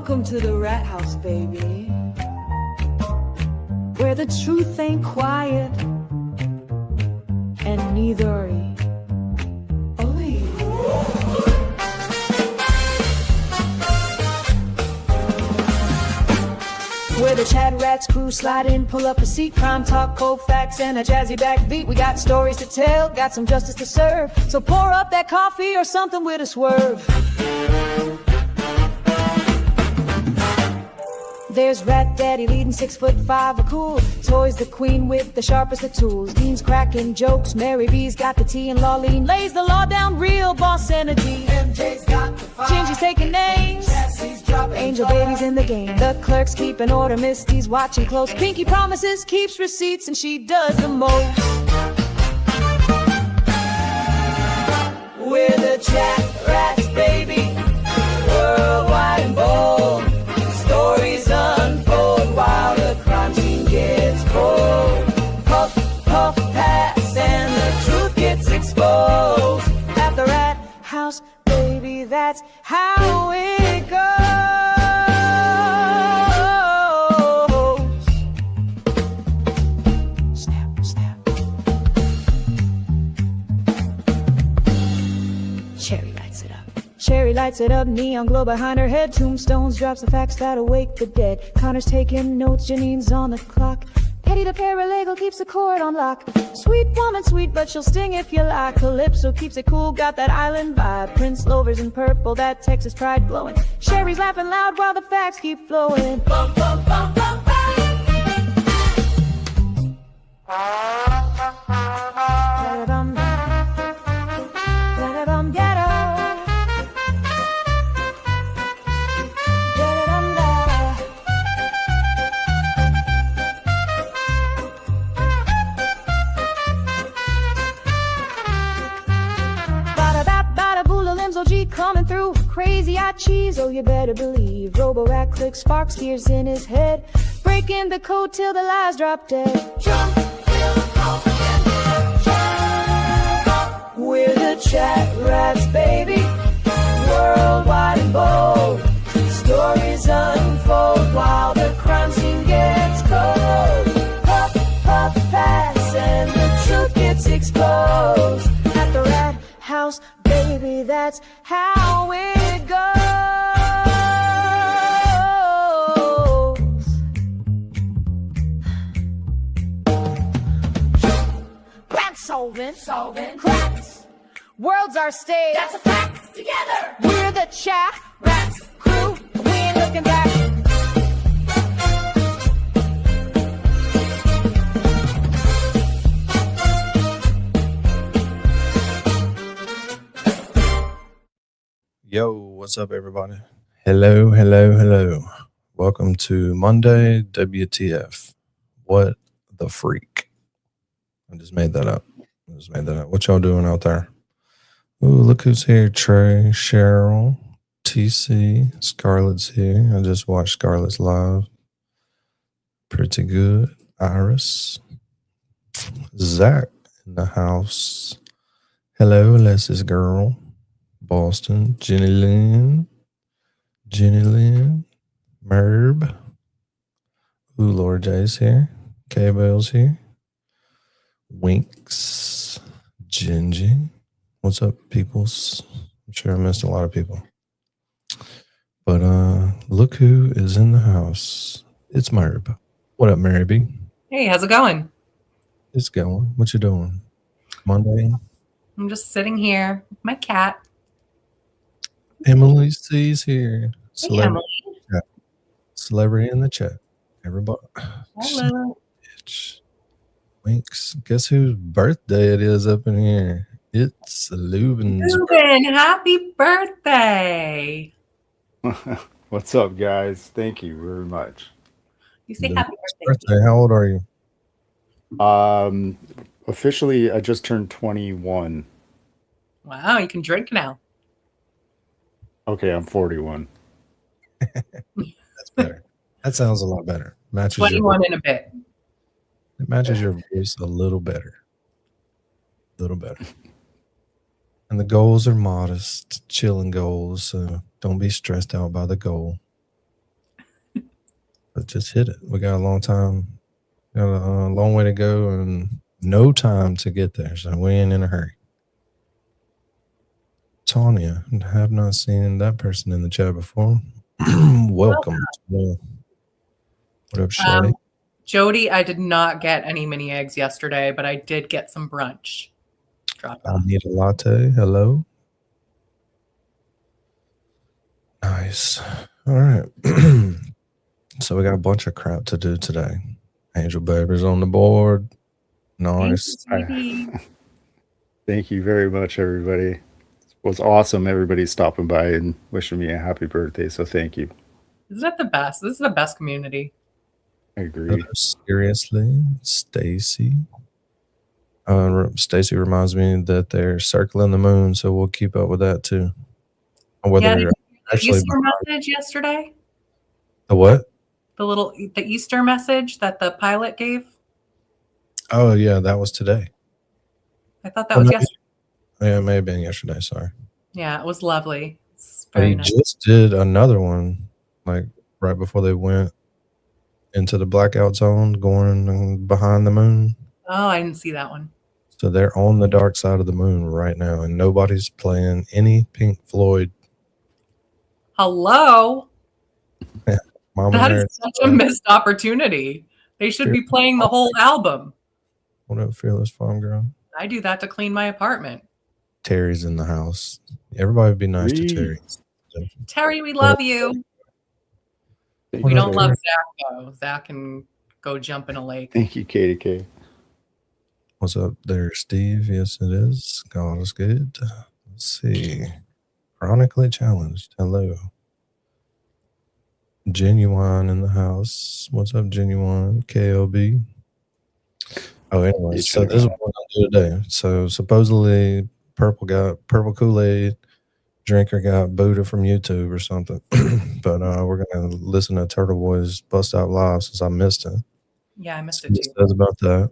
Welcome to the rat house, baby, where the truth ain't quiet, and neither are you. Where the chat rats crew slide in, pull up a seat, crime talk, cold facts, and a jazzy backbeat. We got stories to tell, got some justice to serve, so pour up that coffee or something with a swerve. There's Rat Daddy leading 6'5", a cool Toys the queen with the sharpest of tools. Dean's cracking jokes, Mary B's got the tea, and Lawleen lays the law down, real boss energy. MJ's got the fire, Gingy's taking names, Cassie's dropping Angel Baby's in the game. The clerk's keeping order, Misty's watching close. Pinky promises, keeps receipts, and she does the most. We're the chat rats, baby, worldwide and bold. Stories unfold while the crime scene gets cold. Puff, puff, pass, and the truth gets exposed. At the rat house, baby, that's how it goes. Snap, snap. Cherry lights it up. Cherry lights it up, neon glow behind her head. Tombstones drops the facts that awake the dead. Connor's taking notes, Janine's on the clock. Petty the paralegal keeps the court on lock. Sweet woman, sweet, but she'll sting if you like. Calypso keeps it cool, got that island vibe. Prince Lover's in purple, that Texas pride glowing. Sherry's laughing loud while the facts keep flowing. Bum, bum, bum, bum, bum. Da-da-bum, da-da-bum, ghetto. OG coming through, crazy-eyed cheese, oh you better believe. Robo-rat clicks, sparks gears in his head, breaking the code till the lies drop dead. Jump, feel the confidence, jump. We're the chat rats, baby, worldwide and bold. Stories unfold while the crime scene gets cold. Puff, puff, pass, and the truth gets exposed. At the rat house, baby, that's how it goes. Crime solving, cracks. World's our stage. That's a fact. Together, we're the chat rats crew. We ain't looking back. Yo, what's up, everybody? Hello, hello, hello. Welcome to Monday, WTF. What the freak? I just made that up. What y'all doing out there? Ooh, look who's here. Trey, Cheryl, TC, Scarlett's here. I just watched Scarlett's live. Pretty good. Iris. Zach in the house. Hello, Alessi's girl. Boston, Jenny Lynn, Merb. Ooh, Laura J's here. K-Bell's here. Winks, Gingy. What's up, peoples? I'm sure I missed a lot of people. But look who is in the house. It's Merb. What up, Mary B? Hey, how's it going? It's going. What you doing? Monday? I'm just sitting here with my cat. Emily C's here. Hey, Emily. Celebrity in the chat. Everybody. Hello. Bitch. Winks. Guess whose birthday it is up in here? It's Lubin's. Lubin, happy birthday. What's up, guys? Thank you very much. You say happy birthday. How old are you? Officially, I just turned 21. Wow, you can drink now. Okay, I'm 41. That's better. That sounds a lot better. Matches 21 in a bit. It matches your voice a little better. And the goals are modest, chilling goals. So don't be stressed out by the goal. but just hit it. We got a long time, got a long way to go, and no time to get there. So we ain't in a hurry. Tanya, have not seen that person in the chat before. Welcome. What up, Shelly? Jody, I did not get any mini eggs yesterday, but I did get some brunch. I need a latte. Hello. Nice. All right. So we got a bunch of crap to do today. Angel Baby's on the board. Nice. Thank you very much, everybody. It was awesome. Everybody stopping by and wishing me a happy birthday. So thank you. Isn't that the best? This is the best community. I agree. Seriously, Stacy. Stacy reminds me that they're circling the moon, so we'll keep up with that too. Whether the actually Easter message yesterday. The what? The Easter message that the pilot gave. Oh yeah, that was today. I thought that was yesterday. Yeah, it may have been yesterday. Sorry. Yeah, it was lovely. It's But very he nice. just did another one, like right before they went into the blackout zone, going behind the moon. Oh, I didn't see that one. So they're on the dark side of the moon right now, and nobody's playing any Pink Floyd. Hello. Mama That Mary, is such a missed opportunity. They should be playing the whole album. What up, Fearless Farm Girl? I do that to clean my apartment. Terry's in the house. Everybody would be nice to Terry. Terry, we love you. We don't love Zach, though. Zach can go jump in a lake. Thank you, Katie K. What's up there, Steve? Yes, it is. God is good. Let's see. Chronically challenged. Hello. Genuine in the house. What's up, Genuine? KLB. Oh, anyway, so this is what we're gonna do today. So supposedly Purple Kool-Aid drinker got booted from YouTube or something. But we're gonna listen to Turtle Boy's Bust Out Live since I missed it. Yeah, I missed it too. Says about that.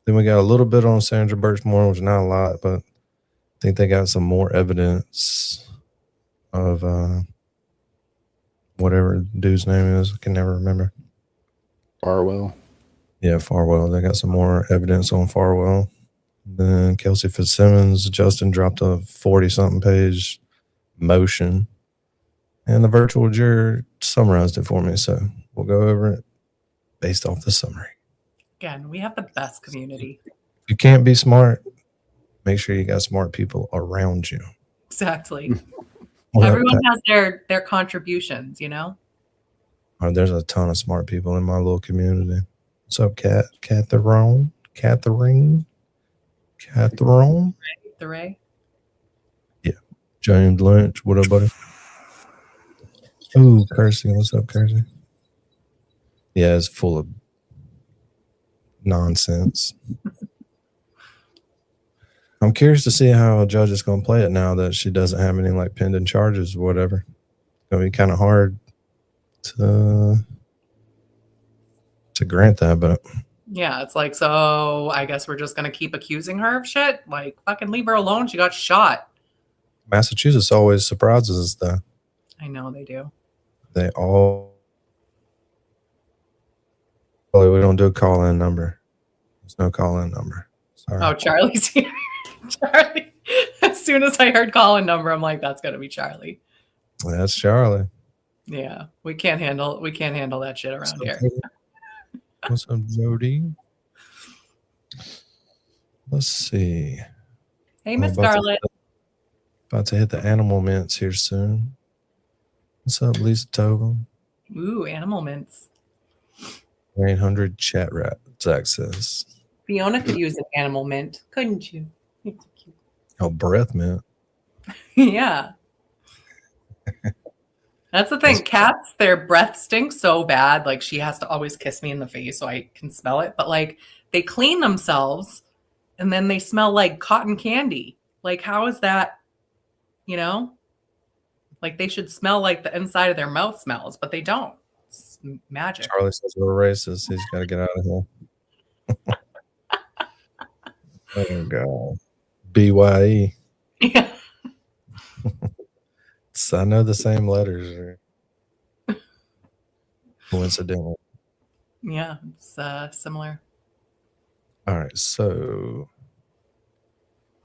Then we got a little bit on Sandra Birchmore, which is not a lot, but I think they got some more evidence of whatever dude's name is. I can never remember. Farwell. Yeah, Farwell. They got some more evidence on Farwell. Then Kelsey Fitzsimmons, Justin dropped a 40-something page motion, and the virtual juror summarized it for me. So we'll go over it based off the summary. Again, we have the best community. If you can't be smart, make sure you got smart people around you. Exactly. Everyone has their contributions, you know? Oh, there's a ton of smart people in my little community. What's up, Kat? Catherine? The Ray? Yeah. James Lynch. What up, buddy? Ooh, Kersey. What's up, Kersey? Yeah, it's full of nonsense. I'm curious to see how a judge is going to play it now that she doesn't have any like pending charges or whatever. It's going to be kind of hard to grant that, but yeah, it's like, so I guess we're just going to keep accusing her of shit? Like, fucking leave her alone. She got shot. Massachusetts always surprises us, though. I know they do. They all... Well, we don't do a call-in number. There's no call-in number. Sorry. Oh, Charlie's here. Charlie. As soon as I heard call-in number, I'm like, that's got to be Charlie. That's Charlie. Yeah, we can't handle that shit around here. What's up, Jody? Let's see. Hey, Miss Scarlett. About to hit the animal mints here soon. What's up, Lisa Tobin? Ooh, animal mints. 800 chat rat, Zach says. Fiona could use an animal mint, couldn't you? Oh, breath mint. Yeah. That's the thing. Cats, their breath stinks so bad. Like, she has to always kiss me in the face so I can smell it. But, like, they clean themselves and then they smell like cotton candy. Like, how is that, you know? Like, they should smell like the inside of their mouth smells, but they don't. It's magic. Charlie says we're racist. He's got to get out of here. Oh, God. BYE. Yeah. I know the same letters. coincidentally. Yeah, it's similar. All right, so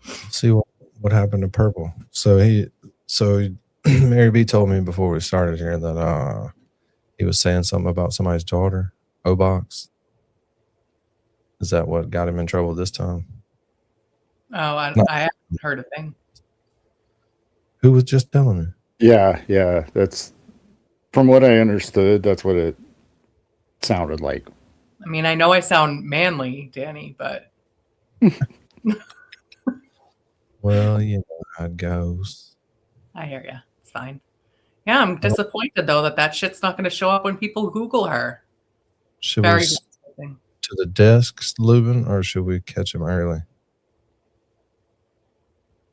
let's see what happened to Purple. So Mary B told me before we started here that he was saying something about somebody's daughter, O-Box. Is that what got him in trouble this time? Oh, I haven't heard a thing. Who was just telling me? Yeah. That's from what I understood. That's what it sounded like. I mean, I know I sound manly, Danny, but Well, you know how it goes. I hear you. It's fine. Yeah, I'm disappointed though that shit's not going to show up when people Google her. Should Very we disappointing. to the desks, Lubin, or should we catch him early?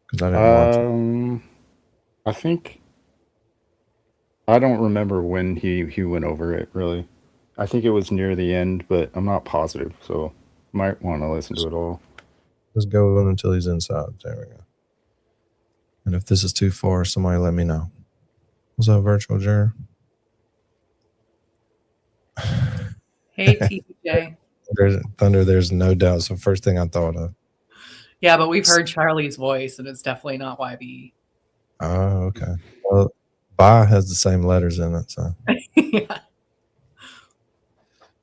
Because I didn't watch it. I think I don't remember when he went over it really. I think it was near the end, but I'm not positive, so might want to listen to it all. Let's go on until he's inside. There we go. And if this is too far, somebody let me know. What's up, Virtual Jerry? Hey, TJ. There's no doubt. So first thing I thought of. Yeah, but we've heard Charlie's voice, and it's definitely not YB. Oh, okay. Well, Ba has the same letters in it, so. Yeah.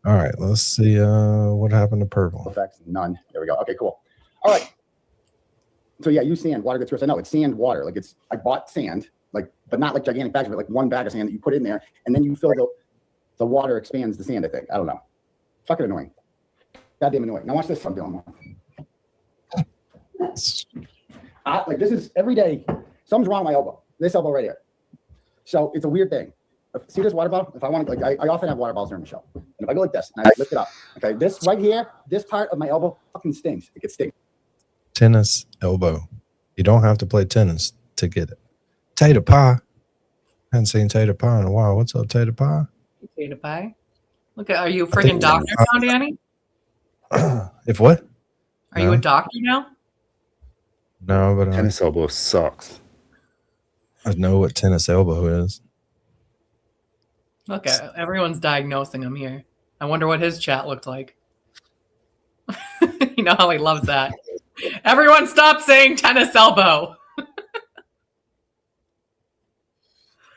All right, let's see what happened to Purple. Effects, none. There we go. Okay, cool. All right. So yeah, use sand, water gets worse. I know it's sand, water. Like I bought sand, like, but not like gigantic bags of it, like one bag of sand that you put in there, and then you fill the water expands the sand, I think. I don't know. Fucking annoying. Goddamn annoying. Now watch this I'm dealing with. Like this is every day, something's wrong with my elbow. This elbow right here. So it's a weird thing. See this water bottle? If I want to, like, I often have water bottles during the show. And if I go like this and I lift it up, okay, this right here, this part of my elbow fucking stings. It gets sting. Tennis elbow. You don't have to play tennis to get it. Tater Pie. Hadn't seen Tater Pie in a while. What's up, Tater Pie? Tater Pie. Look, are you a friggin' doctor now, Danny? If what? Are you a doctor now? No, but Tennis elbow sucks. I know what tennis elbow is. Look, everyone's diagnosing him here. I wonder what his chat looked like. You know how he loves that. Everyone stop saying tennis elbow.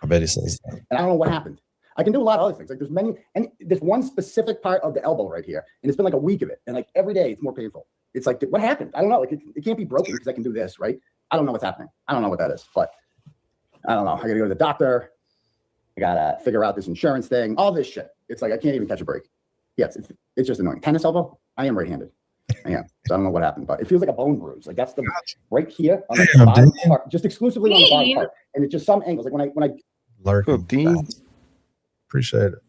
I bet he says that. And I don't know what happened. I can do a lot of other things. Like there's many, and there's one specific part of the elbow right here, and it's been like a week of it, and like every day it's more painful. It's like, what happened? I don't know. Like it can't be broken because I can do this, right? I don't know what's happening. I don't know what that is, but I don't know. I gotta go to the doctor. I gotta figure out this insurance thing, all this shit. It's like I can't even catch a break. Yes, it's just annoying. Tennis elbow. I am right-handed. I am. So I don't know what happened, but it feels like a bone bruise. Like that's the right here on the bottom part, just exclusively on the bottom part, and it's just some angles. Like when I Lurking. Dean. Appreciate it.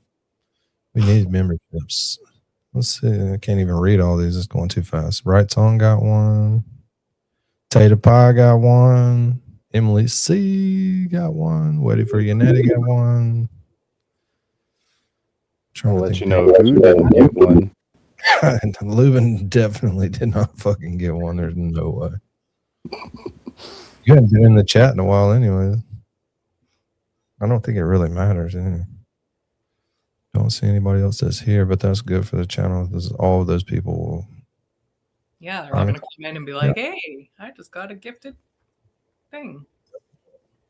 We need memberships. Let's see. I can't even read all these. It's going too fast. Right Tongue got one. Tater Pie got one. Emily C got one. Waiting for Yannetti got one. I'll let you know who didn't get one. Lubin definitely did not fucking get one. There's no way. You haven't been in the chat in a while anyway. I don't think it really matters anyway. Don't see anybody else that's here, but that's good for the channel. This is all of those people will. Yeah, they're all going to come in and be like, hey, I just got a gifted thing.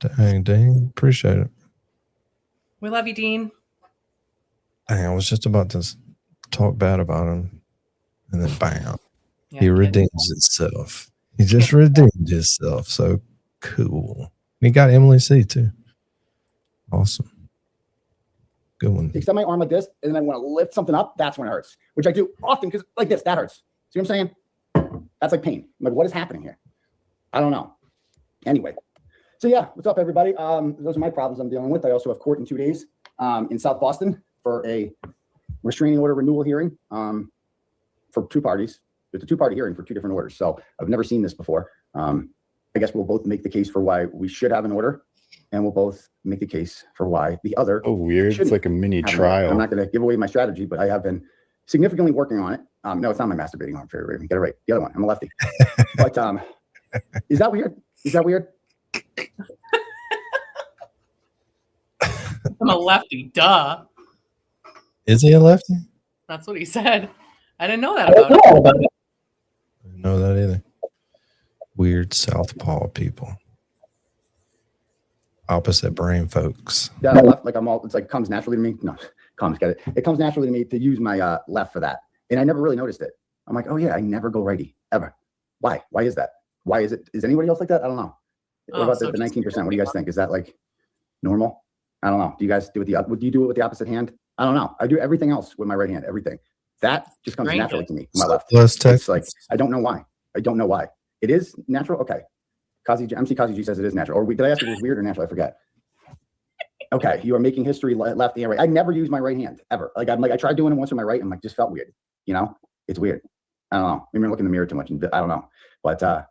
Dang, Dean. Appreciate it. We love you, Dean. Dang, I was just about to talk bad about him. And then bam. Yeah, He redeems himself. He just redeemed himself. So cool. He got Emily C too. Awesome. Good one. extend my arm like this, and then I want to lift something up, that's when it hurts, which I do often because like this, that hurts. See what I'm saying? That's like pain. I'm like, what is happening here? I don't know. Anyway, so yeah, what's up, everybody? Those are my problems I'm dealing with. I also have court in 2 days in South Boston for a restraining order renewal hearing for 2 parties. It's a 2-party hearing for 2 different orders. So I've never seen this before. I guess we'll both make the case for why we should have an order, and we'll both make the case for why the other. Oh, weird. It's like a mini trial. I'm not going to give away my strategy, but I have been significantly working on it. No, it's not my masturbating arm. Fair Raven. Get it right. The other one. I'm a lefty. But is that weird? Is that weird? I'm a lefty. Duh. Is he a lefty? That's what he said. I didn't know that about him. I didn't know that either. Weird southpaw people. Opposite brain folks. Yeah, left, like I'm all, it's like comes naturally to me. No, get it. It comes naturally to me to use my left for that. And I never really noticed it. I'm like, oh yeah, I never go righty ever. Why? Why is that? Why is it? Is anybody else like that? I don't know. What about the 19%? What do you guys think? Is that like normal? I don't know. Do you guys do it do you do it with the opposite hand? I don't know. I do everything else with my right hand, everything. That just comes naturally to me. My left. It's like, I don't know why. I don't know why. It is natural? Okay. MC Kazi G says it is natural. Or did I ask if it was weird or natural? I forget. Okay, you are making history left and right. I never use my right hand ever. Like I tried doing it once with my right, and just felt weird. You know, it's weird. I don't know. Maybe I'm looking in the mirror too much. I don't know. But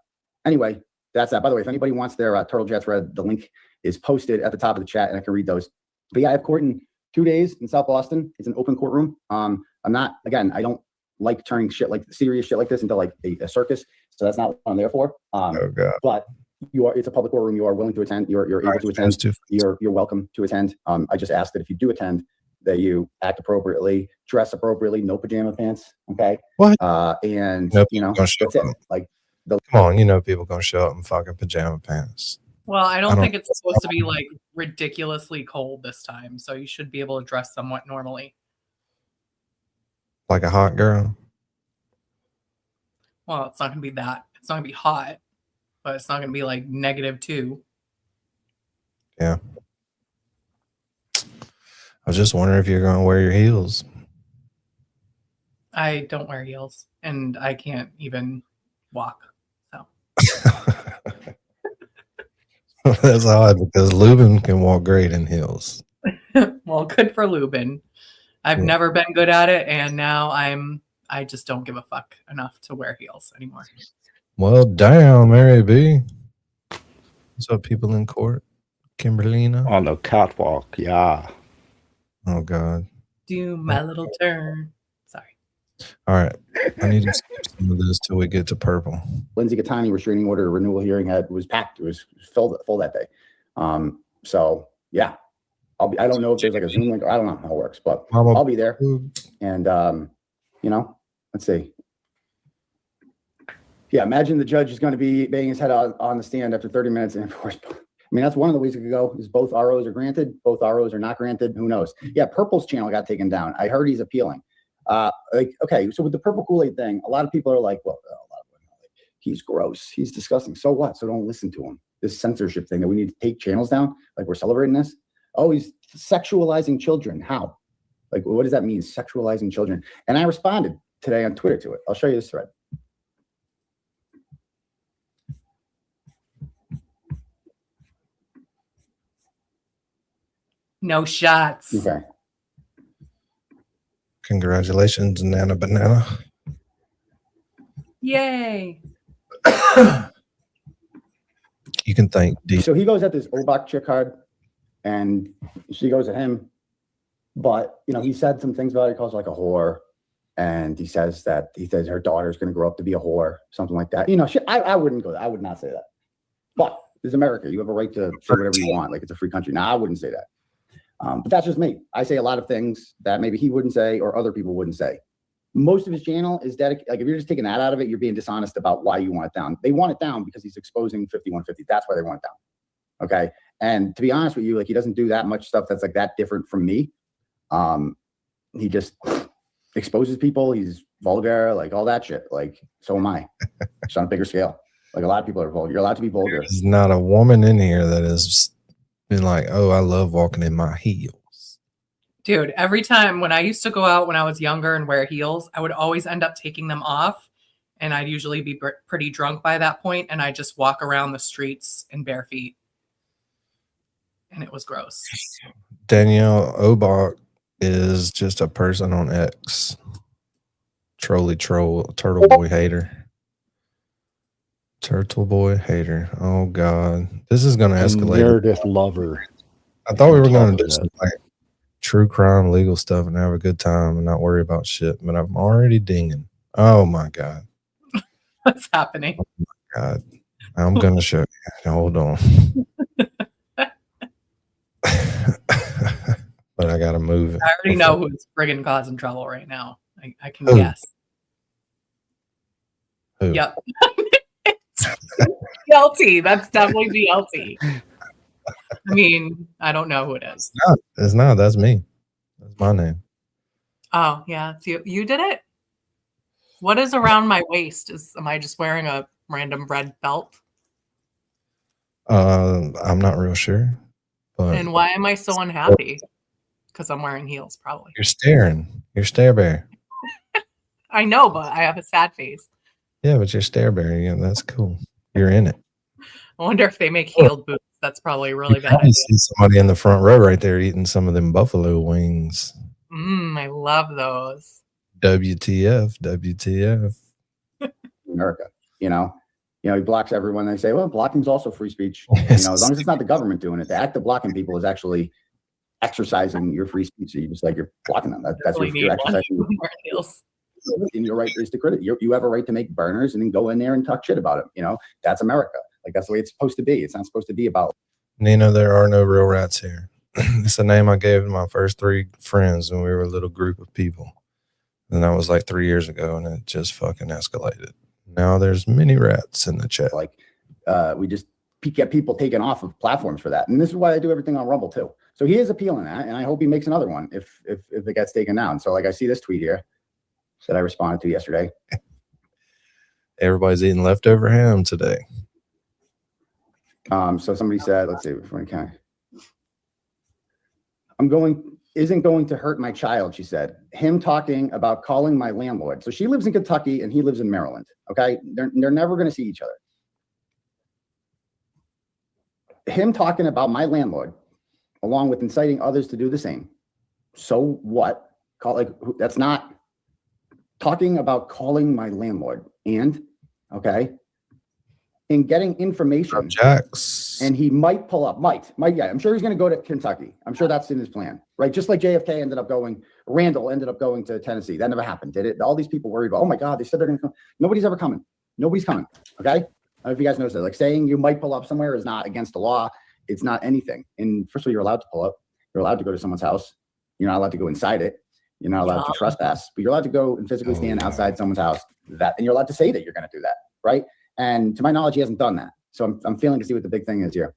anyway, that's that. By the way, if anybody wants their Turtle Jets read, the link is posted at the top of the chat, and I can read those. But yeah, I have court in 2 days in South Boston. It's an open courtroom. I'm not. Again, I don't like turning serious shit like this into like a circus. So that's not what I'm there for. Oh God. But it's a public courtroom. You are willing to attend. You're able to attend. You're welcome to attend. I just ask that if you do attend, that you act appropriately, dress appropriately, no pajama pants. Okay. What? And that's it. Like, come on, people gonna show up in fucking pajama pants. Well, I don't think it's supposed to be like ridiculously cold this time, so you should be able to dress somewhat normally. Like a hot girl. Well, it's not gonna be that. It's not gonna be hot, but it's not gonna be like -2. Yeah. I was just wondering if you're gonna wear your heels. I don't wear heels, and I can't even walk. So that's odd because Lubin can walk great in heels. Well, good for Lubin. I've never been good at it, and now I just don't give a fuck enough to wear heels anymore. Well, damn, Mary B. What's up, people in court? Kimberlina? On the catwalk, yeah. Oh, God. Do my little turn. Sorry. All right. I need to skip some of this till we get to purple. Lindsay Gattani restraining order renewal hearing was packed. It was full that day. So, yeah. I don't know if there's like a Zoom link. I don't know how it works, but I'll be there. And, let's see. Yeah, imagine the judge is going to be banging his head on the stand after 30 minutes. And of course, that's one of the ways it could go is both ROs are granted, both ROs are not granted. Who knows? Yeah, Purple's channel got taken down. I heard he's appealing. Okay, so with the Purple Kool-Aid thing, a lot of people are like, well, he's gross. He's disgusting. So what? So don't listen to him. This censorship thing that we need to take channels down. Like we're celebrating this. Oh, he's sexualizing children. How? Like, what does that mean? Sexualizing children. And I responded today on Twitter to it. I'll show you this thread. No shots. Okay. Congratulations, Nana Banana. Yay. You can thank D. So he goes at this Obach chick hard, and she goes at him. But, he said some things about it. He calls her like a whore. And he says her daughter's going to grow up to be a whore, something like that. I wouldn't go there. I would not say that. But this is America. You have a right to say whatever you want. Like, it's a free country. No, I wouldn't say that. But that's just me. I say a lot of things that maybe he wouldn't say or other people wouldn't say. Most of his channel is dedicated. Like, if you're just taking that out of it, you're being dishonest about why you want it down. They want it down because he's exposing 5150. That's why they want it down. Okay. And to be honest with you, like, he doesn't do that much stuff that's like that different from me. He just exposes people. He's vulgar, like all that shit. Like, so am I. It's on a bigger scale. Like, a lot of people are vulgar. You're allowed to be vulgar. There's not a woman in here that has been like, oh, I love walking in my heels. Dude, every time when I used to go out when I was younger and wear heels, I would always end up taking them off. And I'd usually be pretty drunk by that point, and I just walk around the streets in bare feet. And it was gross. Danielle Obach is just a person on X. Turtle boy hater. Turtle boy hater. Oh God, this is gonna escalate. Meredith lover. I thought we were gonna do some like true crime, legal stuff, and have a good time and not worry about shit. But I'm already dinging. Oh my God. What's happening? Oh my God. I'm gonna show you. Hold on. but I gotta move it. I already know who's friggin' causing trouble right now. I can Who? guess. Who? Yep. BLT. That's definitely BLT. I mean, I don't know who it is. No, it's not. That's me. That's my name. Oh, yeah. It's you. You did it? What is around my waist? Am I just wearing a random red belt? I'm not real sure, but And why am I so unhappy? Because I'm wearing heels, probably. you're staring. You're stare bear. I know, but I have a sad face. Yeah, but you're stare bear. Yeah, that's cool. You're in it. I wonder if they make heeled boots. That's probably a really You bad probably idea. see somebody in the front row right there eating some of them buffalo wings. I love those. WTF? WTF? America, you know, he blocks everyone. They say, well, blocking is also free speech. As long as it's not the government doing it, the act of blocking people is actually exercising your free speech. So you're blocking them. That's you're exercising. And your right is to critic. You have a right to make burners and then go in there and talk shit about it. That's America. Like, that's the way it's supposed to be. It's not supposed to be about. Nina, there are no real rats here. It's a name I gave to my first 3 friends when we were a little group of people. And that was like 3 years ago, and it just fucking escalated. Now there's many rats in the chat. Like, we just get people taken off of platforms for that. And this is why I do everything on Rumble too. So he is appealing that, and I hope he makes another one if it gets taken down. So like, I see this tweet here that I responded to yesterday. Everybody's eating leftover ham today. So somebody said, let's see, isn't going to hurt my child, she said. Him talking about calling my landlord. So she lives in Kentucky and he lives in Maryland. Okay. They're never going to see each other. Him talking about my landlord, along with inciting others to do the same. So what? That's not talking about calling my landlord and getting information. Jacks. And he might pull up, yeah, I'm sure he's going to go to Kentucky. I'm sure that's in his plan, right? Just like Randall ended up going to Tennessee. That never happened, did it? All these people worried about, oh my God, they said they're going to come. Nobody's ever coming. Nobody's coming, okay? I don't know if you guys noticed that. Like, saying you might pull up somewhere is not against the law. It's not anything. And first of all, you're allowed to pull up. You're allowed to go to someone's house. You're not allowed to go inside it. You're not allowed to trespass, but you're allowed to go and physically stand outside someone's house. And you're allowed to say that you're going to do that, right? And to my knowledge, he hasn't done that. So I'm feeling to see what the big thing is here.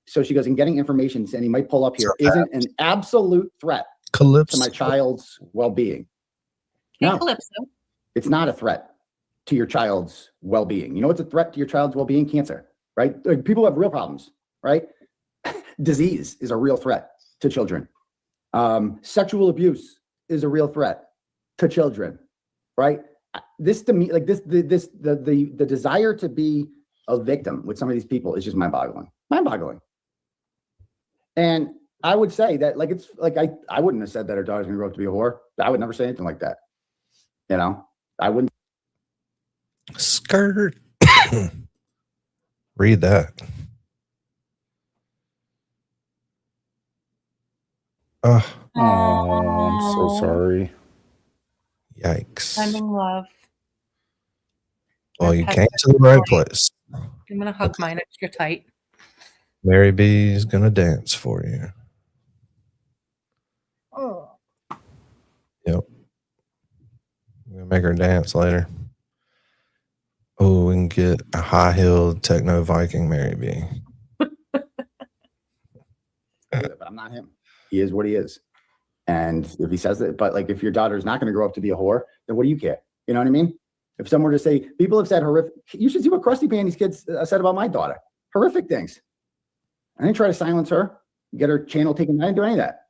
So she goes, and getting information saying he might pull up here isn't an absolute threat to my child's well-being. No, it's not a threat to your child's well-being. You know what's a threat to your child's well-being? Cancer, right? Like, people have real problems, right? Disease is a real threat to children. Sexual abuse is a real threat to children, right? This, to me, like the desire to be a victim with some of these people is just mind-boggling. And I would say that, like, it's like, I wouldn't have said that her daughter's gonna grow up to be a whore. I would never say anything like that. I wouldn't. Skirt. Read that. Oh, I'm so sorry. Yikes. Sending love. Well, you came to the right place. I'm going to hug mine extra tight. Mary B is going to dance for you. Oh. Yep. We're going to make her dance later. Oh, we can get a high-heeled techno Viking Mary B. But I'm not him. He is what he is. And if he says that, but like, if your daughter's not going to grow up to be a whore, then what do you care? You know what I mean? If someone were to say, people have said horrific, you should see what Krusty Panties kids said about my daughter. Horrific things. I didn't try to silence her, get her channel taken. I didn't do any of that.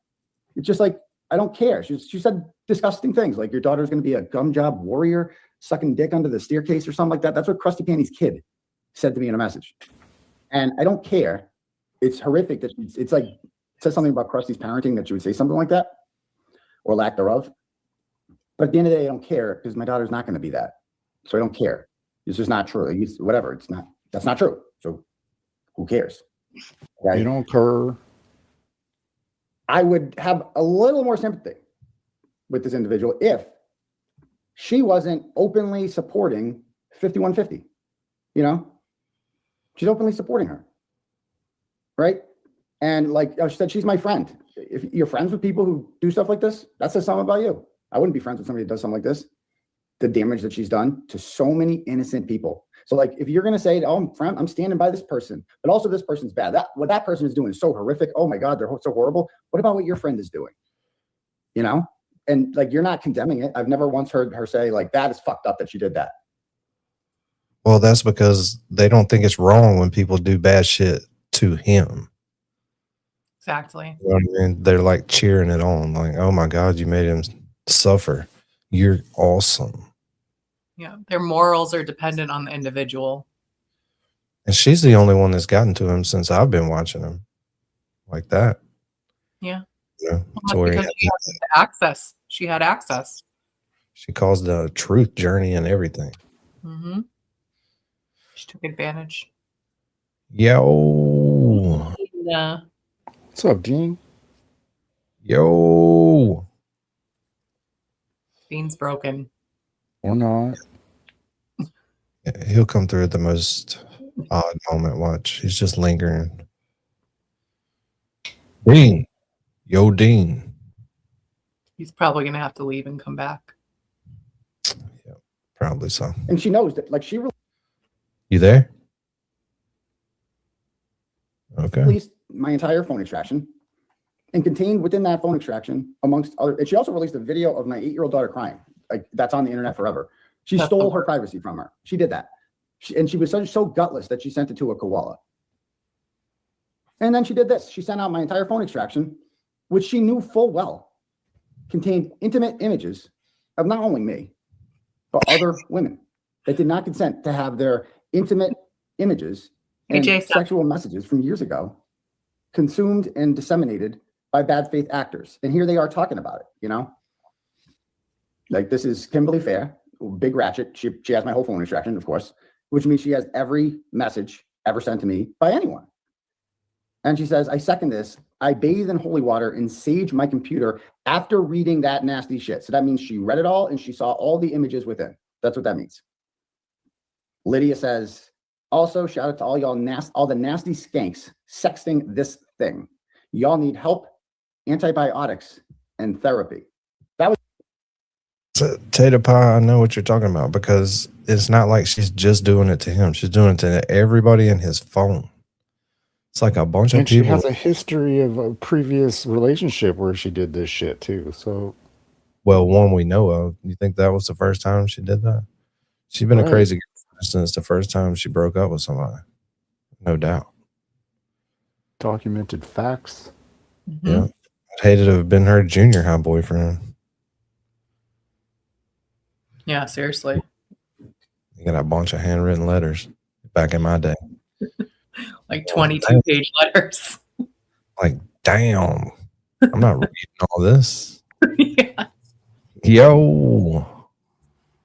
It's just like, I don't care. She said disgusting things like your daughter's going to be a gum job warrior, sucking dick under the staircase or something like that. That's what Krusty Panties kid said to me in a message. And I don't care. It's horrific that it's like, it says something about Krusty's parenting that she would say something like that or lack thereof. But at the end of the day, I don't care because my daughter's not going to be that. So I don't care. It's just not true. Whatever. That's not true. So who cares? Right? You don't care. I would have a little more sympathy with this individual if she wasn't openly supporting 5150. She's openly supporting her. Right? And like she said, she's my friend. if you're friends with people who do stuff like this, that says something about you. I wouldn't be friends with somebody that does something like this. The damage that she's done to so many innocent people. So like, if you're going to say, oh, I'm standing by this person, but also this person's bad. What that person is doing is so horrific. Oh my God, they're so horrible. What about what your friend is doing? You know? And like, you're not condemning it. I've never once heard her say like, that is fucked up that she did that. Well, that's because they don't think it's wrong when people do bad shit to him. Exactly. You know what I mean? They're like cheering it on, like, oh my God, you made him suffer. You're awesome. Yeah. Their morals are dependent on the individual. And she's the only one that's gotten to him since I've been watching him like that. Yeah. You know, Well, because she has access. She had access. she calls the truth journey and everything. Mm-hmm. She took advantage. Yo. Yeah. What's up, Dean? Yo. Bean's broken. Or not? He'll come through at the most odd moment. Watch. He's just lingering. Dean. Yo, Dean. He's probably going to have to leave and come back. Yeah, probably so. And she knows that, like, she You there? Okay. released my entire phone extraction, and contained within that phone extraction, amongst other, and she also released a video of my 8-year-old daughter crying. Like, that's on the internet forever. She That's stole the her privacy from her. She did that. And she was so gutless that she sent it to a koala. And then she did this. She sent out my entire phone extraction, which she knew full well contained intimate images of not only me, but other women that did not consent to have their intimate images and Jason. sexual messages from years ago consumed and disseminated by bad faith actors. And here they are talking about it, you know? Like, this is Kimberly Fair, big ratchet. She has my whole phone extraction, of course, which means she has every message ever sent to me by anyone. And she says, I second this. I bathe in holy water and sage my computer after reading that nasty shit. So that means she read it all and she saw all the images within. That's what that means. Lydia says, also shout out to all y'all all the nasty skanks sexting this thing. Y'all need help, antibiotics, and therapy. That was Tater Pie, I know what you're talking about, because it's not like she's just doing it to him. She's doing it to everybody in his phone. It's like a bunch of And she people. has a history of a previous relationship where she did this shit too. So, Well, one we know of. You think that was the first time she did that? She's been a Right. crazy girl since the first time she broke up with somebody. No doubt. documented facts. Mhm. Yeah. I'd hated to have been her junior high boyfriend. Yeah, seriously. You got a bunch of handwritten letters back in my day. Like 22-page letters. Like, damn. I'm not reading all this. Yeah. Yo.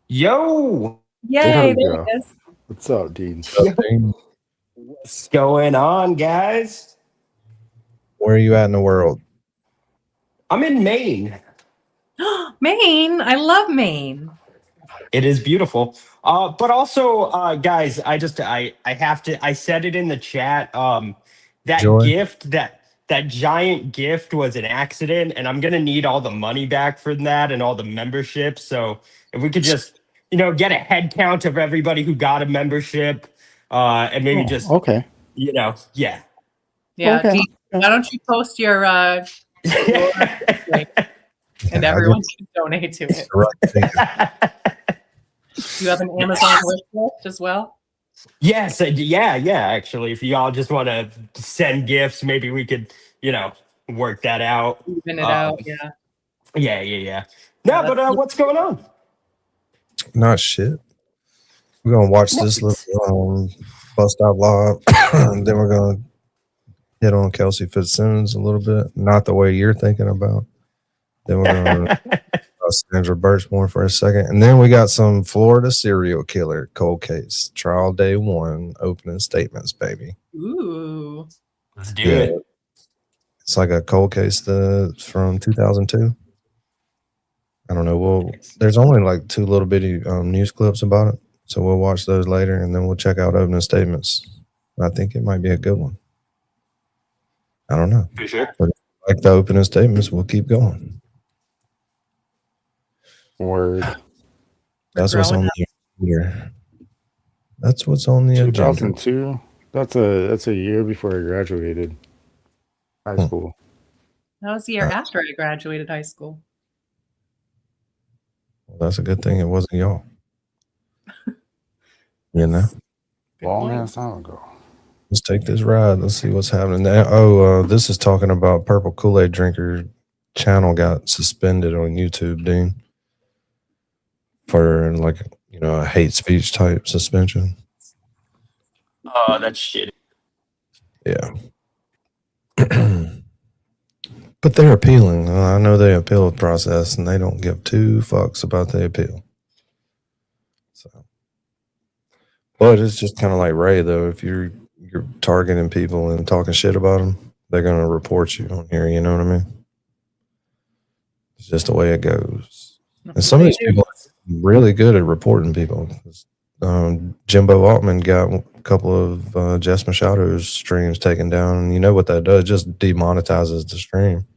Yo, Yay, There we there go. it is. What's up, Dean? what's going on, guys? Where are you at in the world? I'm in Maine. Maine. I love Maine. It is beautiful. But also, guys, I have to. I said it in the chat. That Joy? gift, that giant gift, was an accident, and I'm gonna need all the money back for that and all the memberships. So if we could just, get a head count of everybody who got a membership, and maybe just, Okay. yeah. Yeah. Okay. Dee, why don't you post your and everyone can donate to it. Do you have an Amazon wish list as well? Yes, yeah. Actually, if y'all just want to send gifts, maybe we could, work that out. Even it out, yeah. Yeah. No, but what's going on? Not shit. We're going to watch this little bust out vlog. And then we're going to hit on Kelsey Fitzsimmons a little bit. Not the way you're thinking about. Then we're going to Sandra Birchmore for a second. And then we got some Florida serial killer cold case. Trial day 1, opening statements, baby. Ooh. Let's do it. It's like a cold case from 2002. I don't know. Well, there's only like 2 little bitty news clips about it. So we'll watch those later and then we'll check out opening statements. I think it might be a good one. I don't know. For sure. But if like the opening statements, we'll keep going. Word. That's what's on the agenda. That's what's on the agenda. 2002. That's a year before I graduated high school. That was the year after I graduated high school. Well, that's a good thing it wasn't y'all. You know? Good Long point. ass time ago. Let's take this ride. Let's see what's happening now. This is talking about Purple Kool-Aid Drinker channel got suspended on YouTube, Dean, for like, a hate speech type suspension. Oh, that's shitty. Yeah. But they're appealing. I know they appeal the process and they don't give two fucks about the appeal. So, but it's just kind of like Ray, though. If you're targeting people and talking shit about them, they're going to report you on here. You know what I mean? It's just the way it goes. And some of these people are really good at reporting people. Jimbo Altman got a couple of Jess Machado's streams taken down, and you know what that does? It just demonetizes the stream.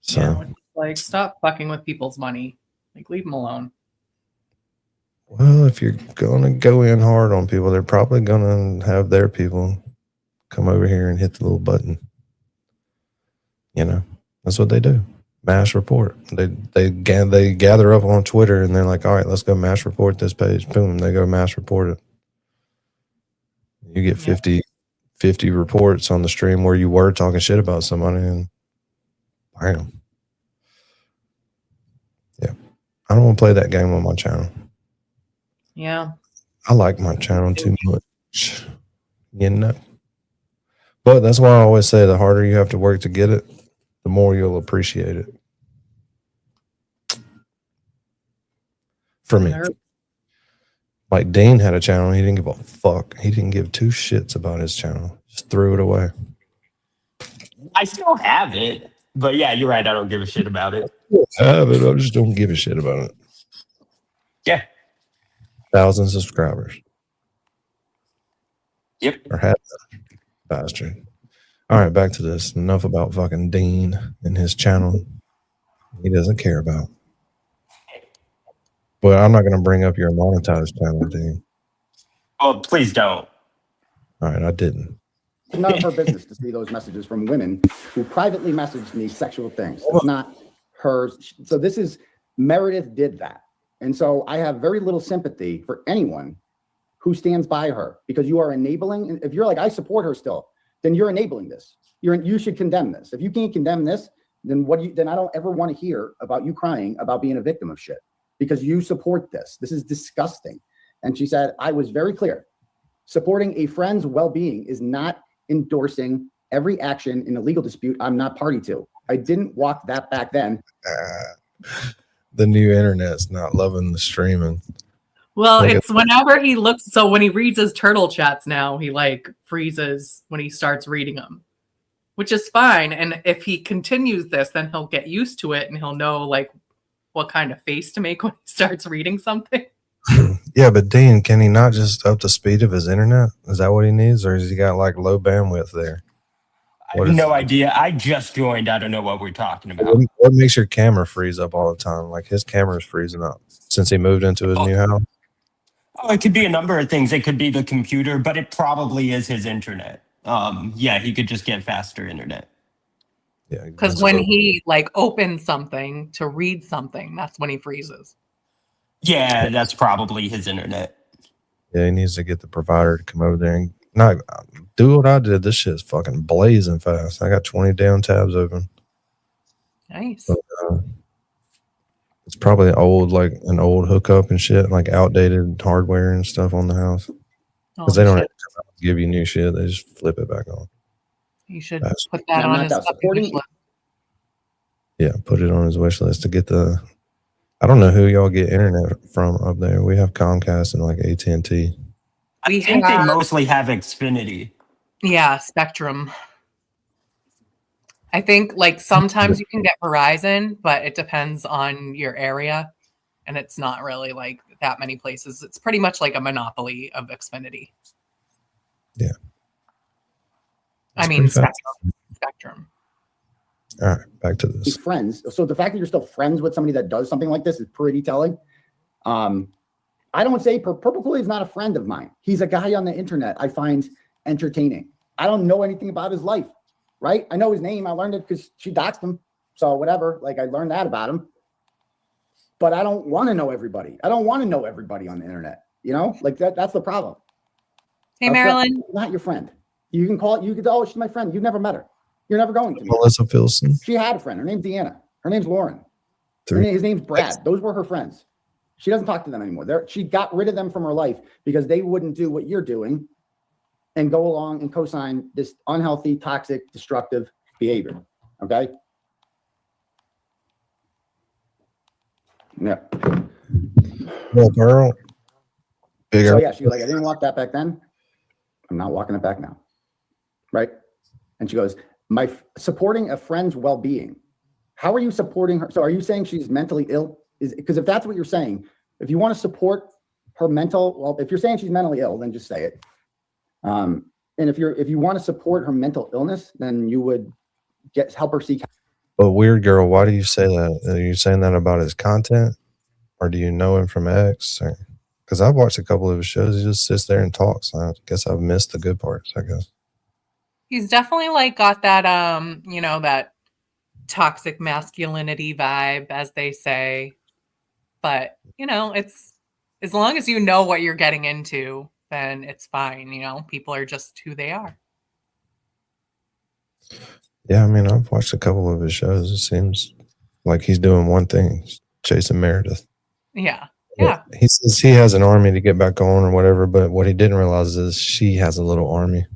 So, Yeah, like, stop fucking with people's money. Like, leave them alone. well, if you're going to go in hard on people, they're probably going to have their people come over here and hit the little button. That's what they do. Mass report. They gather up on Twitter and they're like, all right, let's go mass report this page. Boom, they go mass report it. You get 50 reports on the stream where you were talking shit about somebody, and bam. Yeah. I don't want to play that game on my channel. Yeah. I like my channel too much. But that's why I always say the harder you have to work to get it, the more you'll appreciate it. For me. Like Dean had a channel, he didn't give a fuck. He didn't give two shits about his channel. Just threw it away. I still have it, but yeah, you're right. I don't give a shit about it. I have it. I just don't give a shit about it. Yeah. 1,000 subscribers. Yep. Or had that bastard. All right, back to this. Enough about fucking Dean and his channel. He doesn't care about. But I'm not going to bring up your monetized channel, Dean. Oh, please don't. All right, I didn't. It's none of her business to see those messages from women who privately messaged me sexual things. It's not hers. So this is, Meredith did that. And so I have very little sympathy for anyone who stands by her, because you are enabling. And if you're like, I support her still, then you're enabling this. You should condemn this. If you can't condemn this, then then I don't ever want to hear about you crying about being a victim of shit, because you support this. This is disgusting. And she said, I was very clear. Supporting a friend's well-being is not endorsing every action in a legal dispute I'm not party to. I didn't walk that back then. The new internet's not loving the streaming. Well, Like it's whenever he looks. So when he reads his turtle chats now, he like freezes when he starts reading them, which is fine. And if he continues this, then he'll get used to it and he'll know like what kind of face to make when he starts reading something. Yeah, but Dean, can he not just up the speed of his internet? Is that what he needs? Or has he got like low bandwidth there? I have no idea. I just joined. I don't know what we're talking about. What makes your camera freeze up all the time? Like his camera's freezing up since he moved into his new house. Oh, it could be a number of things. It could be the computer, but it probably is his internet. Yeah, he could just get faster internet. Yeah, Because when he like opens something to read something, that's when he freezes. Yeah, that's probably his internet. Yeah, he needs to get the provider to come over there and not do what I did. This shit's fucking blazing fast. I got 20 damn tabs open. Nice. But, it's probably like an old hookup and shit, like outdated hardware and stuff on the house. Because they don't give you new shit. They just flip it back on. You should put that on his supporting. Yeah, put it on his wish list to get the. I don't know who y'all get internet from up there. We have Comcast and like AT&T. I think they mostly have Xfinity. Yeah, Spectrum. I think like sometimes you can get Verizon, but it depends on your area. And it's not really like that many places. It's pretty much like a monopoly of Xfinity. Yeah. I mean, Spectrum. spectrum. All right, back to He's this. friends. So the fact that you're still friends with somebody that does something like this is pretty telling. I don't say Purple is not a friend of mine. He's a guy on the internet I find entertaining. I don't know anything about his life, right? I know his name. I learned it because she doxed him. So whatever, like I learned that about him. But I don't want to know everybody. I don't want to know everybody on the internet. You know, like that's the problem. Hey, A friend- Marilyn. not your friend. You can call it, you could, oh, she's my friend. You've never met her. You're never going to meet her. Melissa Filson. She had a friend. Her name's Deanna. Her name's Lauren. Three. His name's Brad. Those were her friends. She doesn't talk to them anymore. She got rid of them from her life because they wouldn't do what you're doing and go along and co-sign this unhealthy, toxic, destructive behavior. Okay? Yeah. Little girl. Bigger. So yeah, she was like, I didn't walk that back then. I'm not walking it back now. Right? And she goes, supporting a friend's well-being. How are you supporting her? So are you saying she's mentally ill? Because if that's what you're saying, if you want to support her mental, well, if you're saying she's mentally ill, then just say it. And if you want to support her mental illness, then you would help her seek. But weird girl, why do you say that? Are you saying that about his content, or do you know him from X? Because I've watched a couple of his shows. He just sits there and talks. I guess I've missed the good parts. I guess He's definitely like got that that toxic masculinity vibe, as they say. But it's as long as you know what you're getting into, then it's fine. People are just who they are. Yeah, I mean, I've watched a couple of his shows. It seems like he's doing one thing, he's chasing Meredith. Yeah. He says he has an army to get back on or whatever, but what he didn't realize is she has a little army,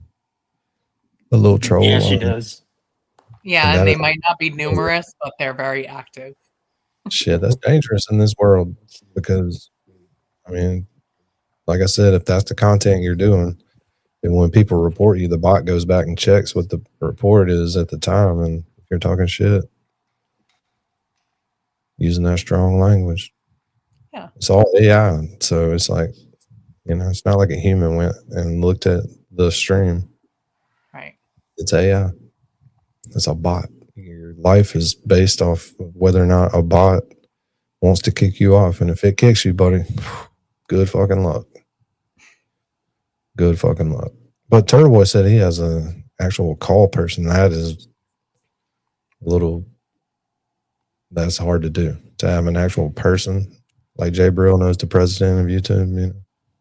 a little troll. Yeah, she does. Yeah, and they might not be numerous, but they're very active. Shit, that's dangerous in this world because, I mean, like I said, if that's the content you're doing, then when people report you, the bot goes back and checks what the report is at the time, and if you're talking shit, using that strong language. Yeah. It's all AI. So it's like, it's not like a human went and looked at the stream. Right. It's AI. It's a bot. Your life is based off of whether or not a bot wants to kick you off. And if it kicks you, buddy, good fucking luck. Good fucking luck. But Turtle Boy said he has an actual call person. That is that's hard to do. To have an actual person like Jay Brill knows the president of YouTube,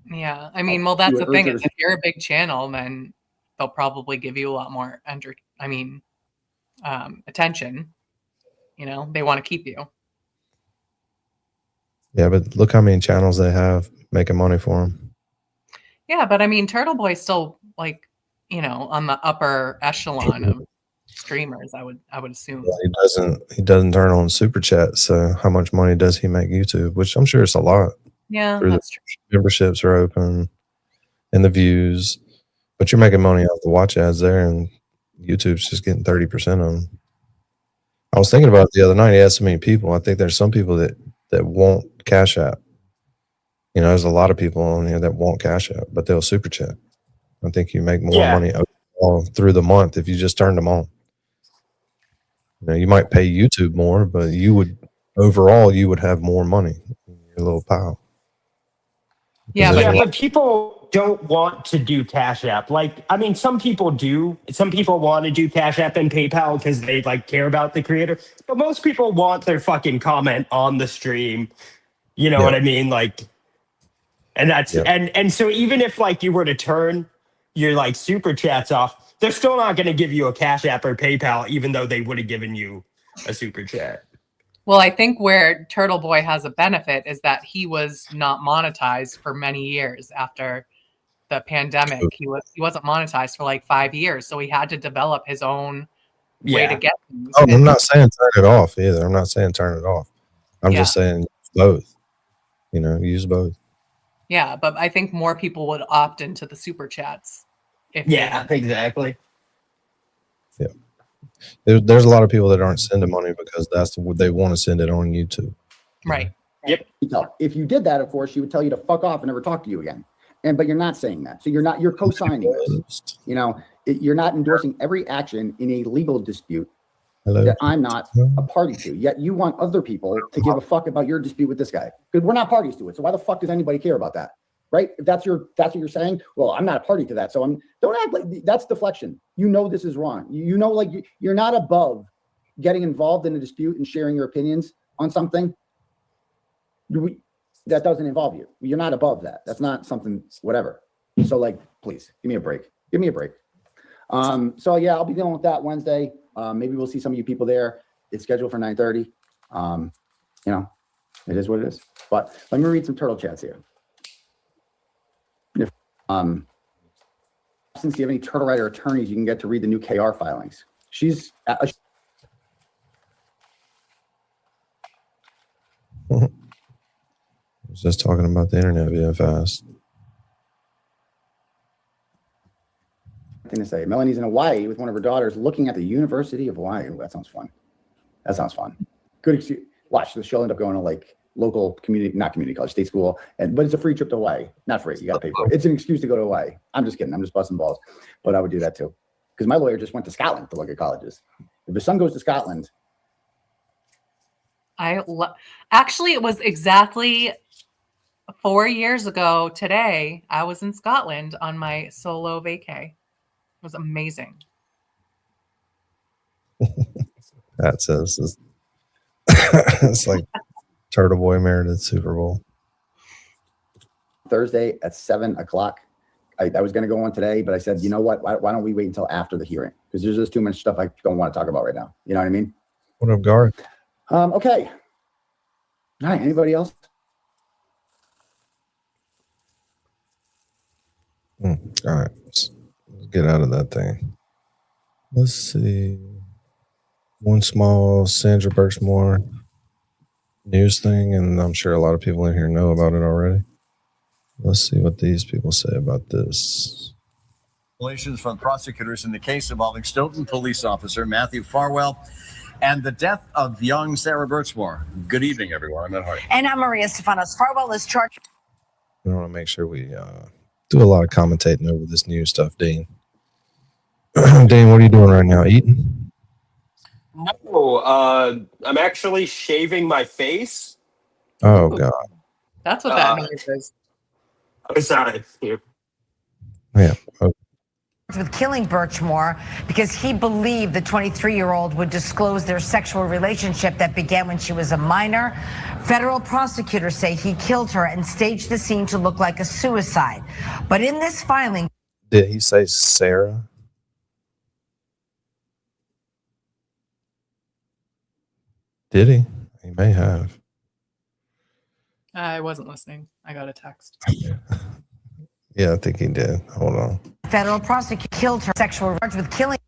Yeah, I mean, well, that's the thing is if you're a big channel, then they'll probably give you a lot more attention. They want to keep you. Yeah, but look how many channels they have making money for them. Yeah, but I mean, Turtle Boy's still on the upper echelon of streamers. I would assume. Yeah, he doesn't turn on super chat. So how much money does he make YouTube? Which I'm sure it's a lot. Yeah, that's true. Memberships are open, and the views, but you're making money off the watch ads there, and YouTube's just getting 30% of them. I was thinking about it the other night. He had so many people. I think there's some people that won't Cash App. There's a lot of people on here that won't Cash App, but they'll super chat. I think you make more money overall through the month if you just turned them on. You might pay YouTube more, but you would have more money in your little pile. Yeah, but people don't want to do Cash App. Some people do. Some people want to do Cash App and PayPal because they care about the creator. But most people want their fucking comment on the stream. You know what I mean? And that's and so even if you were to turn your super chats off, they're still not going to give you a Cash App or PayPal, even though they would have given you a super chat. Well, I think where Turtle Boy has a benefit is that he was not monetized for many years after the pandemic. He wasn't monetized for 5 years, so he had to develop his own way to get things. Oh, I'm not saying turn it off either. I'm not saying turn it off. I'm just saying both. Use both. Yeah, but I think more people would opt into the super chats. Exactly. Yeah. There's a lot of people that aren't sending money because that's what they want to send it on YouTube. Right. Yep. If you did that, of course, she would tell you to fuck off and never talk to you again. but you're not saying that. So you're co-signing this. You know, you're not endorsing every action in a legal dispute that I'm not a party to. Yet you want other people to give a fuck about your dispute with this guy, because we're not parties to it. So why the fuck does anybody care about that? Right? If that's what you're saying, well, I'm not a party to that. So don't act like that's deflection. You know this is wrong. You know, like you're not above getting involved in a dispute and sharing your opinions on something. That doesn't involve you. You're not above that. That's not something, whatever. So like, please give me a break. Give me a break. So yeah, I'll be dealing with that Wednesday. Maybe we'll see some of you people there. It's scheduled for 9:30. You know, it is what it is. But let me read some turtle chats here. Since you have any Turtle Rider attorneys, you can get to read the new KR filings. She's I was just talking about the internet being fast. thing to say. Melanie's in Hawaii with one of her daughters looking at the University of Hawaii. Ooh, that sounds fun. That sounds fun. Good excuse. Watch, so she'll end up going to like local community, not community college, state school, but it's a free trip to Hawaii. Not free. You got to pay for it. It's an excuse to go to Hawaii. I'm just kidding. I'm just busting balls. But I would do that too. Because my lawyer just went to Scotland to look at colleges. If his son goes to Scotland. Actually, it was exactly 4 years ago today. I was in Scotland on my solo vacay. It was amazing. That says it's like Turtle Boy Meredith Super Bowl. Thursday at 7 o'clock. I was going to go on today, but I said, you know what? Why don't we wait until after the hearing? Because there's just too much stuff I don't want to talk about right now. You know what I mean? What up, Garth? Okay. All right. Anybody else? All right. Let's get out of that thing. Let's see. One small Sandra Birchmore news thing, and I'm sure a lot of people in here know about it already. Let's see what these people say about this. Revelations from prosecutors in the case involving Stoughton police officer Matthew Farwell and the death of young Sandra Birchmore. Good evening, everyone. I'm Ed Hardy. And I'm Maria Stefanos. Farwell is charged. We want to make sure we do a lot of commentating over this new stuff, Dean. Dean, what are you doing right now? Eating? No, I'm actually shaving my face. Oh, God. That's what that noise is. I'm sorry. Yeah. Okay. With killing Birchmore because he believed the 23-year-old would disclose their sexual relationship that began when she was a minor. Federal prosecutors say he killed her and staged the scene to look like a suicide. But in this filing... Did he say Sarah? Did he? He may have. I wasn't listening. I got a text. Yeah, I think he did. Hold on. Federal prosecutor killed her sexual charge with killing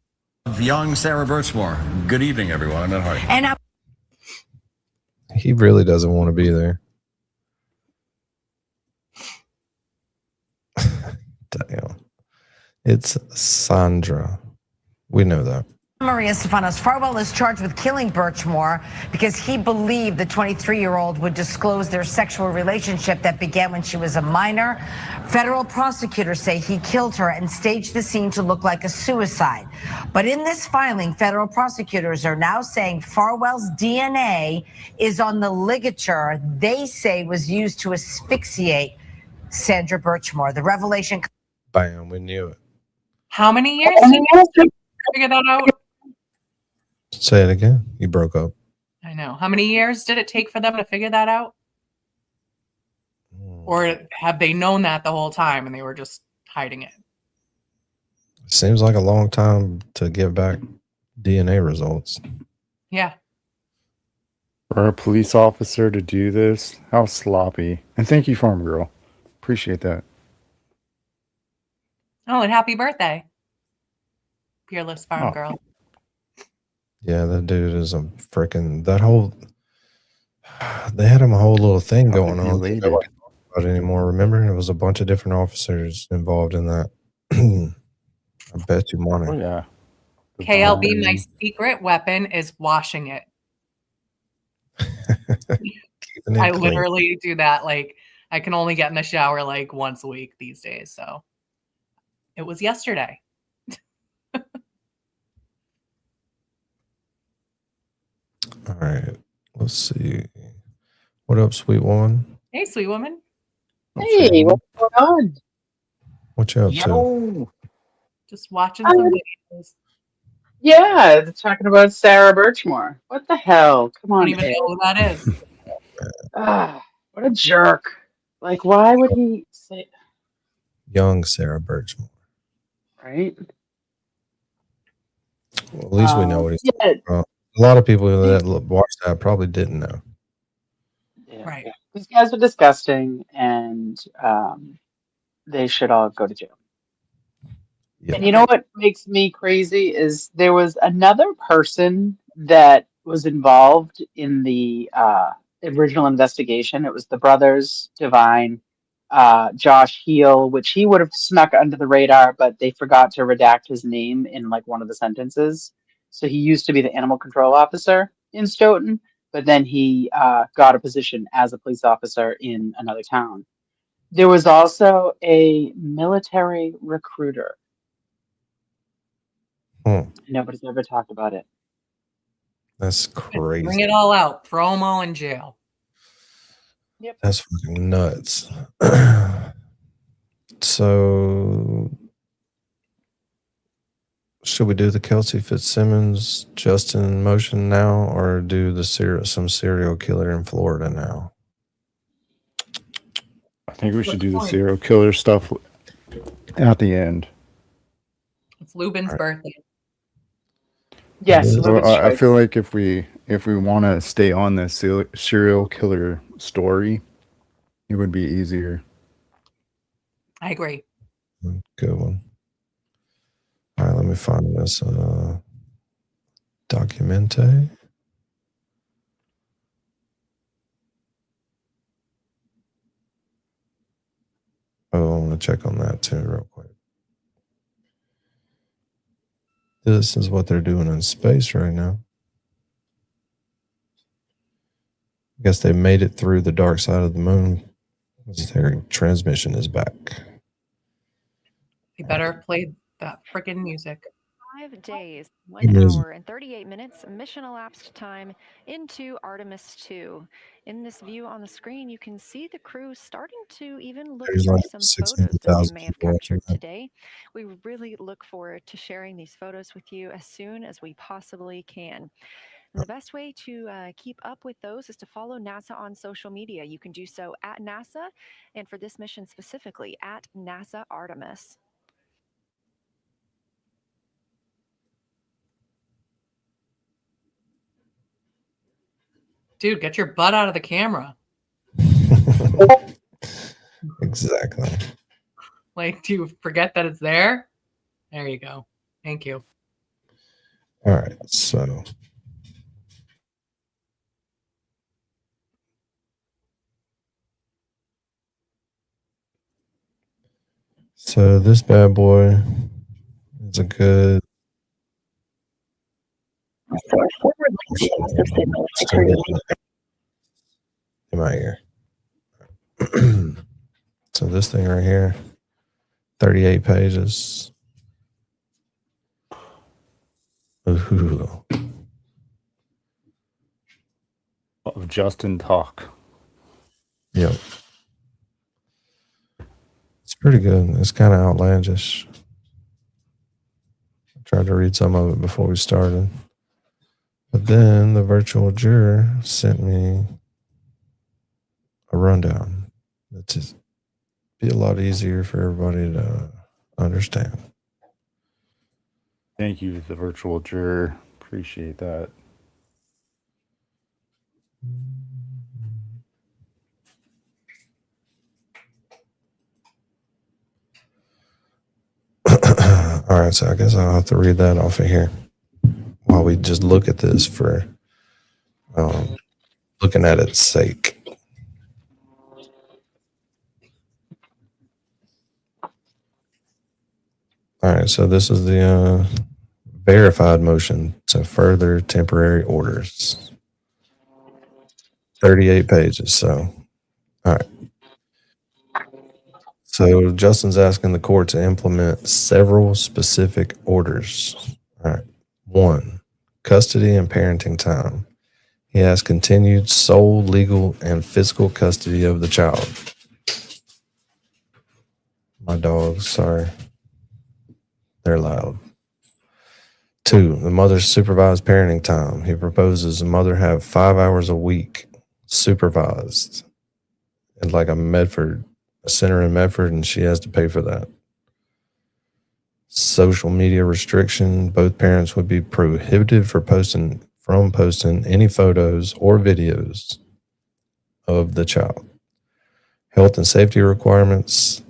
Of young Sarah Birchmore. Good evening, everyone. I'm Ed Hardy. and He really doesn't want to be there. Damn. It's Sandra. We know that. Maria Stefanos. Farwell is charged with killing Birchmore because he believed the 23-year-old would disclose their sexual relationship that began when she was a minor. Federal prosecutors say he killed her and staged the scene to look like a suicide. But in this filing, federal prosecutors are now saying Farwell's DNA is on the ligature they say was used to asphyxiate Sandra Birchmore. The revelation... Bam, we knew it. How many years did you figure that out? Say it again. You broke up. I know. How many years did it take for them to figure that out? Or have they known that the whole time and they were just hiding it? Seems like a long time to give back DNA results. Yeah. For a police officer to do this, how sloppy. And thank you, Farm Girl. Appreciate that. Oh, and happy birthday, Fearless Farm Girl. Yeah, that dude is a freaking they had him a whole little thing going on. Nobody talks about it anymore. Remember, there was a bunch of different officers involved in that. I bet you money. Oh yeah. KLB, my secret weapon is washing it. I literally do that. Like, I can only get in the shower like once a week these days. So it was yesterday. All right. Let's see. What up, sweet woman? Hey, sweet woman. Hey, what's going on? What you up to? Yo, Just watching some videos. Yeah, they're talking about Sarah Birchmore. What the hell? Come I on, don't even Ed. know who that is. What a jerk. Like, why would he say, Young Sarah Birchmore. right? Well, at least we know what he's Yeah, talking about. A lot of people that watched that probably didn't know. yeah, Right. yeah. These guys are disgusting, and they should all go to jail. Yep. And you know what makes me crazy is there was another person that was involved in the original investigation. It was the brothers Divine, Josh Heel, which he would have snuck under the radar, but they forgot to redact his name in like one of the sentences. So he used to be the animal control officer in Stoughton, but then he got a position as a police officer in another town. There was also a military recruiter. Nobody's ever talked about it. That's crazy. Bring it all out. Throw them all in jail. Yep. That's fucking nuts. So, should we do the Kelsey Fitzsimmons Justin motion now, or do the some serial killer in Florida now? I think we should do the serial killer stuff at the end. It's Lubin's birthday. Yes, So I feel like if we want to stay on this serial killer story, it would be easier. I agree. Good one. All right, let me find this documente. Oh, I want to check on that too real quick. This is what they're doing in space right now. I guess they made it through the dark side of the moon. Their transmission is back. You better play that freaking music. 5 days, 1 hour, and 38 minutes mission elapsed time into Artemis 2. In this view on the screen, you can see the crew starting to even look There's through like some photos that we 600,000 may have people watching captured that. today. We really look forward to sharing these photos with you as soon as we possibly can. And the best way to keep up with those is to follow NASA on social media. You can do so at NASA, and for this mission specifically, at NASA Artemis. Dude, get your butt out of the camera. Exactly. Like, do you forget that it's there? There you go. Thank you. All right, so this bad boy is a good in my ear. So this thing right here, 38 pages. Ooh. Of Justin talk. Yep. It's pretty good. It's kind of outlandish. I tried to read some of it before we started. But then the virtual juror sent me a rundown. It's just be a lot easier for everybody to understand. Thank you, the virtual juror. Appreciate that. All right, so I guess I'll have to read that off of here while we just look at this for looking at its sake. All right, so this is the verified motion to further temporary orders. 38 pages. So, all right. So Justin's asking the court to implement several specific orders. All right. 1, custody and parenting time. He has continued sole legal and physical custody of the child. My dogs, sorry. They're loud. 2, the mother's supervised parenting time. He proposes the mother have 5 hours a week supervised at like a center in Medford, and she has to pay for that. Social media restriction. Both parents would be prohibited from posting any photos or videos of the child. Health and safety requirements.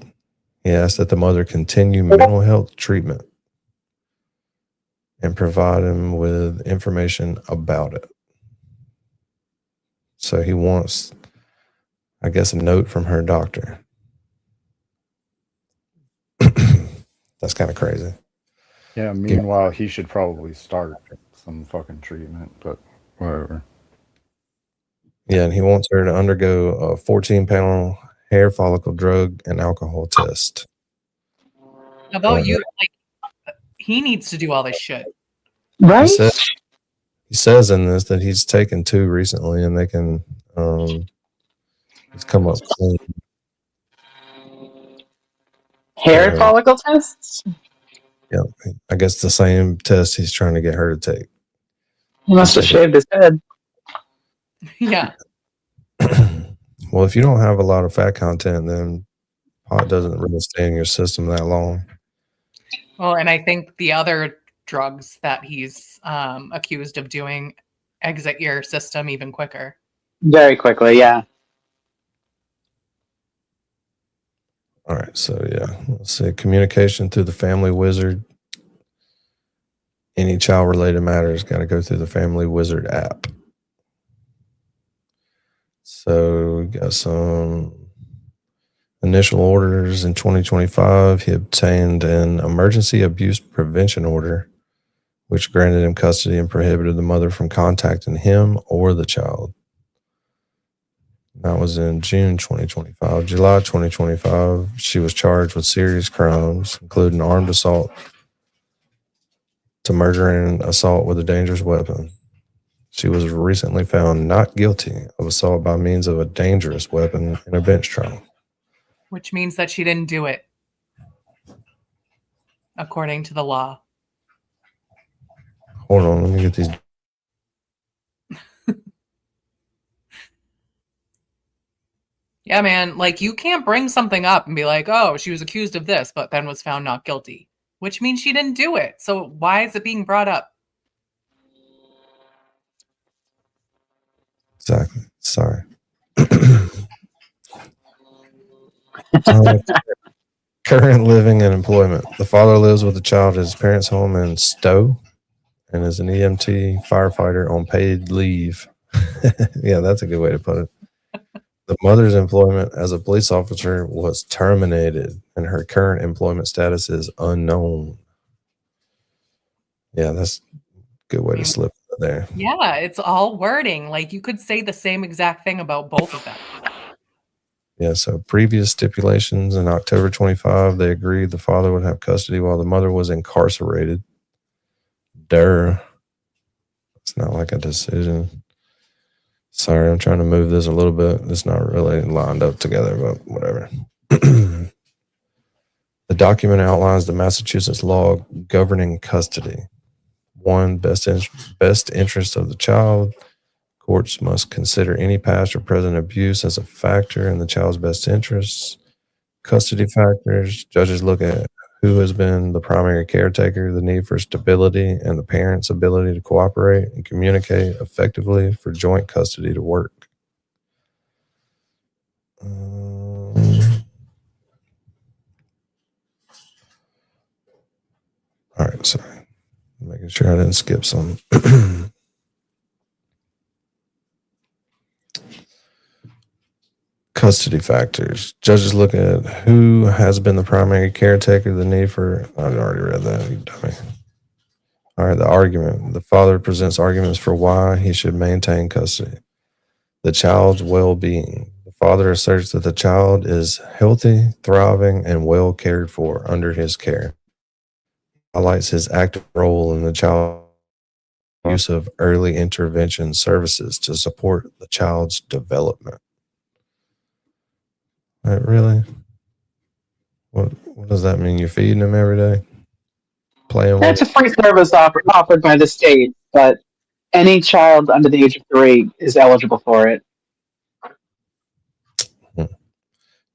He asked that the mother continue mental health treatment and provide him with information about it. So he wants, I guess, a note from her doctor. That's kind of crazy. Yeah, meanwhile, he should probably start some fucking treatment, but whatever. Yeah, and he wants her to undergo a 14-panel hair follicle drug and alcohol test. About you, like, he needs to do all this shit. Right? He says in this that he's taken 2 recently, and they can he's come up clean. Hair follicle tests? Yeah, I guess the same test he's trying to get her to take. He must have shaved his head. Yeah. Well, if you don't have a lot of fat content, then pot doesn't really stay in your system that long. Well, and I think the other drugs that he's accused of doing exit your system even quicker. Very quickly, yeah. All right, so yeah, let's see. Communication through the family wizard. Any child-related matters got to go through the Family Wizard app. So we got some initial orders in 2025. He obtained an emergency abuse prevention order, which granted him custody and prohibited the mother from contacting him or the child. That was in June 2025. July 2025, she was charged with serious crimes, including armed assault to murder and assault with a dangerous weapon. She was recently found not guilty of assault by means of a dangerous weapon in a bench trial. Which means that she didn't do it, according to the law. Hold on, let me get these. Yeah, man, like, you can't bring something up and be like, oh, she was accused of this, but then was found not guilty, which means she didn't do it. So why is it being brought up? Exactly. Sorry. Current living and employment. The father lives with the child at his parents' home in Stowe and is an EMT firefighter on paid leave. Yeah, that's a good way to put it. The mother's employment as a police officer was terminated, and her current employment status is unknown. Yeah, that's a good way to slip it there. Yeah, it's all wording. Like, you could say the same exact thing about both of them. Yeah, so previous stipulations in October 25, they agreed the father would have custody while the mother was incarcerated. It's not like a decision. Sorry, I'm trying to move this a little bit. It's not really lined up together, but whatever. The document outlines the Massachusetts law governing custody. 1, best interest of the child. Courts must consider any past or present abuse as a factor in the child's best interests. Custody factors. Judges look at who has been the primary caretaker, the need for stability, and the parent's ability to cooperate and communicate effectively for joint custody to work. All right, sorry. Making sure I didn't skip some. Custody factors. Judges look at who has been the primary caretaker, the need for... I've already read that, you dummy. All right, the argument. The father presents arguments for why he should maintain custody. The child's well-being. The father asserts that the child is healthy, thriving, and well cared for under his care. Highlights his active role in the child use of early intervention services to support the child's development. Really? What does that mean? You're feeding him every day? Playing with That's a free service offered by the state, but any child under the age of 3 is eligible for it. him?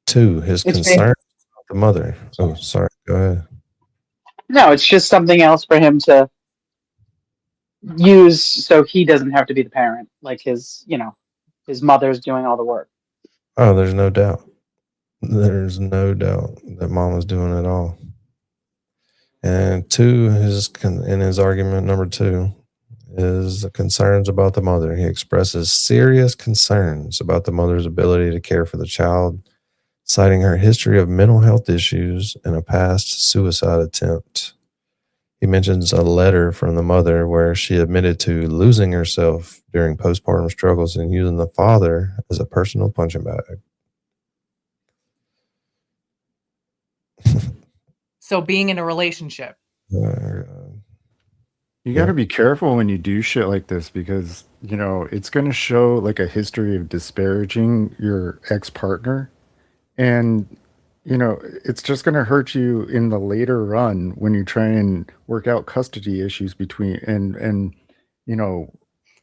2, his It's concern about the mother. Oh, sorry. Go ahead. No, it's just something else for him to use so he doesn't have to be the parent. Like his mother's doing all the work. Oh, there's no doubt. There's no doubt that mama's doing it all. And 2, in his argument number 2, is the concerns about the mother. He expresses serious concerns about the mother's ability to care for the child, citing her history of mental health issues and a past suicide attempt. He mentions a letter from the mother where she admitted to losing herself during postpartum struggles and using the father as a personal punching bag. So being in a relationship. You got to be careful when you do shit like this because, it's going to show like a history of disparaging your ex-partner. And, it's just going to hurt you in the later run when you try and work out custody issues between and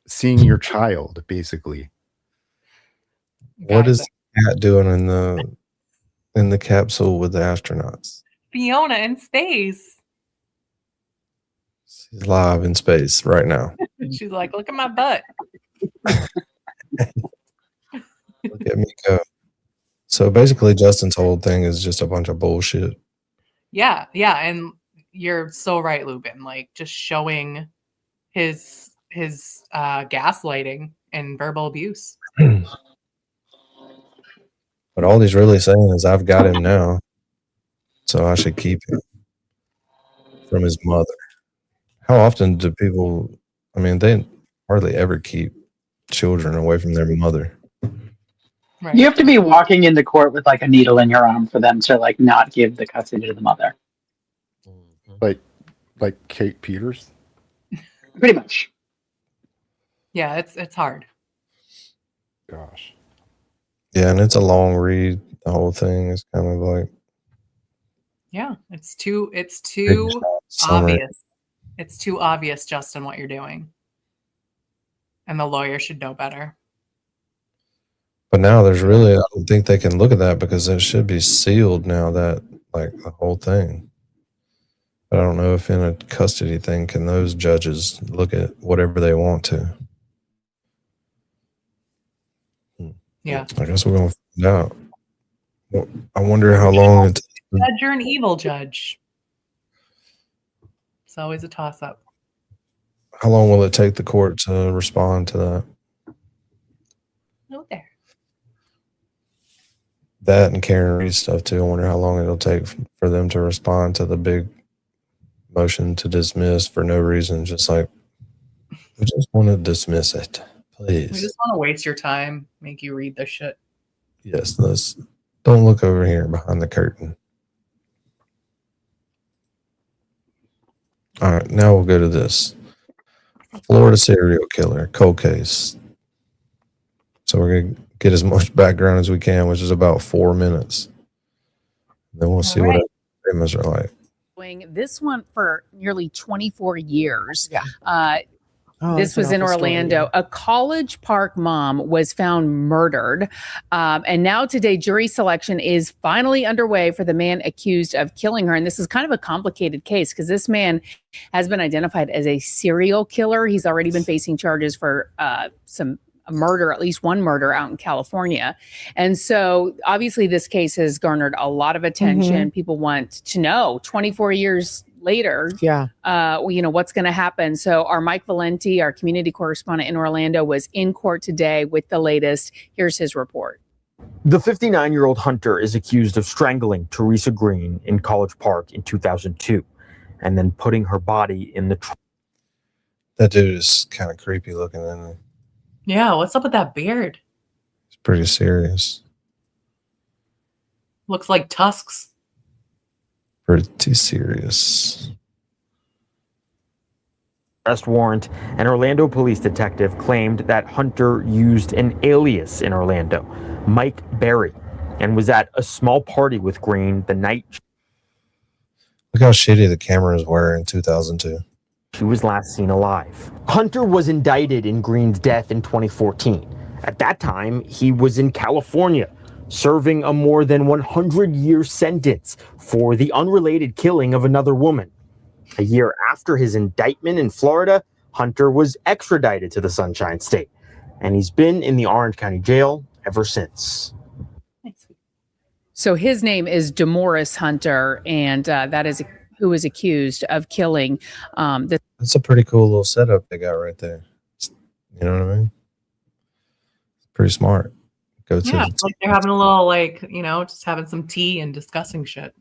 seeing your child, basically. What is Cat doing in the capsule with the astronauts? Fiona in space. She's live in space right now. She's like, look at my butt. Look at me go. So basically, Justin's whole thing is just a bunch of bullshit. Yeah, and you're so right, Lubin. Like just showing his gaslighting and verbal abuse. But all he's really saying is, I've got him now, so I should keep him from his mother. How often do people, they hardly ever keep children away from their mother. Right. You have to be walking into court with like a needle in your arm for them to like not give the custody to the mother. Like Kate Peters? Pretty much. Yeah, it's hard. Gosh. Yeah, and it's a long read. The whole thing is kind of like, yeah, it's too summary. obvious. It's too obvious, Justin, what you're doing. And the lawyer should know better. But now I don't think they can look at that because it should be sealed now, that like the whole thing. But I don't know if in a custody thing, can those judges look at whatever they want to? Yeah. I guess we're going to find out. Well, I wonder how long it takes. Judge, you're an evil judge. It's always a toss-up. How long will it take the court to respond to that? Oh, there. That and Karen Reed stuff too. I wonder how long it'll take for them to respond to the big motion to dismiss for no reason. Just like, we just want to dismiss it, please. We just want to waste your time, make you read this shit. Yes, don't look over here behind the curtain. All right, now we'll go to this. Florida serial killer, cold case. So we're going to get as much background as we can, which is about 4 minutes. Then we'll see what famous are like. This went for nearly 24 years. Yeah. This was in Orlando. A College Park mom was found murdered. And now today, jury selection is finally underway for the man accused of killing her. And this is kind of a complicated case because this man has been identified as a serial killer. He's already been facing charges for a murder, at least one murder out in California. And so obviously this case has garnered a lot of attention. People want to know 24 years later, what's going to happen. So our Mike Valenti, our community correspondent in Orlando, was in court today with the latest. Here's his report. The 59-year-old Hunter is accused of strangling Teresa Green in College Park in 2002 and then putting her body in the trunk. That dude is kind of creepy looking, isn't he? Yeah, what's up with that beard? It's pretty serious. Looks like tusks. Pretty serious. Arrest warrant, an Orlando police detective claimed that Hunter used an alias in Orlando, Mike Berry, and was at a small party with Green the night Look how shitty the cameras were in 2002. she was last seen alive. Hunter was indicted in Green's death in 2014. At that time, he was in California, serving a more than 100-year sentence for the unrelated killing of another woman. A year after his indictment in Florida, Hunter was extradited to the Sunshine State, and he's been in the Orange County Jail ever since. So his name is Demorris Hunter, and that is who is accused of killing the That's a pretty cool little setup they got right there. You know what I mean? Pretty smart. Go to Yeah, like they're having a little, like, you know, just having some tea and discussing shit.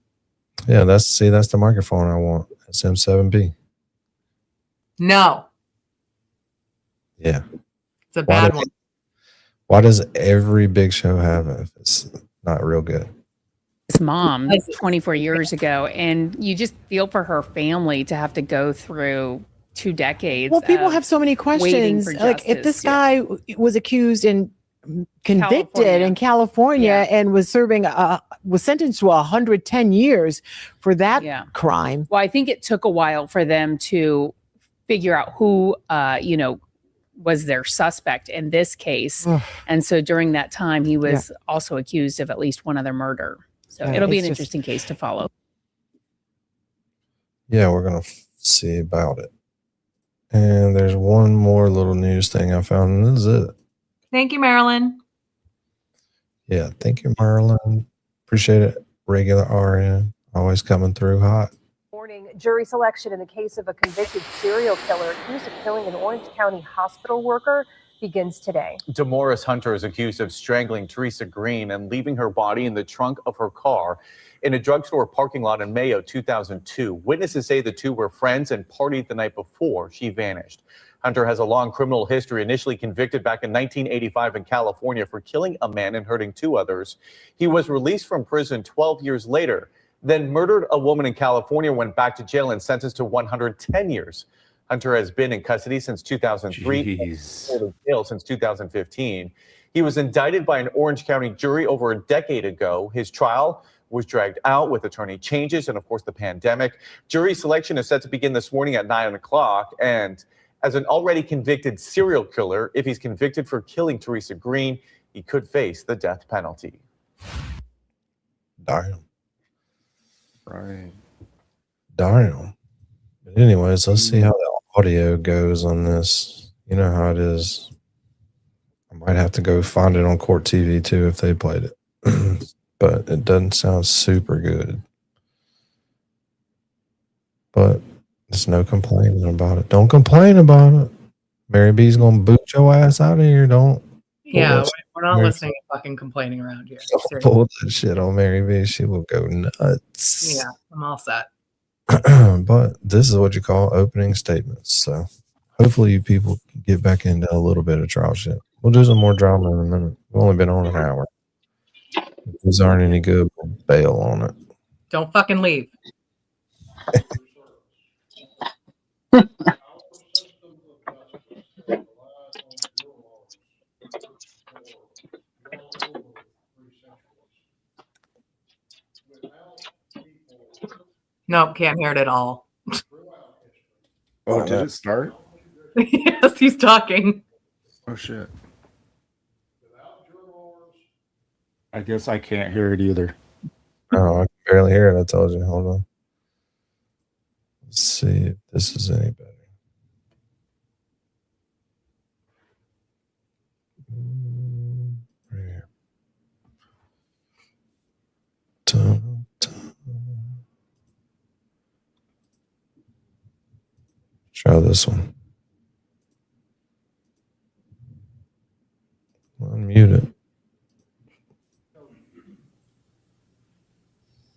yeah, that's the microphone I want. SM7B. No, Yeah. it's a bad one. Why does every big show have it if it's not real good? his mom 24 years ago, and you just feel for her family to have to go through 2 decades. Well, people of have so many waiting questions. for Like, if justice. this guy was accused and convicted in California and was serving, was sentenced to 110 years for that crime. Well, I think it took a while for them to figure out who, was their suspect in this case. And so during that time, he was also accused of at least one other murder. So it'll be an interesting case to follow. Yeah, we're going to see about it. And there's one more little news thing I found, and this is it. Thank you, Marilyn. Yeah, thank you, Marilyn. Appreciate it. Regular RN, always coming through hot. Morning. Jury selection in the case of a convicted serial killer accused of killing an Orange County hospital worker begins today. Demorris Hunter is accused of strangling Teresa Green and leaving her body in the trunk of her car in a drugstore parking lot in May of 2002. Witnesses say the two were friends and partied the night before she vanished. Hunter has a long criminal history, initially convicted back in 1985 in California for killing a man and hurting 2 others. He was released from prison 12 years later, then murdered a woman in California, went back to jail and sentenced to 110 years. Hunter has been in custody since 2003, and jail since 2015. He was indicted by an Orange County jury over a decade ago. His trial was dragged out with attorney changes and, of course, the pandemic. Jury selection is set to begin this morning at 9 o'clock. And as an already convicted serial killer, if he's convicted for killing Teresa Green, he could face the death penalty. Damn. Right. Damn. But anyways, let's see how the audio goes on this. You know how it is. I might have to go find it on Court TV too if they played it. But it doesn't sound super good. But there's no complaining about it. Don't complain about it. Mary B's gonna boot your ass out of here. Don't. Yeah, we're not listening to fucking complaining around here. Don't pull that shit on Mary B. She will go nuts. Yeah, I'm all set. But this is what you call opening statements. So hopefully you people can get back into a little bit of trial shit. We'll do some more drama in a minute. We've only been on an hour. If these aren't any good, we'll bail on it. Don't fucking leave. Nope, can't hear it at all. Oh, did it start? Yes, he's talking. Oh, shit. I guess I can't hear it either. Oh, I can barely hear it. I told you. Hold on. Let's see if this is any better. Right here. Dun, dun. Try this one. Unmute it.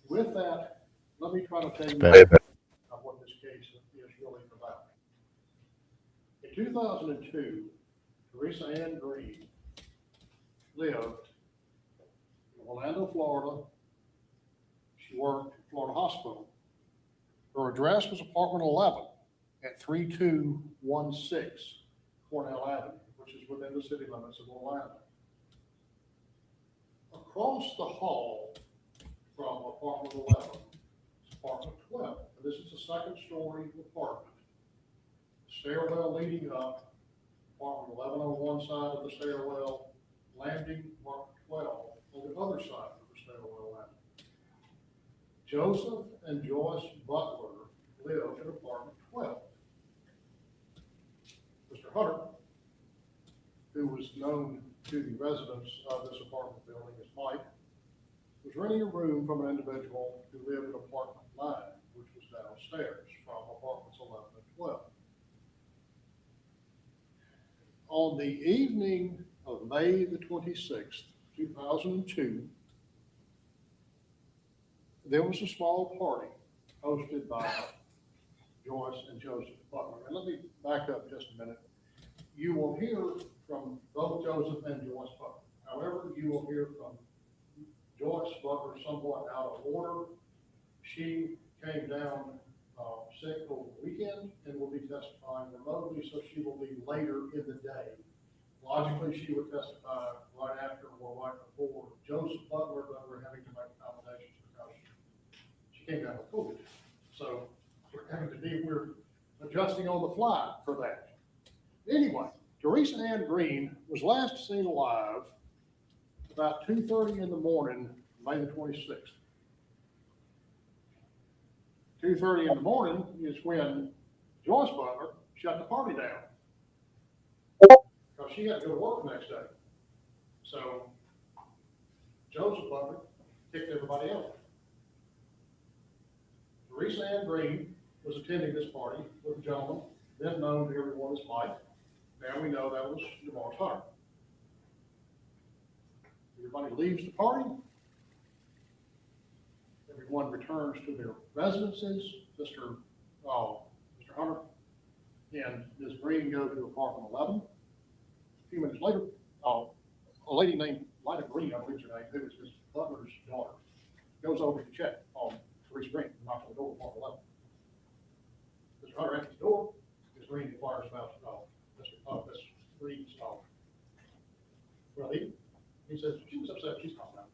With that, let me try to tell you what this case is really about. In 2002, Teresa Ann Green lived in Orlando, Florida, She worked at Florida Hospital. Her address was apartment 11 at 3216 Cornell Avenue, which is within the city limits of Orlando. Across the hall from apartment 11 is apartment 12. And this is a second-story apartment. Stairwell leading up, apartment 11 on one side of the stairwell, landing apartment 12 on the other side of the stairwell landing. Joseph and Joyce Butler lived in apartment 12. Mr. Hunter, who was known to the residents of this apartment building as Mike, was renting a room from an individual who lived in apartment 9, which was downstairs from apartments 11 and 12. On the evening of May the 26th, 2002, there was a small party hosted by Joyce and Joseph Butler. And let me back up just a minute. You will hear from both Joseph and Joyce Butler. However, you will hear from Joyce Butler somewhat out of order. She came down sick over the weekend and will be testifying remotely, so she will be later in the day. Logically, she would testify right after or right before Joseph Butler, but we're having to make accommodations because she came down with COVID. So we're adjusting on the fly for that. Anyway, Teresa Ann Green was last seen alive about 2:30 in the morning, May the 26th. 2:30 in the morning is when Joyce Butler shut the party down because she had to go to work the next day. So Joseph Butler kicked everybody out. Teresa Ann Green was attending this party with a gentleman then known to everyone as Mike. Now we know that was Demorris Hunter. Everybody leaves the party. Everyone returns to their residences. Mr. Hunter and Ms. Green go to apartment 11. A few minutes later, a lady named Lida Green, I believe is her name, who is Ms. Butler's daughter, goes over to check on Teresa Green and knocks on the door of apartment 11. Mr. Hunter answers the door. Ms. Green inquires about Ms. Green's well-being. He says she was upset. She's calmed down.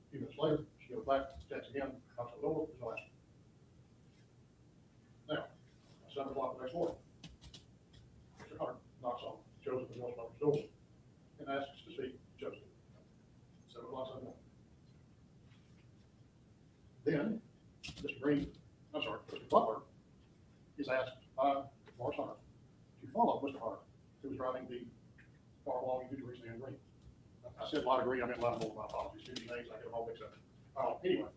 A few minutes later, she goes back, checks again, knocks on the door, there's no answer. Now, 7 o'clock the next morning, Mr. Hunter knocks on Joseph and Joyce Butler's door and asks to see Joseph. 7 o'clock Sunday morning. Then, Mr. Butler is asked by Demorris Hunter to follow Mr. Hunter, who was driving the car along to Teresa Ann Green. I said Lida Green, I meant Lida Moore, my apologies. Two names, I get them all mixed up. Anyway,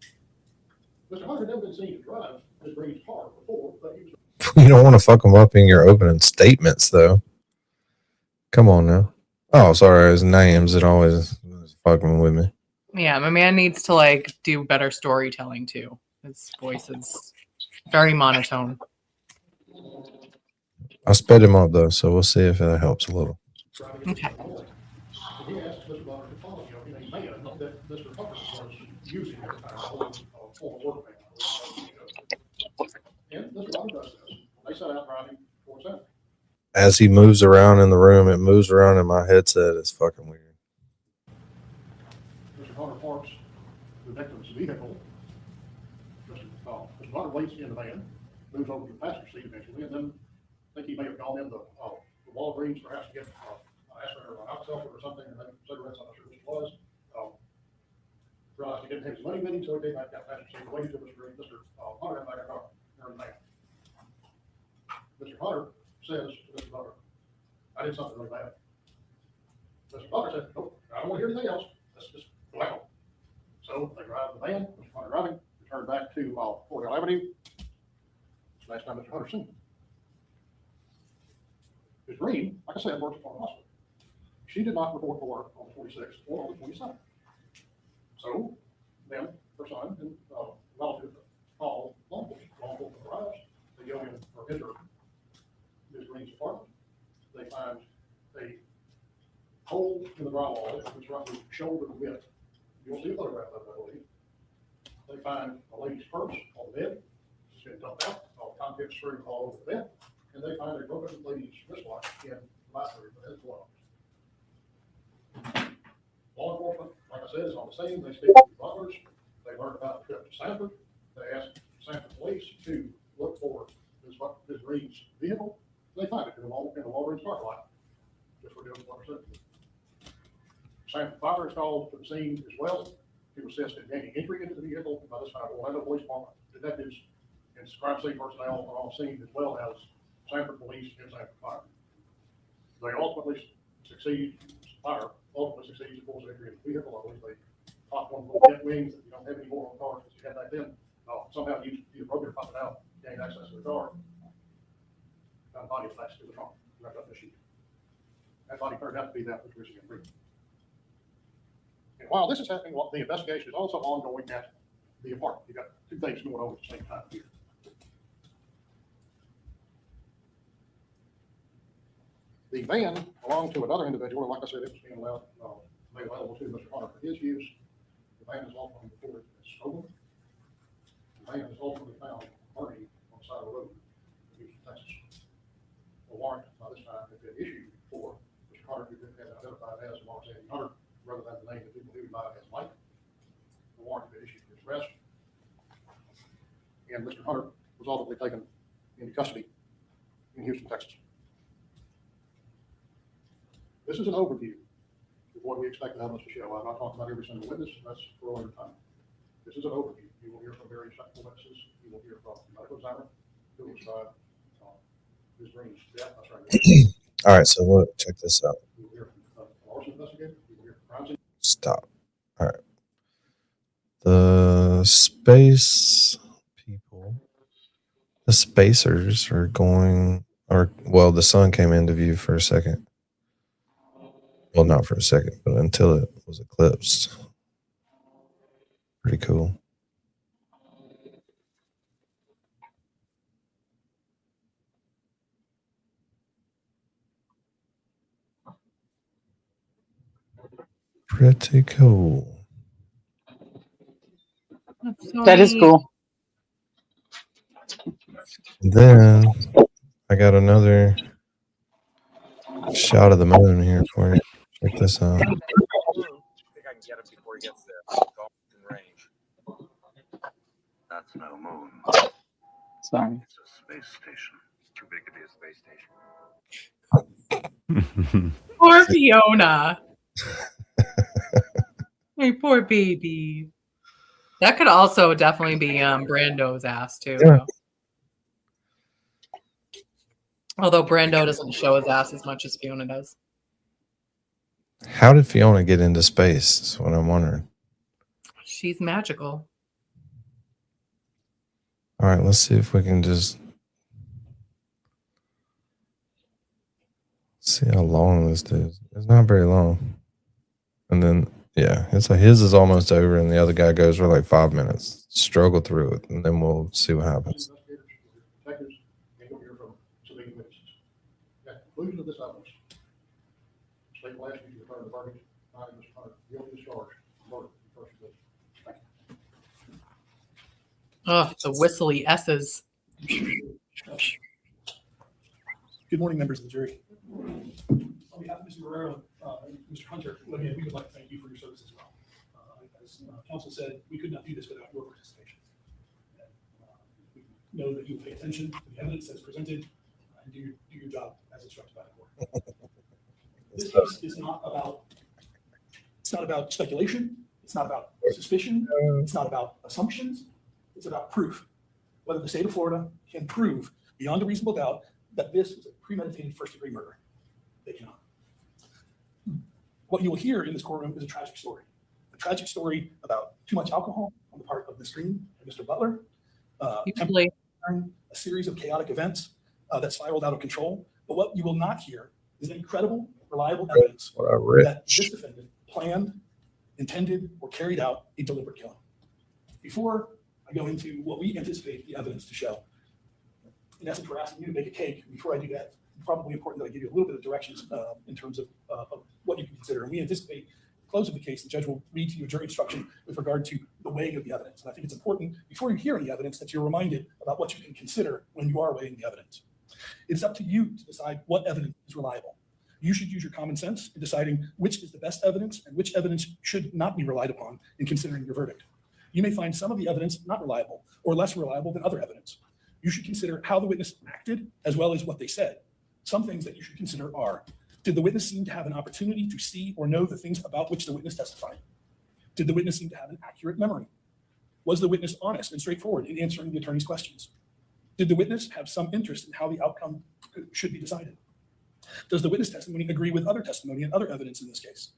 Mr. Hunter had never been seen to drive Ms. Green's car before, but he was. You don't want to fuck them up in your opening statements, though. Come on now. Oh, sorry, his names. It always fucking with me. Yeah, my man needs to do better storytelling too. His voice is very monotone. I sped him up though, so we'll see if that helps a little. Okay. He asked Mr. Butler to follow him in a van that Mr. Hunter was using at the time for work van. And Mr. Butler does this. They set out driving towards him. As he moves around in the room, it moves around in my headset. It's fucking weird. Mr. Hunter parks the victim's vehicle. Mr. Hunter waits in the van, moves over to the passenger seat eventually, and then I think he may have gone in the Walgreens perhaps to get aspirin or alcohol or something, and maybe cigarettes, I'm not sure which it was. Realized he didn't have his money with him, so he came back down the passenger seat, waited till Mr. Hunter got back in the car, in the van. Mr. Hunter says to Mr. Butler, I did something really bad. Mr. Butler said, nope, I don't want to hear anything else. Let's just go out. So they drive the van, Mr. Hunter driving, return back to Cornell Avenue. Last time Mr. Hunter seen him. Ms. Green, like I said, works at the hospital. She did not report for work on the 26th or on the 27th. So then her son and relative call law enforcement arrives. They go in or enter Ms. Green's apartment. They find a hole in the drywall, which roughly shoulder width. You'll see a photograph of it, I believe. they find a lady's purse on the bed. It's been dumped out, all the contents strewn all over the bed. And they find a broken lady's wristwatch in the library for his belongings. Law enforcement, like I said, is on the scene. They speak to the butlers. They learn about the trip to Sanford. They ask Sanford police to look for Ms. Reed's vehicle. They find it in the Walgreens parking lot. Just for doing what they're saying. Sanford Fire is called to the scene as well to assist in gaining entry into the vehicle. By this time, Orlando Police Department detectives and crime scene personnel are on scene, as well as Sanford Police and Sanford Fire. They ultimately succeed. Fire ultimately succeeds, of course, entry into the vehicle. I believe they pop one little jet wings that you don't have any more on cars as you had back then. Somehow you either broke it or popped it out, gained access to the car. Found a body attached to the trunk, wrapped up in a sheet. That body turned out to be that which was Michigan Freedom. And while this is happening, the investigation is also ongoing at the apartment. You've got two things going on at the same time here. The van belonged to another individual, and like I said, it was being made available to Mr. Hunter for his use. The van is ultimately reported as stolen. The van is ultimately found burning on the side of the road in Houston, Texas. A warrant by this time had been issued for Mr. Hunter, who had been identified as Mark Sandy Hunter, rather than the name that people knew by as Mike. The warrant had been issued for his arrest. And Mr. Hunter was ultimately taken into custody in Houston, Texas. This is an overview of what we expect the evidence to show. I'm not talking about every single witness. That's for a later time. This is an overview. You will hear from various technical witnesses. You will hear from the medical examiner who will describe Ms. Green's death. That's right. All right, so look, check this out. You will hear from the arson investigator. You will hear from crime scene. Stop. All right. The space people, the spacers are going, or well, the sun came into view for a second. Well, not for a second, but until it was eclipsed. Pretty cool. Pretty cool. That is cool. Then I got another shot of the moon here for you. Check this out. I think I can get him before he gets there. Golden range. That's no moon. Sorry. It's a space station. Too big to be a space station. Poor Fiona. My poor baby. That could also definitely be Brando's ass too. Yeah. Although Brando doesn't show his ass as much as Fiona does. How did Fiona get into space? That's what I'm wondering. She's magical. All right, let's see if we can just see how long this is. It's not very long. And then, yeah, it's like his is almost over, and the other guy goes for like 5 minutes. Struggle through it, and then we'll see what happens. Detectives, and you'll hear from civilian witnesses. At the conclusion of this evidence, the state will ask you to return the verdict, finding Mr. Hunter guilty as charged, murder in first degree. Thank you. Oh, the whistly S's. Good morning, members of the jury. On behalf of Mr. Guerrero and Mr. Hunter, we would like to thank you for your service as well. As counsel said, we could not do this without your participation. We know that you will pay attention to the evidence that's presented and do your job as instructed by the court. This case is not about speculation. It's not about suspicion. It's not about assumptions. It's about proof. Whether the state of Florida can prove beyond a reasonable doubt that this is a premeditated first-degree murder. They cannot. What you will hear in this courtroom is a tragic story about too much alcohol on the part of Ms. Green and Mr. Butler, a series of chaotic events that spiraled out of control. But what you will not hear is any credible, reliable evidence that this defendant planned, intended, or carried out a deliberate killing. Before I go into what we anticipate the evidence to show, in essence, we're asking you to make a cake. Before I do that, it's probably important that I give you a little bit of directions in terms of what you can consider. And we anticipate, at the close of the case, the judge will read to you a jury instruction with regard to the weighing of the evidence. And I think it's important before you hear any evidence that you're reminded about what you can consider when you are weighing the evidence. It's up to you to decide what evidence is reliable. You should use your common sense in deciding which is the best evidence and which evidence should not be relied upon in considering your verdict. You may find some of the evidence not reliable or less reliable than other evidence. You should consider how the witness acted as well as what they said. Some things that you should consider are, did the witness seem to have an opportunity to see or know the things about which the witness testified? Did the witness seem to have an accurate memory? Was the witness honest and straightforward in answering the attorney's questions? Did the witness have some interest in how the outcome should be decided? Does the witness testimony agree with other testimony and other evidence in this case?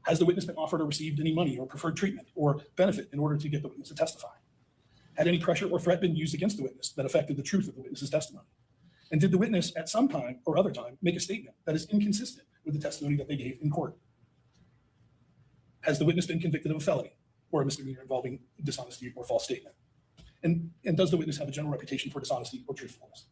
Has the witness been offered or received any money or preferred treatment or benefit in order to get the witness to testify? Had any pressure or threat been used against the witness that affected the truth of the witness's testimony? And did the witness at some time or other time make a statement that is inconsistent with the testimony that they gave in court? Has the witness been convicted of a felony or a misdemeanor involving dishonesty or false statement? And does the witness have a general reputation for dishonesty or truthfulness?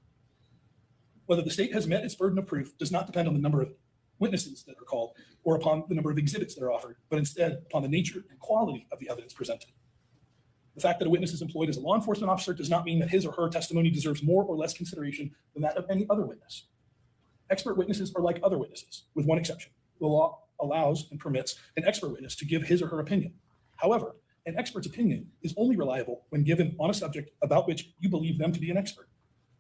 Whether the state has met its burden of proof does not depend on the number of witnesses that are called or upon the number of exhibits that are offered, but instead upon the nature and quality of the evidence presented. The fact that a witness is employed as a law enforcement officer does not mean that his or her testimony deserves more or less consideration than that of any other witness. Expert witnesses are like other witnesses, with one exception. The law allows and permits an expert witness to give his or her opinion. However, an expert's opinion is only reliable when given on a subject about which you believe them to be an expert.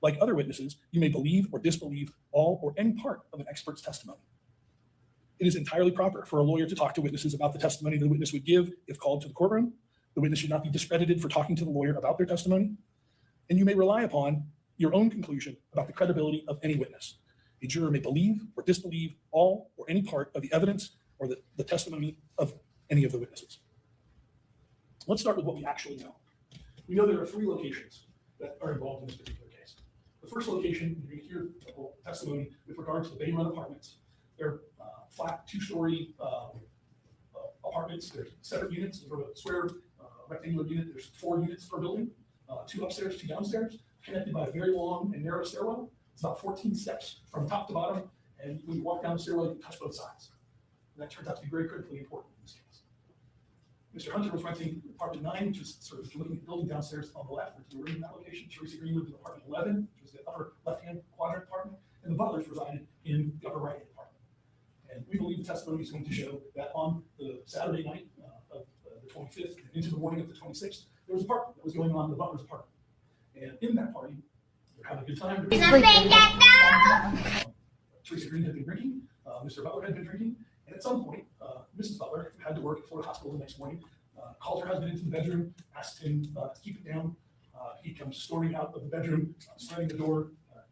Like other witnesses, you may believe or disbelieve all or any part of an expert's testimony. It is entirely proper for a lawyer to talk to witnesses about the testimony the witness would give if called to the courtroom. The witness should not be discredited for talking to the lawyer about their testimony. And you may rely upon your own conclusion about the credibility of any witness. A juror may believe or disbelieve all or any part of the evidence or the testimony of any of the witnesses. Let's start with what we actually know. We know there are 3 locations that are involved in this particular case. The first location, you can hear the whole testimony with regard to the Bay Run apartments. They're flat 2-story apartments. There's 7 units for a square rectangular unit. There's 4 units per building, 2 upstairs, 2 downstairs, connected by a very long and narrow stairwell. It's about 14 steps from top to bottom, and when you walk down the stairwell, you can touch both sides. And that turns out to be very critically important in this case. Mr. Hunter was renting apartment 9, which is sort of looking at the building downstairs on the left, which we were in that location. Teresa Green lived in apartment 11, which was the upper left-hand quadrant apartment, and the Butlers resided in the upper right-hand apartment. And we believe the testimony is going to show that on the Saturday night of the 25th and into the morning of the 26th, there was a party that was going on in the Butler's apartment. And in that party, they were having a good time. Teresa Green had been drinking, Mr. Butler had been drinking, and at some point, Mrs. Butler had to work at Florida Hospital the next morning, called her husband into the bedroom, asked him to keep it down. He comes storming out of the bedroom, slamming the door,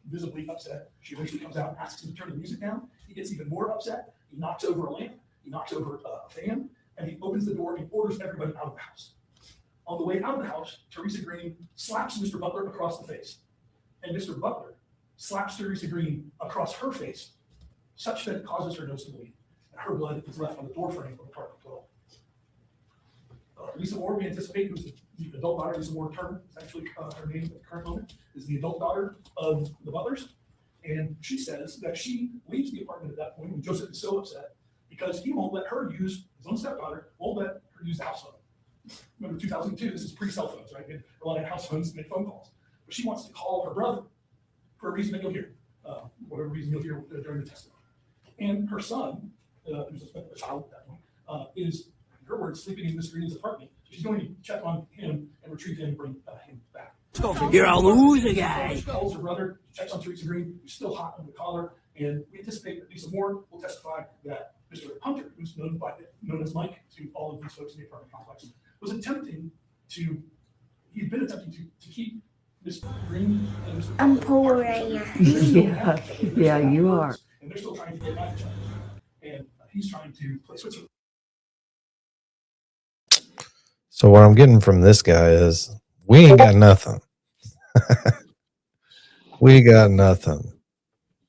visibly upset. She eventually comes out and asks him to turn the music down. He gets even more upset. He knocks over a lamp, he knocks over a fan, and he opens the door and orders everybody out of the house. On the way out of the house, Teresa Green slaps Mr. Butler across the face, and Mr. Butler slaps Teresa Green across her face, such that it causes her nose to bleed, and her blood is left on the doorframe of apartment 12. Lisa Moore, we anticipate, who's the adult daughter, Lisa Moore Turner, is actually her name at the current moment, is the adult daughter of the Butlers. And she says that she leaves the apartment at that point when Joseph is so upset because he won't let her use, his own stepdaughter, won't let her use the house phone. Remember, 2002, this is pre-cell phones, right? They rely on house phones to make phone calls. But she wants to call her brother for a reason that you'll hear, whatever reason you'll hear during the testimony. And her son, who's a child at that point, is, in her words, sleeping in Miss Green's apartment. So she's going to check on him and retrieve him and bring him back. You're a loser, guy. She calls her brother, checks on Teresa Green, who's still hot under the collar, and we anticipate that Lisa Moore will testify that Mr. Hunter, who's known as Mike to all of these folks in the apartment complex, was attempting to, he'd been attempting to keep Miss Green and Mr. I'm poor right now. Yeah, you are. And they're still trying to get at each other. And he's trying to play Switzerland. So what I'm getting from this guy is we ain't got nothing. We got nothing.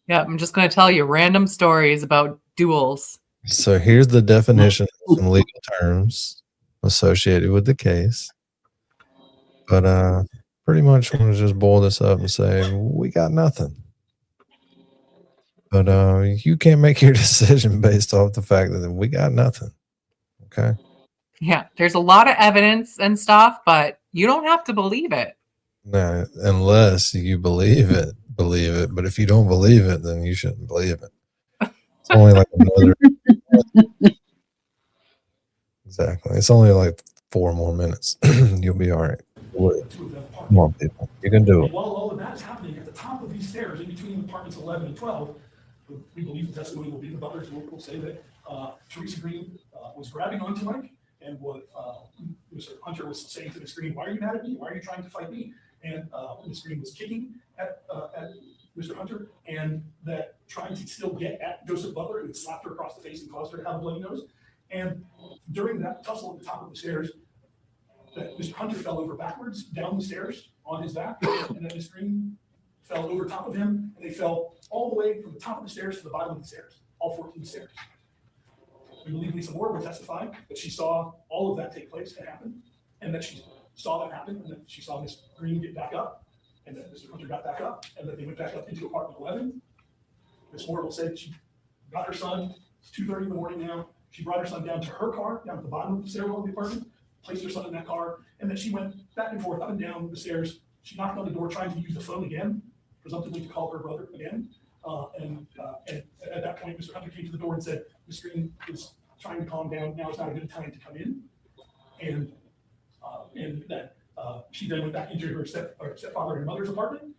Yeah, I'm just going to tell you random stories about duels. So here's the definition of some legal terms associated with the case. But pretty much I'm going to just boil this up and say we got nothing. But you can't make your decision based off the fact that we got nothing. Okay. Yeah, there's a lot of evidence and stuff, but you don't have to believe it. No, unless you believe it. But if you don't believe it, then you shouldn't believe it. It's only like another. Exactly. It's only like 4 more minutes. You'll be all right. Come on, people. You can do And it. while all of that is happening, at the top of these stairs, in between apartments 11 and 12, we believe the testimony will be the butlers will say that Teresa Green was grabbing onto Mike, and what Mr. Hunter was saying to the screen, "Why are you mad at me? Why are you trying to fight me?" And Ms. Green was kicking at Mr. Hunter, and that trying to still get at Joseph Butler, who had slapped her across the face and caused her to have a bloody nose. And during that tussle at the top of the stairs, that Mr. Hunter fell over backwards down the stairs on his back, and then Ms. Green fell over top of him, and they fell all the way from the top of the stairs to the bottom of the stairs, all 14 stairs. We believe Lisa Moore will testify that she saw all of that take place and happen, and that she saw that happen, and that she saw Ms. Green get back up, and that Mr. Hunter got back up, and that they went back up into apartment 11. Ms. Moore will say that she got her son, it's 2:30 in the morning now, she brought her son down to her car, down at the bottom of the stairwell of the apartment, placed her son in that car, and then she went back and forth, up and down the stairs. She knocked on the door, trying to use the phone again, presumptively to call her brother again. And at that point, Mr. Hunter came to the door and said, "Ms. Green is trying to calm down. Now is not a good time to come in." And that she then went back into her stepfather and mother's apartment.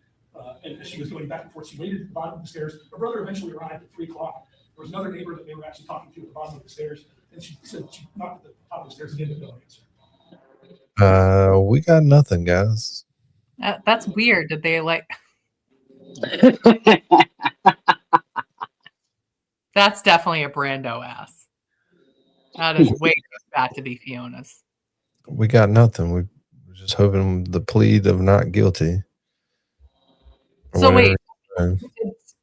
And as she was going back and forth, she waited at the bottom of the stairs. Her brother eventually arrived at 3 o'clock. There was another neighbor that they were actually talking to at the bottom of the stairs. And she said she knocked at the top of the stairs and ended up no answer. We got nothing, guys. That's weird. Did they like? That's definitely a Brando ass. That is way too bad to be Fiona's. We got nothing. We're just hoping the plea of not guilty. So wait,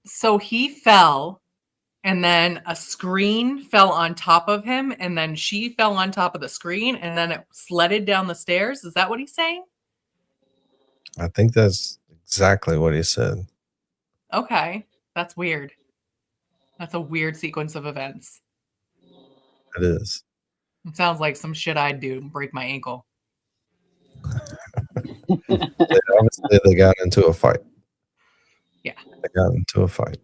so he fell, and then a screen fell on top of him, and then she fell on top of the screen, and then it sledded down the stairs. Is that what he's saying? I think that's exactly what he said. Okay, that's weird. That's a weird sequence of events. It is. It sounds like some shit I'd do, break my ankle. Obviously, they got into a fight. Yeah. They got into a fight.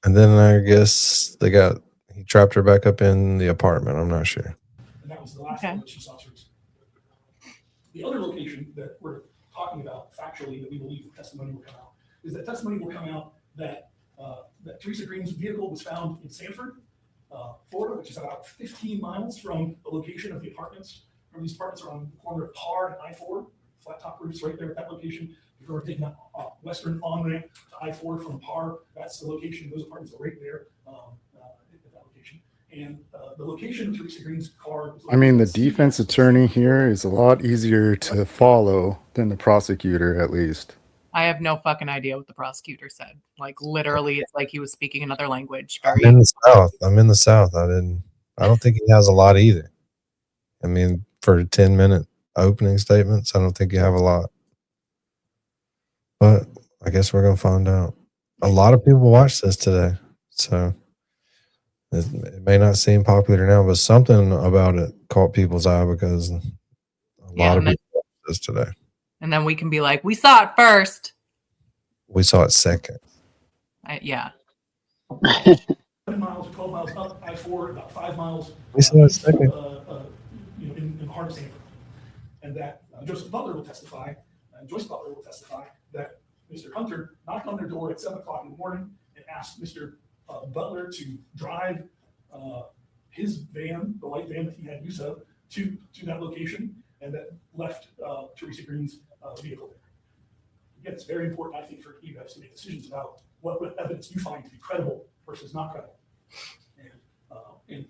And then I guess he trapped her back up in the apartment. I'm not sure. And that was the last time that she saw Teresa. The other location that we're talking about factually that we believe the testimony will come out is that testimony will come out that Teresa Green's vehicle was found in Sanford, Florida, which is about 15 miles from the location of the apartments. Remember, these apartments are on the corner of Parr and I-4, flat top roofs right there at that location. If you were taking that western on-ramp to I-4 from Parr, that's the location. Those apartments are right there at that location. And the location of Teresa Green's car. I mean, the defense attorney here is a lot easier to follow than the prosecutor, at least. I have no fucking idea what the prosecutor said. Like literally, it's like he was speaking another language. I'm in the South. I don't think he has a lot either. I mean, for 10-minute opening statements, I don't think you have a lot. But I guess we're gonna find out. A lot of people watched this today, so it may not seem popular now, but something about it caught people's eye because a lot of people watched this today. And then we can be like, we saw it first. We saw it second. Yeah. 7 miles, 12 miles up I-4, about 5 miles. We saw it second. In the heart of Sanford. And that Joseph Butler will testify, and Joyce Butler will testify that Mr. Hunter knocked on their door at 7 o'clock in the morning and asked Mr. Butler to drive his van, the white van that he had use of, to that location, and that left Teresa Green's vehicle there. Again, it's very important, I think, for you guys to make decisions about what evidence you find to be credible versus not credible. And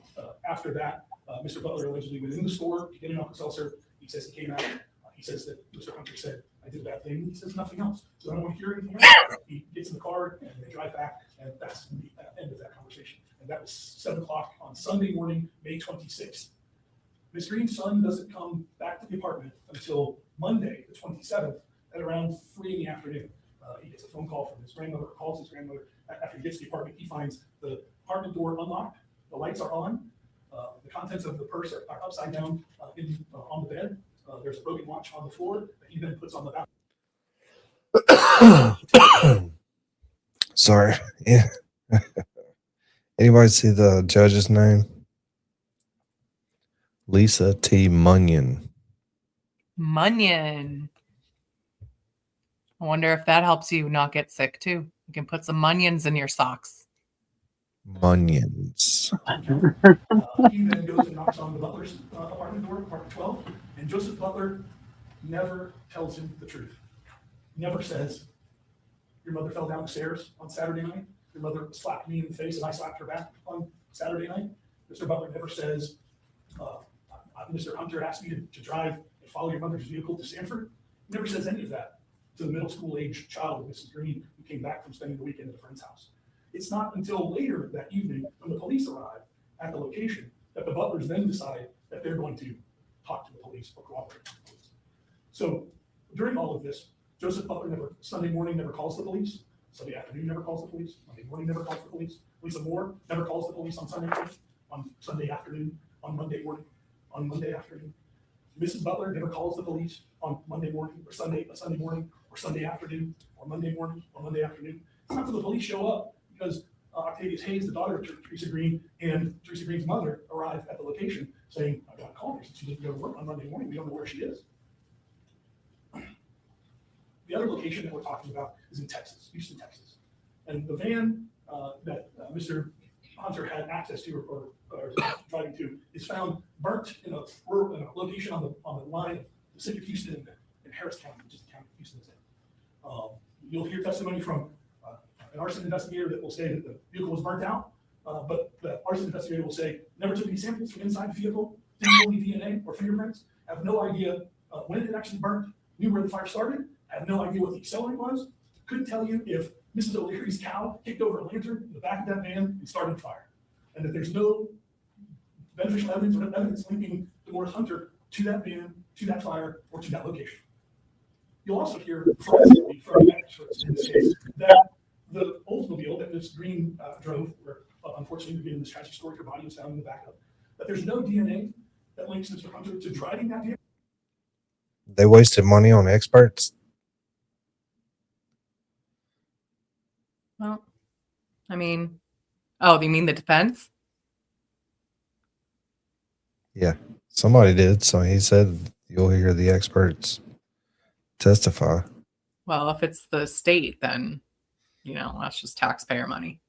after that, Mr. Butler allegedly went in the store to get an Alka-Seltzer. He says he came out. He says that Mr. Hunter said, "I did a bad thing." He says nothing else. So I don't want to hear anything else. He gets in the car and they drive back, and that's the end of that conversation. And that was 7 o'clock on Sunday morning, May 26th. Ms. Green's son doesn't come back to the apartment until Monday, the 27th, at around 3 in the afternoon. He gets a phone call from his grandmother, calls his grandmother. After he gets to the apartment, he finds the apartment door unlocked, the lights are on, The contents of the purse are upside down on the bed. There's a broken watch on the floor that he then puts on the back. Sorry. Yeah. Anybody see the judge's name? Lisa T. Munyon. Munyon. I wonder if that helps you not get sick too. You can put some munions in your socks. Munions. He then goes and knocks on the butler's apartment door, apartment 12, and Joseph Butler never tells him the truth. Never says, your mother fell down the stairs on Saturday night. Your mother slapped me in the face and I slapped her back on Saturday night. Mr. Butler never says, Mr. Hunter asked me to drive and follow your mother's vehicle to Sanford. He never says any of that to the middle school age child of Mrs. Green who came back from spending the weekend at a friend's house. It's not until later that evening when the police arrive at the location that the Butlers then decide that they're going to talk to the police or cooperate with the police. So during all of this, Joseph Butler Sunday morning never calls the police. Sunday afternoon never calls the police. Monday morning never calls the police. Lisa Moore never calls the police on Sunday morning, on Sunday afternoon, on Monday morning, on Monday afternoon. Mrs. Butler never calls the police on Monday morning or Sunday morning or Sunday afternoon or Monday morning or Monday afternoon. It's not until the police show up because Octavius Hayes, the daughter of Teresa Green, and Teresa Green's mother arrive at the location saying, I got a call her since she didn't go to work on Monday morning. We don't know where she is. The other location that we're talking about is in Texas, Houston, Texas. And the van that Mr. Hunter had access to or driving to is found burnt in a location on the line of the city of Houston and Harris County, which is the county Houston is in. You'll hear testimony from an arson investigator that will say that the vehicle was burnt out, but the arson investigator will say never took any samples from inside the vehicle, didn't know any DNA or fingerprints, have no idea when it actually burnt, knew where the fire started, had no idea what the accelerant was, couldn't tell you if Mrs. O'Leary's cow kicked over a lantern in the back of that van and started the fire, and that there's no beneficial evidence or evidence linking Demorris Hunter to that van, to that fire, or to that location. You'll also hear forensically from experts in this case that the Oldsmobile that Ms. Green drove, where unfortunately to get in this tragic story, her body was found in the backup, that there's no DNA that links Mr. Hunter to driving that vehicle. They wasted money on experts. Well, I mean, oh, you mean the defense? Yeah, somebody did. So he said you'll hear the experts testify. Well, if it's the state, then, you know, that's just taxpayer money.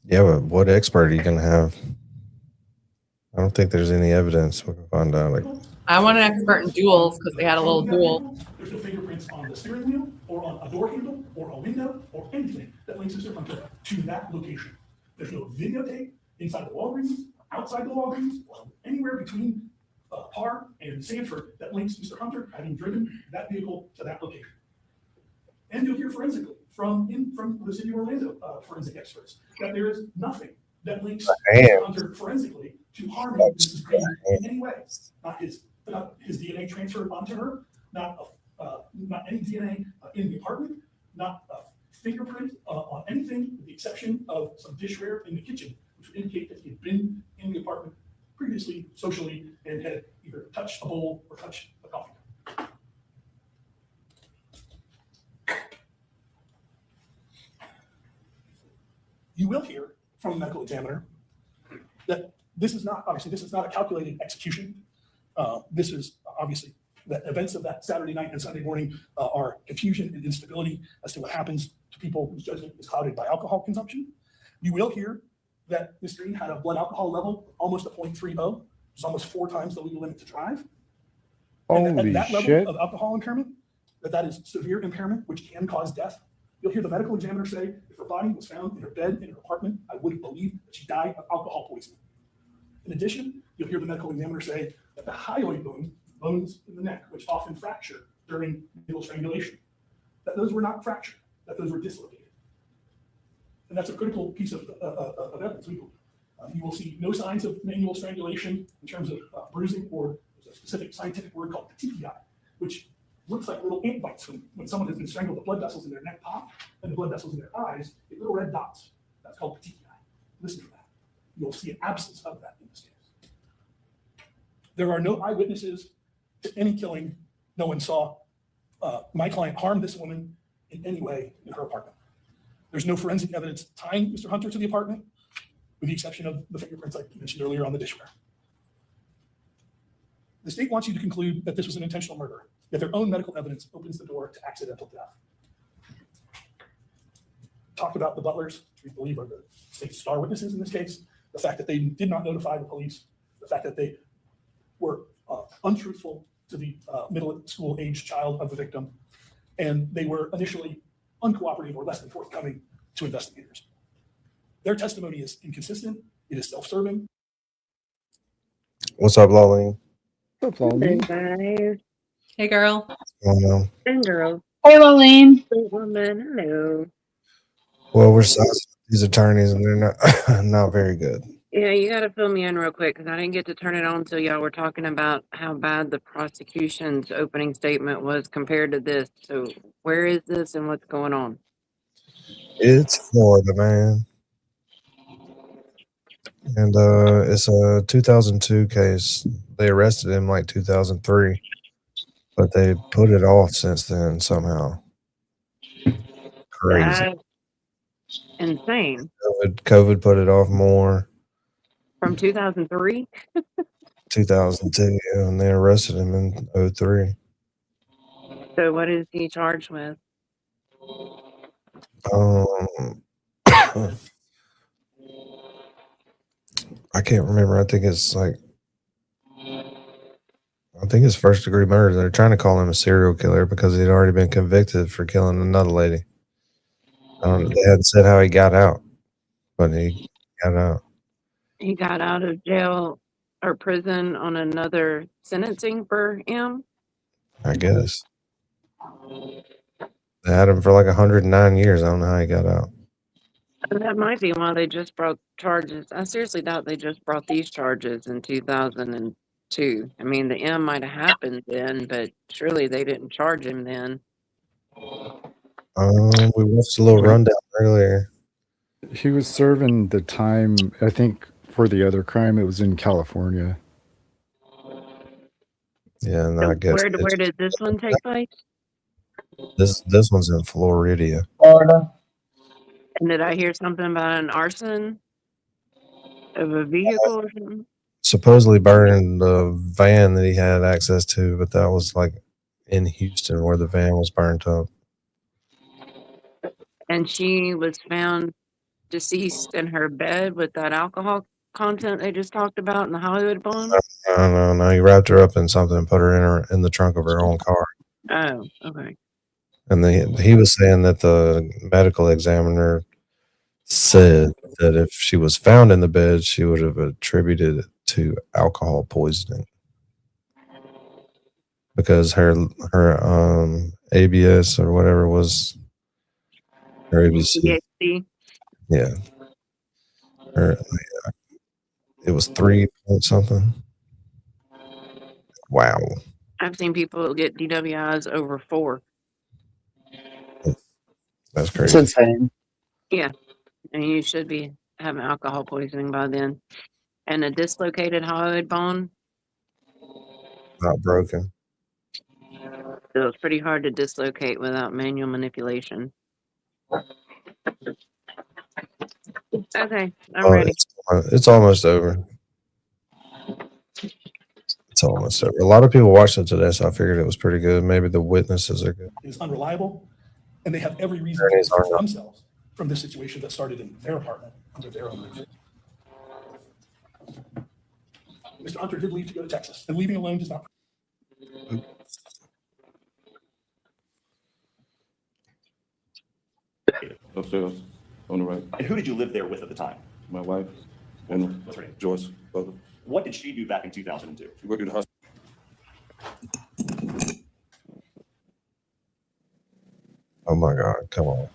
Yeah, but what expert are you going to have? I don't think there's any evidence. We can find out. Like, I want an expert in duels because they had a little duel. There's no fingerprints on the steering wheel or on a door handle or a window or anything that links Mr. Hunter to that location. There's no videotape inside the Walgreens, outside the Walgreens, or anywhere between Parr and Sanford that links Mr. Hunter having driven that vehicle to that location. And you'll hear forensically from the city of Orlando forensic experts that there is nothing that links Mr. Hunter forensically to harming Mrs. Green in any way. Not his DNA transferred onto her, not any DNA in the apartment, not a fingerprint on anything, with the exception of some dishware in the kitchen, which would indicate that he had been in the apartment previously socially and had either touched a bowl or touched a coffee cup. You will hear from the medical examiner that this is not a calculated execution. This is obviously the events of that Saturday night and Sunday morning are confusion and instability as to what happens to people whose judgment is clouded by alcohol consumption. You will hear that Ms. Green had a blood alcohol level almost a 0.30, which is almost 4 times the legal limit to drive. And at that level of alcohol impairment, that is severe impairment, which can cause death. You'll hear the medical examiner say, if her body was found in her bed in her apartment, I would believe that she died of alcohol poisoning. In addition, you'll hear the medical examiner say that the hyoid bones in the neck, which often fracture during needle strangulation, that those were not fractured, that those were dislocated. And that's a critical piece of evidence. You will see no signs of manual strangulation in terms of bruising, or there's a specific scientific word called petechiae, which looks like little ant bites when someone has been strangled. The blood vessels in their neck pop, and the blood vessels in their eyes get little red dots. That's called petechiae. listed for that. You'll see an absence of that in this case. There are no eyewitnesses to any killing. No one saw my client harm this woman in any way in her apartment. There's no forensic evidence tying Mr. Hunter to the apartment, with the exception of the fingerprints I mentioned earlier on the dishware. The state wants you to conclude that this was an intentional murder, yet their own medical evidence opens the door to accidental death. Talked about the butlers, which we believe are the state's star witnesses in this case, the fact that they did not notify the police, the fact that they were untruthful to the middle school age child of the victim, and they were initially uncooperative or less than forthcoming to investigators. Their testimony is inconsistent, it is self-serving. What's up, Lolly? What's up, Lolly? Guys Hey, girl. What's going on? and girls. Hey, Lolene. Woman, hello. Well, we're these attorneys, and they're not not very good. Yeah, you got to fill me in real quick because I didn't get to turn it on until y'all were talking about how bad the prosecution's opening statement was compared to this. So, where is this and what's going on? It's Florida, man. And it's a 2002 case. They arrested him like 2003, but they put it off since then somehow. Crazy. That's insane. COVID put it off more. From 2003? 2002, yeah, and they arrested him in 03. So, what is he charged with? I can't remember. I think it's first degree murder. They're trying to call him a serial killer because he'd already been convicted for killing another lady. They hadn't said how he got out, but he got out. He got out of jail or prison on another sentencing for him? I guess. They had him for like 109 years. I don't know how he got out. That might be why they just brought charges. I seriously doubt they just brought these charges in 2002. I mean, the M might have happened then, but surely they didn't charge him then. We watched a little rundown earlier. He was serving the time, I think, for the other crime. It was in California. Yeah, and I guess Where did this one take place? this one's in Florida. Florida. And did I hear something about an arson of a vehicle or something? Supposedly burning the van that he had access to, but that was like in Houston where the van was burnt up. And she was found deceased in her bed with that alcohol content they just talked about in the Hollywood bond? No. He wrapped her up in something and put her in the trunk of her own car. Oh, okay. And he was saying that the medical examiner said that if she was found in the bed, she would have attributed it to alcohol poisoning because her ABS or whatever was her ABC. Yeah. It was 3 point something. Wow. I've seen people get DWIs over 4. That's crazy. It's insane. Yeah. And you should be having alcohol poisoning by then. And a dislocated hyoid bone. Not broken. So it's pretty hard to dislocate without manual manipulation. Okay, I'm ready. It's almost over. It's almost over. A lot of people watched it today, so I figured it was pretty good. Maybe the witnesses are good. Is unreliable, and they have every reason to distance themselves from this situation that started in their apartment under their own roof. Mr. Hunter did leave to go to Texas, and leaving alone does not. Upstairs, on the right. And who did you live there with at the time? My wife and What's her name? Joyce, brother. What did she do back in 2002? She worked at the hospital. Oh my God, come on.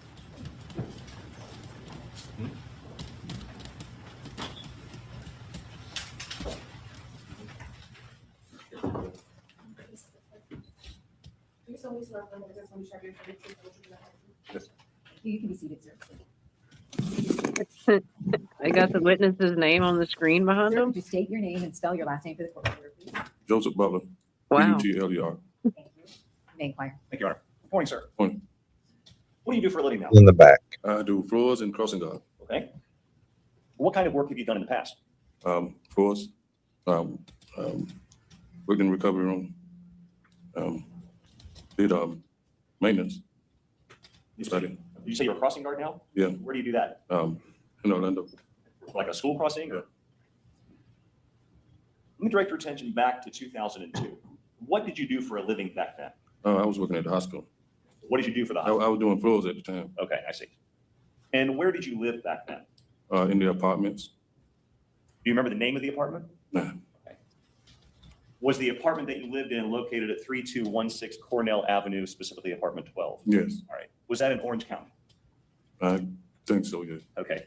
Yes. You can be seated, sir. I got the witness's name on the screen behind him. Could you state your name and spell your last name for the court recorder, please? Joseph Butler. Wow. B-U-T-L-E-R. Thank you. May inquire. Thank you, Your Honor. Good morning, sir. Morning. What do you do for a living now? In the back. I do floors and crossing guard. Okay. What kind of work have you done in the past? Floors. Worked in the recovery room. Did maintenance. Study. Did you say you're a crossing guard now? Yeah. Where do you do that? In Orlando. Like a school crossing? Or? Let me direct your attention back to 2002. What did you do for a living back then? I was working at the hospital. What did you do for the hospital? I was doing floors at the time. Okay, I see. And where did you live back then? In the apartments. Do you remember the name of the apartment? Nah. Okay. Was the apartment that you lived in located at 3216 Cornell Avenue, specifically apartment 12? Yes. All right. Was that in Orange County? I think so, yes. Okay.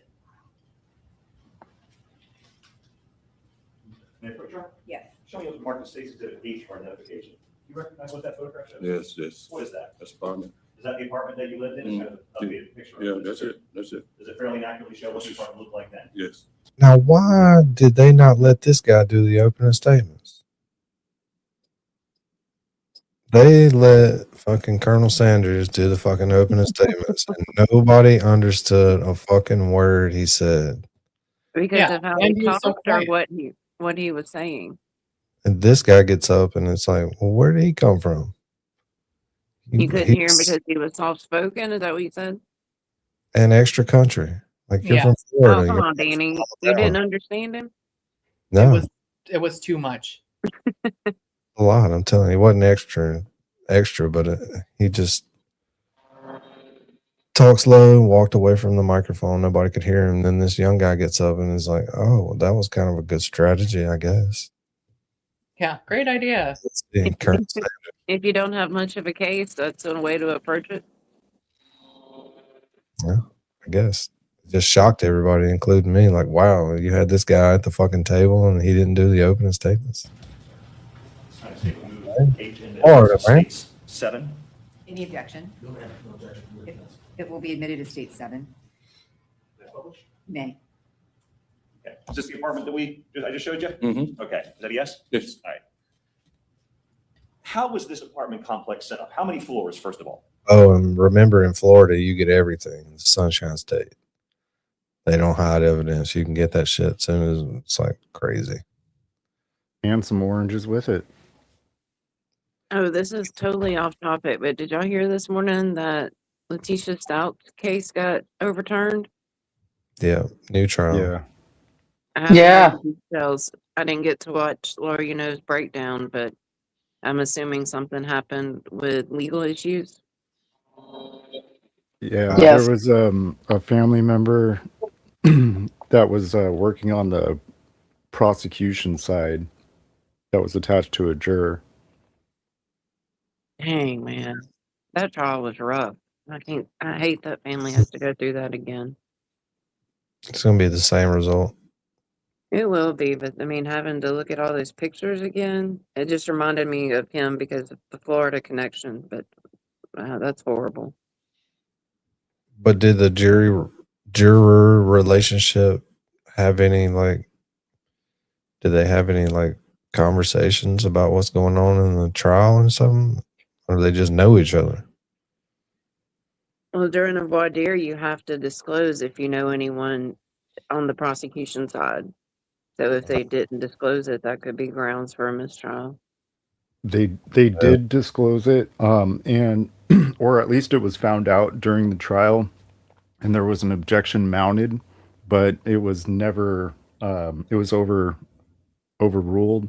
May I approach her? Yes. Show me what marked the State's Exhibit H for identification. You recognize what that photograph shows? Yes, yes. What is that? That's apartment. Is that the apartment that you lived in? It's kind of an updated picture. Yeah, that's it. That's it. Does it fairly accurately show what the apartment looked like then? Yes. Now, why did they not let this guy do the opening statements? They let fucking Colonel Sanders do the fucking opening statements, and nobody understood a fucking word he said. Because of how he talked or what he was saying. And this guy gets up, and it's like, well, where did he come from? You couldn't hear him because he was soft spoken. Is that what you said? An extra country, like you're from Florida. Oh, come on, Danny. You didn't understand him? No, It was too much. a lot. I'm telling you, he wasn't extra, but he just talked slow, walked away from the microphone. Nobody could hear him. Then this young guy gets up and is like, "Oh, well, that was kind of a good strategy, I guess." Yeah, great idea. If you don't have much of a case, that's a way to approach it. Yeah, I guess. It just shocked everybody, including me. Like, wow, you had this guy at the fucking table and he didn't do the opening statements. Florida, man. 7. Any objection? It will be admitted as state 7. May. Okay. Is this the apartment that I just showed you? Mm-hmm. Okay. Is that a yes? Yes. All right. How was this apartment complex set up? How many floors, first of all? Oh, and remember, in Florida, you get everything. It's Sunshine State. They don't hide evidence. You can get that shit as soon as it's like crazy. And some oranges with it. Oh, this is totally off topic, but did y'all hear this morning that Letitia Stout's case got overturned? Yeah, new trial. Yeah. I haven't heard details. I didn't get to watch Laura Knows breakdown, but I'm assuming something happened with legal issues. Yeah, Yes. there was a family member that was working on the prosecution side that was attached to a juror. Dang, man. That trial was rough. I hate that family has to go through that again. It's going to be the same result. It will be, but I mean, having to look at all those pictures again, it just reminded me of him because of the Florida connection, but that's horrible. But did the juror relationship have any, like, did they have any, like, conversations about what's going on in the trial and something? Or do they just know each other? Well, during a voir dire, you have to disclose if you know anyone on the prosecution side. So if they didn't disclose it, that could be grounds for a mistrial. They did disclose it, and or at least it was found out during the trial, and there was an objection mounted, but it was never. It was overruled,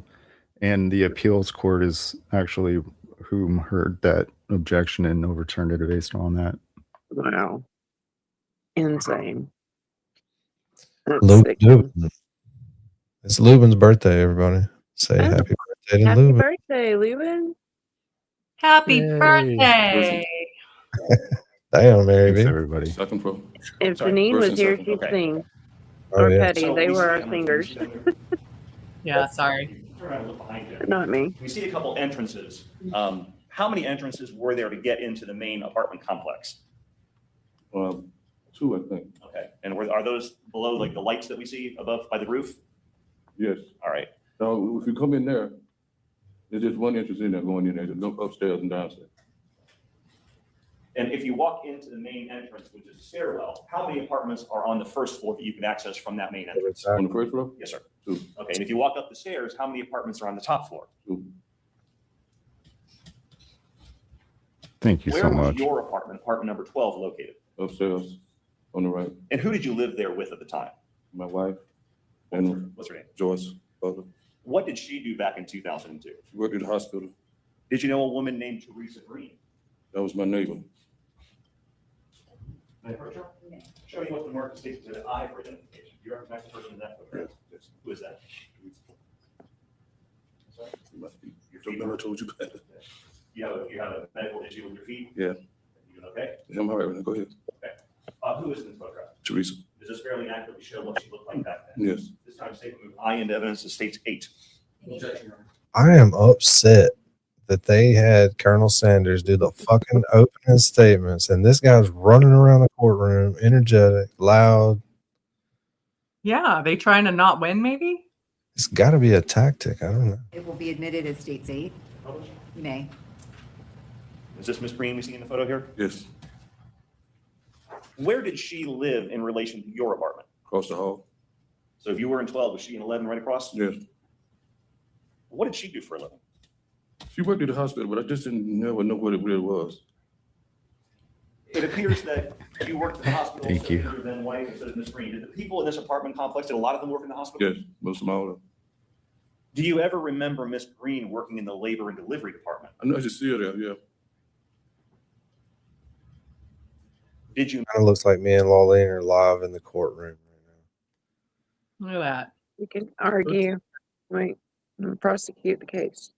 and the appeals court is actually whom heard that objection and overturned it based on that. Wow, insane. It's Lubin's birthday, everybody. Say happy birthday to Happy Lubin. birthday, Lubin. Happy Yay. birthday. Damn, Mary B. Everybody. Second floor. If Janine was here, she'd sing. Or Petty, they were our singers. Yeah, sorry. Not me. We see a couple entrances. How many entrances were there to get into the main apartment complex? Well, 2, I think. Okay. And are those below like the lights that we see above by the roof? Yes. All right. Now, if you come in there, there's just one entrance in there going in there. There's no upstairs and downstairs. And if you walk into the main entrance, which is a stairwell, how many apartments are on the first floor that you can access from that main entrance? On the first floor? Yes, sir. 2. Okay. And if you walk up the stairs, how many apartments are on the top floor? 2. Thank you Where so was much. your apartment number 12, located? Upstairs on the right. And who did you live there with at the time? My wife and What's her name? Joyce Butler. What did she do back in 2002? She worked at the hospital. Did you know a woman named Teresa Green? That was my neighbor. May I approach her? Show you what the mark states to the eye for identification. Do you recognize the person in that photograph? Yes. Who is that? Sorry? You must be. I told you better. You have a medical issue with your feet? Yeah. You doing okay? Yeah, I'm all right. Go ahead. Okay. Who is in this photograph? Teresa. Does this fairly accurately show what she looked like back then? Yes. This time, statement move eye into evidence to states 8. I am upset that they had Colonel Sanders do the fucking opening statements, and this guy's running around the courtroom, energetic, loud. Yeah, they trying to not win, maybe? It's got to be a tactic. I don't know. It will be admitted as states 8. You may. Is this Miss Green we see in the photo here? Yes. Where did she live in relation to your apartment? Across the hall. So if you were in 12, was she in 11 right across? Yes. What did she do for a living? She worked at the hospital, but I just didn't never know what it really was. It appears that you worked at the hospital. Thank so you. your then wife instead of Miss Green. Did the people in this apartment complex, did a lot of them work in the hospital? Yes, most of them all. Do you ever remember Miss Green working in the labor and delivery department? I know I just see her there, yeah. Did you? Kind of looks like me and Lawlene are live in the courtroom. Look at that. You can argue, wait, and prosecute the case.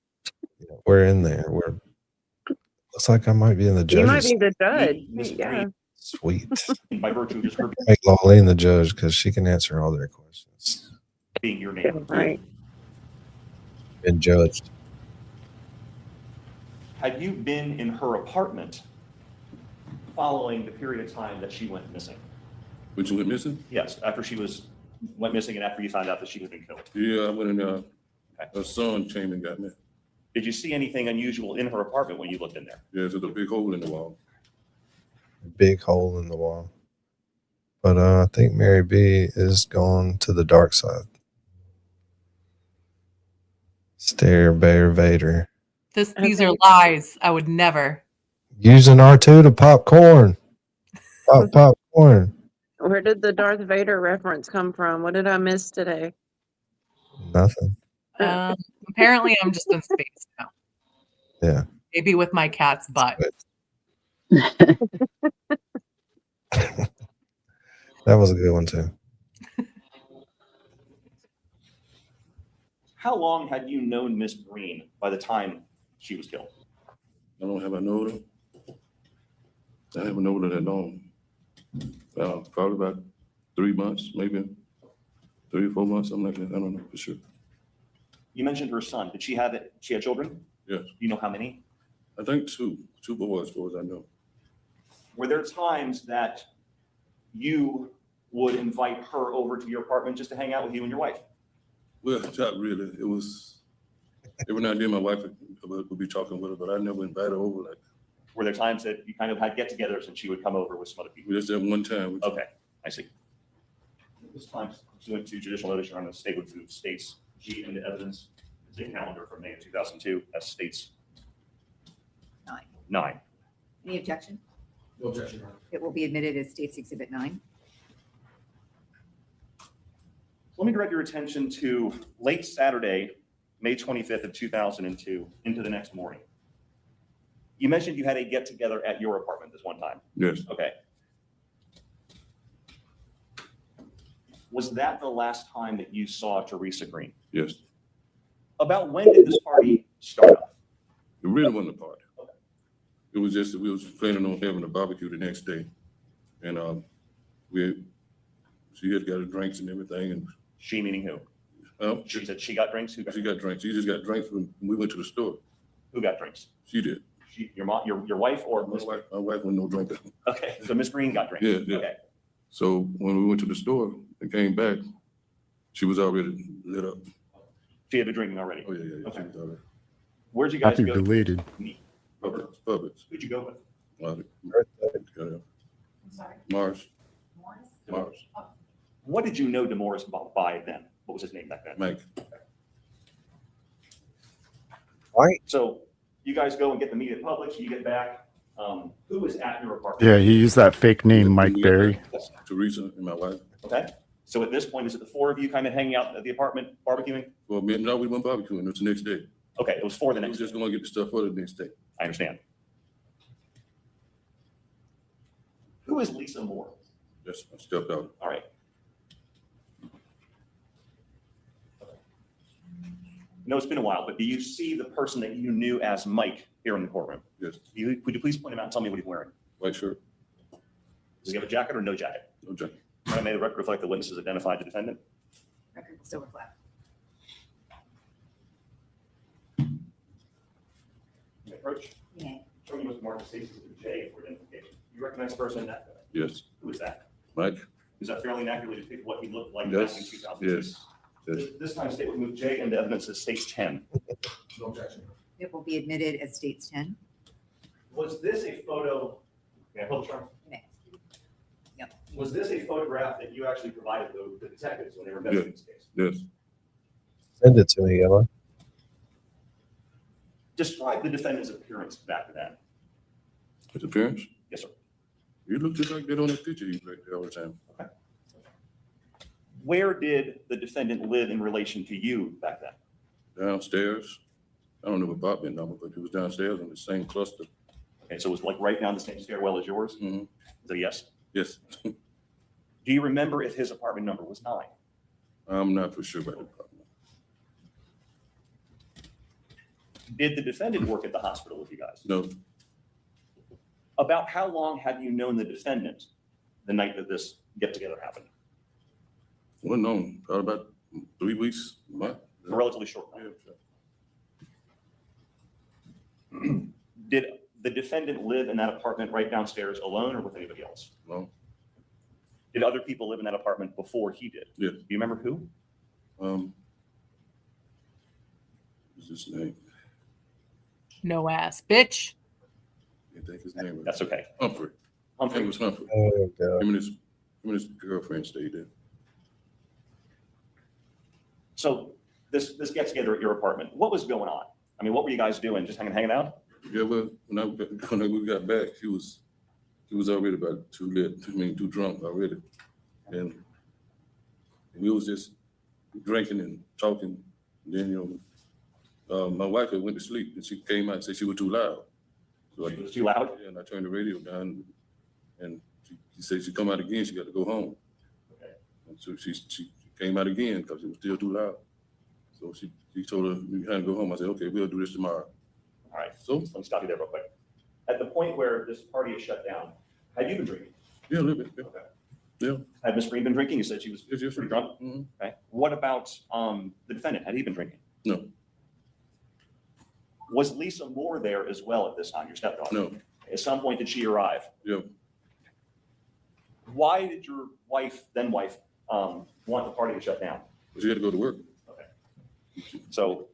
We're in there. Looks like I might be in the You might judges. be the judge. Miss Yeah. Green, Sweet. by virtue of just her Make Lawlene the judge because she can answer all their questions. being your neighbor. Right. Been judged. Had you been in her apartment following the period of time that she went missing? When she went missing? Yes, after she went missing and after you found out that she had been killed. Yeah, I went in there. Her son came and got me. Did you see anything unusual in her apartment when you looked in there? Yeah, there's a big hole in the wall. Big hole in the wall. But I think Mary B is gone to the dark side. Stare Bear Vader. These are lies. I would never. Using R2 to pop corn. Popcorn. Where did the Darth Vader reference come from? What did I miss today? Nothing. Apparently, I'm just in space now. Yeah. Maybe with my cat's butt. That was a good one too. How long had you known Miss Green by the time she was killed? I don't have a known her. I haven't known her that long. Probably about 3 months, maybe 3 or 4 months, something like that. I don't know for sure. You mentioned her son. Did she have it? She had children? Yes. Do you know how many? I think 2 boys, as far as I know. Were there times that you would invite her over to your apartment just to hang out with you and your wife? Well, not really. It was every now and then my wife would be talking with her, but I never invited her over like that. Were there times that you kind of had get-togethers and she would come over with some other people? We just had one time. Okay, I see. This time, pursuant to judicial notice, on the state would move states G into evidence. It's a calendar from May of 2002. That states 9. Any objection? No objection, Your Honor. It will be admitted as State's Exhibit 9. Let me direct your attention to late Saturday, May 25th of 2002, into the next morning. You mentioned you had a get-together at your apartment this one time. Yes. Okay. Was that the last time that you saw Teresa Green? Yes. About when did this party start up? It really wasn't a party. It was just that we was planning on having a barbecue the next day. And she had got her drinks and everything. And she meaning who? She said she got drinks? Who got she got drinks. She just got drinks when we went to the store. Who got drinks? She did. Your mom, your wife, or my wife with no drinker. Okay, so Miss Green got drinks. Yeah. Okay. So when we went to the store and came back, she was already lit up. She had been drinking already. Oh, yeah. Okay. She was already. Where'd you guys Happy go? belated. Publix. Who'd you go with? Mars. What did you know Demorris by then? What was his name back then? Mike. All right. So you guys go and get the meat at Publix. You get back. Who was at your apartment? Yeah, he used that fake name, Mike Berry. Teresa and my wife. Okay. So at this point, is it the four of you kind of hanging out at the apartment barbecuing? Well, no, we went barbecuing. It was the next day. Okay, it was for the next day. We were just going to get the stuff for the next day. I understand. Who is Lisa Moore? Yes, I stepped out. All right. No, it's been a while, but do you see the person that you knew as Mike here in the courtroom? Yes. Would you please point him out and tell me what he's wearing? White shirt. Does he have a jacket or no jacket? No jacket. I made the record reflect the witnesses identified the defendant. Record will still reflect. Approach. Yeah. Show me Mr. Marcus Stacy with J for identification. You recognize the person that? Yes. Who is that? Mike. Is that fairly accurately depict what he looked like Yes. back in 2002? Yes. Yes. This time state would move J into evidence as states 10. No objection. It will be admitted as states 10. Was this a photo? Yeah, hold on. Okay. Yep. Was this a photograph that you actually provided the detectives when they were investigating this case? Yes. Send it to me, Ella. Describe the defendant's appearance back then. His appearance? Yes, sir. You look just like that on that picture you right there all the time. Okay. Where did the defendant live in relation to you back then? Downstairs. I don't know what apartment number, but it was downstairs in the same cluster. Okay, so it was like right down the same stairwell as yours? Mm-hmm. Is that a yes? Yes. Do you remember if his apartment number was 9? I'm not for sure about the apartment. Did the defendant work at the hospital with you guys? No. About how long have you known the defendant the night that this get-together happened? Well, no, probably about 3 weeks, a month. A relatively short time. Yeah. Did the defendant live in that apartment right downstairs alone or with anybody else? No. Did other people live in that apartment before he did? Yeah. Do you remember who? What's his name? No ass bitch. I think his name was. That's okay. Humphrey. Humphrey. It was Humphrey. Oh, God. Him and his girlfriend stayed there. So this get-together at your apartment, what was going on? I mean, what were you guys doing? Just hanging out? Yeah, well, when we got back, he was already about too drunk already. And we was just drinking and talking. And then, my wife had went to sleep and she came out and said she was too loud. So She was too loud? Yeah, and I turned the radio down and she said she come out again, she got to go home. Okay. And so she came out again because it was still too loud. So she told her, you had to go home. I said, okay, we'll do this tomorrow. All right. So Let me stop you there real quick. At the point where this party is shut down, had you been drinking? yeah, a little bit. Yeah. Okay. Yeah. Had Miss Green been drinking? You said she was Yes, pretty drunk? Mm-hmm. Okay. What about the defendant? Had he been drinking? No. Was Lisa Moore there as well at this time, your stepdaughter? No. At some point, did she arrive? Yeah. Why did your then wife, want the party to shut down? She had to go to work. Okay. So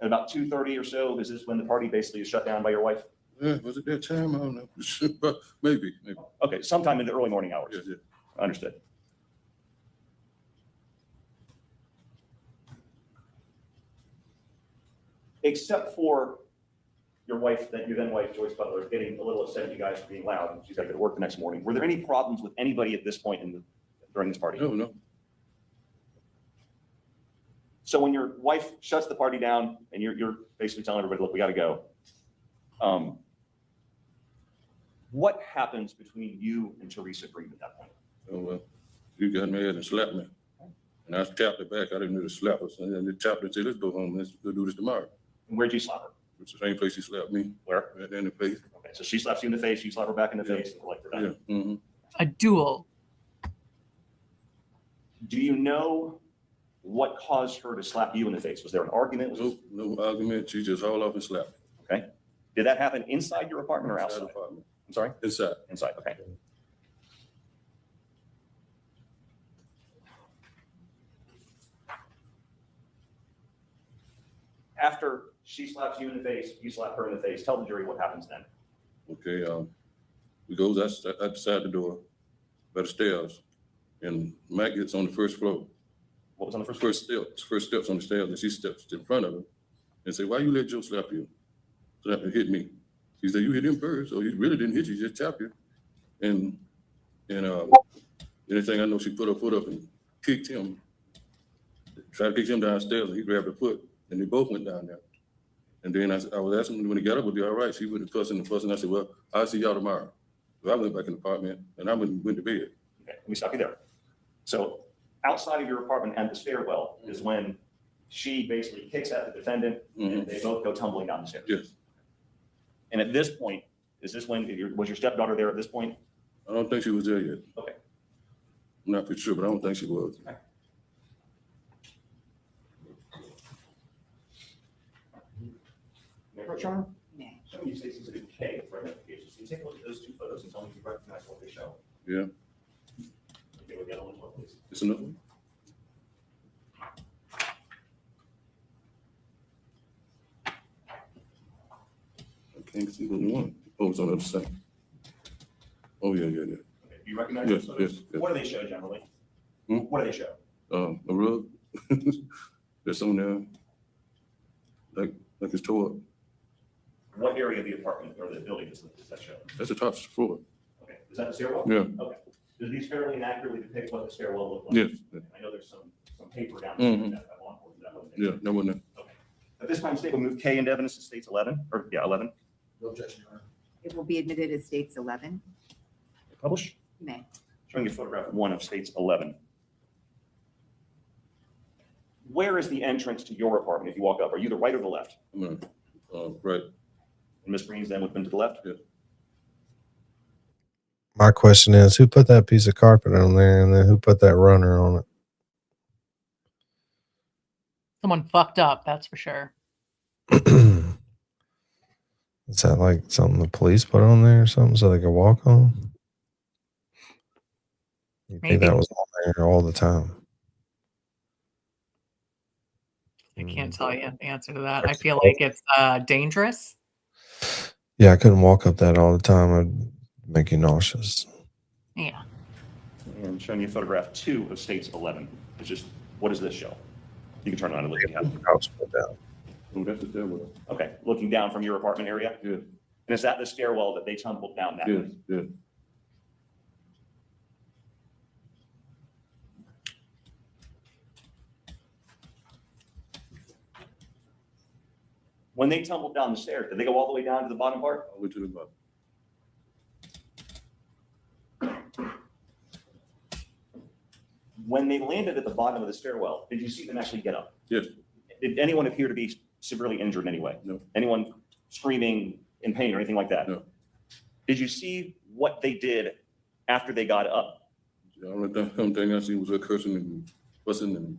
at about 2:30 or so, is this when the party basically is shut down by your wife? Yeah, was it that time? I don't know. But maybe. Okay, sometime in the early morning hours. Yes, yeah. Understood. Except for your wife, your then wife, Joyce Butler, getting a little upset at you guys for being loud, and she's got to go to work the next morning. Were there any problems with anybody at this point during this party? No. So when your wife shuts the party down and you're basically telling everybody, look, we got to go. What happens between you and Teresa Green at that point? Oh, well, you got mad and slapped me. And I tapped her back. I didn't know to slap her. And then they tapped her and said, let's go home. Let's go do this tomorrow. And where'd you slap her? It's the same place she slapped me. Where? Right there in the face. Okay, so she slaps you in the face, you slap her back in the face, and collect her down. Yeah. Mm-hmm. A duel. Do you know what caused her to slap you in the face? Was there an argument? No argument. She just hauled off and slapped me. Okay. Did that happen inside your apartment or outside? Inside the apartment. I'm sorry? Inside. Inside, okay. After she slaps you in the face, you slap her in the face. Tell the jury what happens then. Okay, we goes outside the door by the stairs, and Mac gets on the first floor. What was on the first First steps on the stairs, and she steps in front of him and say, "Why you let Joe slap you? Slap and hit me?" She said, "You hit him first, so he really didn't hit you, he just tapped you." And anything I know, she put her foot up and kicked him, tried to kick him downstairs, and he grabbed her foot, and they both went down there. And then I was asking him when he got up, would he all right? She went to fussing and fussing. I said, "Well, I'll see y'all tomorrow." So I went back in the apartment, and I went to bed. Okay, let me stop you there. So outside of your apartment and the stairwell is when she basically kicks at the defendant, and they both go tumbling down the stairs. Yes. And at this point, is this when, was your stepdaughter there at this point? I don't think she was there yet. Okay. I'm not for sure, but I don't think she was. Okay. Mayor Charm? Some of you say it's a K for identification. Can you take a look at those two photos and tell me if you recognize what they show? Yeah. Okay, with the other one as well, please. It's another one. I can't see the one. Oh, it's on the other side. Oh, yeah. Okay, do you recognize Yes, those photos? yes. What do they show generally? Hmm? What do they show? A rug. There's on there, like it's tore up. What area of the apartment or the building does that show? That's the top floor. Okay, is that the stairwell? Yeah. Okay. Do these fairly and accurately depict what the stairwell looked like? Yes. I know there's some paper down there. Mhm. That one, that wasn't there. Yeah, that wasn't it. Okay. At this time, state will move K into evidence to states 11, or yeah, 11. No objection, Your Honor. It will be admitted as states 11. Publish. You may. Showing you photograph 1 of states 11. Where is the entrance to your apartment if you walk up? Are you the right or the left? I'm right. And Miss Green's then would have been to the left? Yeah. My question is, who put that piece of carpet on there, and then who put that runner on it? Someone fucked up, that's for sure. Is that like something the police put on there or something so they could walk on? You think Maybe. that was on there all the time? I can't tell you the answer to that. I feel like it's dangerous. Yeah, I couldn't walk up that all the time. It'd make you nauseous. Yeah. And showing you photograph 2 of states 11. It's just, what does this show? You can turn it on and look at it. House put down. Oh, that's the stairwell. Okay, looking down from your apartment area? Yeah. And is that the stairwell that they tumbled down that Yes, way? yes. When they tumbled down the stairs, did they go all the way down to the bottom part? All the way to the bottom. When they landed at the bottom of the stairwell, did you see them actually get up? Yes. Did anyone appear to be severely injured in any way? No. Anyone screaming in pain or anything like that? No. Did you see what they did after they got up? The only thing I seen was her cursing and fussing,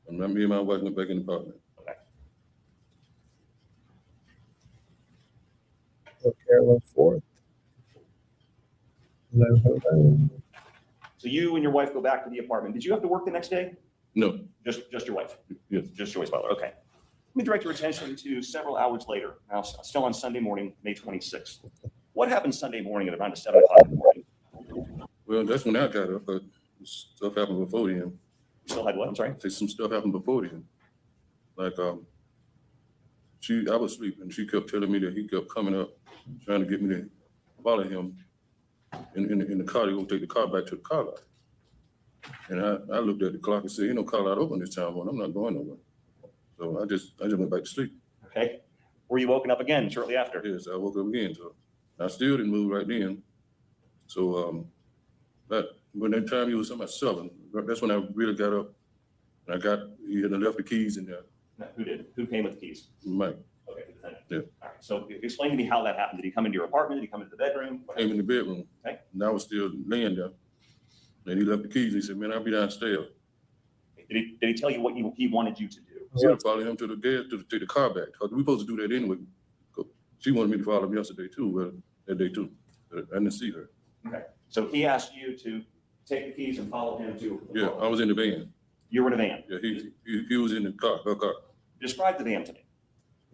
and me and my wife went back in the apartment. Carolyn Ford. Hello. So you and your wife go back to the apartment. Did you have to work the next day? No. Just your wife? Yes. Just Joyce Butler, okay. Let me direct your attention to several hours later, now still on Sunday morning, May 26th. What happened Sunday morning at around 7 o'clock in the morning? Well, that's when I got up, but stuff happened before then. You still had what? I'm sorry? Say some stuff happened before then. Like, I was asleep, and she kept telling me that he kept coming up, trying to get me to follow him in the car. They gonna take the car back to the car lot. And I looked at the clock and said, "Ain't no car lot open this time, I'm not going nowhere." So I just went back to sleep. Okay. Were you woken up again shortly after? Yes, I woke up again. So I still didn't move right then. So but when that time he was about 7, that's when I really got up. And he had left the keys in there. Who did? Who came with the keys? Mike. Okay, the defendant. Yeah. All right. So explain to me how that happened. Did he come into your apartment? Did he come into the bedroom? What Came in the bedroom. Okay. And I was still laying there. And he left the keys. He said, "Man, I'll be downstairs." Did he tell you what he wanted you to do? I said, "Follow him to the gas to take the car back." Because we supposed to do that anyway. She wanted me to follow him yesterday too. Well, that day too. But I didn't see her. Okay. So he asked you to take the keys and follow him to. Yeah, I was in the van. You were in a van. Yeah, he was in the car, her car. Describe the van to me.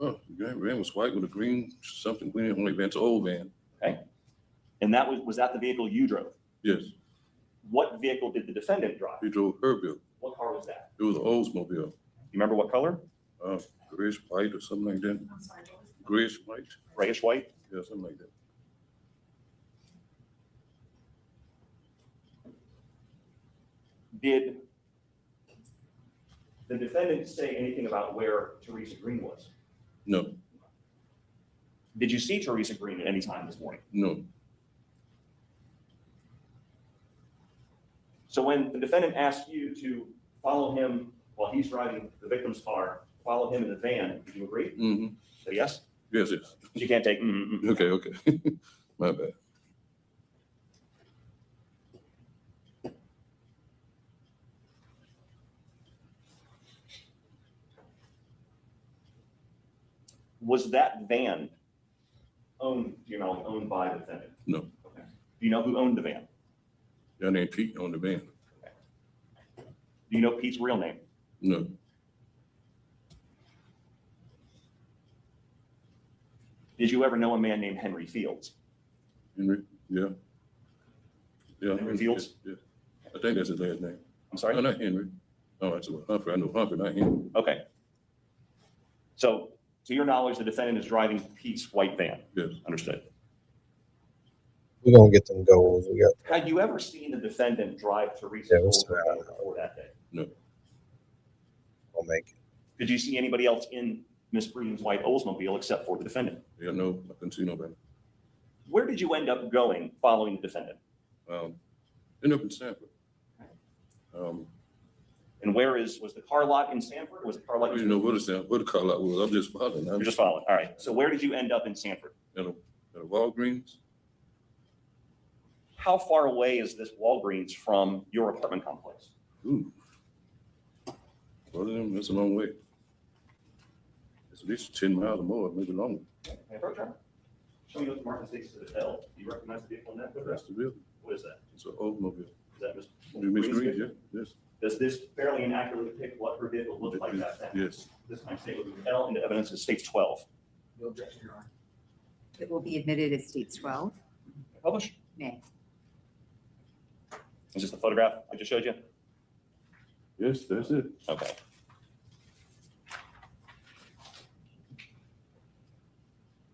Oh, the van was white with a green something. We didn't only van, it's an old van. Okay. And that was that the vehicle you drove? Yes. What vehicle did the defendant drive? He drove her vehicle. What car was that? It was an Oldsmobile. You remember what color? Grayish white or something like that. Grayish white. Grayish white? Yeah, something like that. Did the defendant say anything about where Teresa Green was? No. Did you see Teresa Green at any time this morning? No. So when the defendant asked you to follow him while he's driving the victim's car, follow him in the van, did you agree? Mm-hmm. Say yes? Yes. You can't take Okay. My bad. Was that van owned by the defendant? No. Okay. Do you know who owned the van? Y'all named Pete on the van. Do you know Pete's real name? No. Did you ever know a man named Henry Fields? Henry? Yeah. Yeah. Henry Fields? Yeah. I think that's his last name. I'm sorry? No, not Henry. Oh, that's Humphrey. I know Humphrey, not Henry. Okay. So, to your knowledge, the defendant is driving Pete's white van? Yes. Understood. We're gonna get them goals. We got Had you ever seen the defendant drive Teresa before that day? No. I'll make it. Did you see anybody else in Miss Green's white Oldsmobile except for the defendant? Yeah, no, I couldn't see nobody. Where did you end up going following the defendant? Ended up in Sanford. And was the car lot in Sanford? Or was the car lot? I didn't know where the car lot was. I'm just following. You're just following. All right. So where did you end up in Sanford? At a Walgreens. How far away is this Walgreens from your apartment complex? Ooh. Well, then, that's a long way. It's at least 10 miles or more, maybe longer. Okay, approach her. Show me what the marking states to the L. Do you recognize the vehicle in that photograph? That's the vehicle. What is that? It's an Oldsmobile. Is that Miss Miss Green, vehicle? yeah, yes. Does this fairly inaccurately depict what her vehicle looked like back then? Yes. This time state with the L into evidence, it states 12. No objection, Your Honor. It will be admitted as states 12. Publish. Nay. Is this the photograph I just showed you? Yes, that's it. Okay.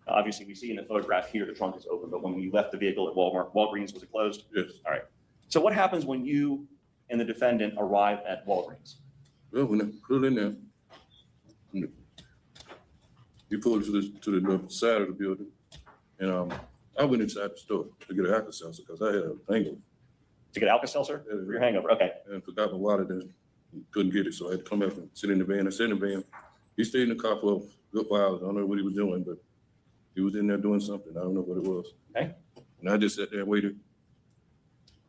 Obviously, we see in the photograph here the trunk is open, but when you left the vehicle at Walgreens, was it closed? Yes. All right. So what happens when you and the defendant arrive at Walgreens? Well, when I put it in there, you pulled it to the side of the building, and I went inside the store to get an Alka-Seltzer because I had a hangover. To get Alka-Seltzer for your hangover? Okay. And forgot my wallet and couldn't get it, so I had to come back and sit in the van. I sat in the van. He stayed in the car for a good while. I don't know what he was doing, but he was in there doing something. I don't know what it was. Okay. And I just sat there and waited.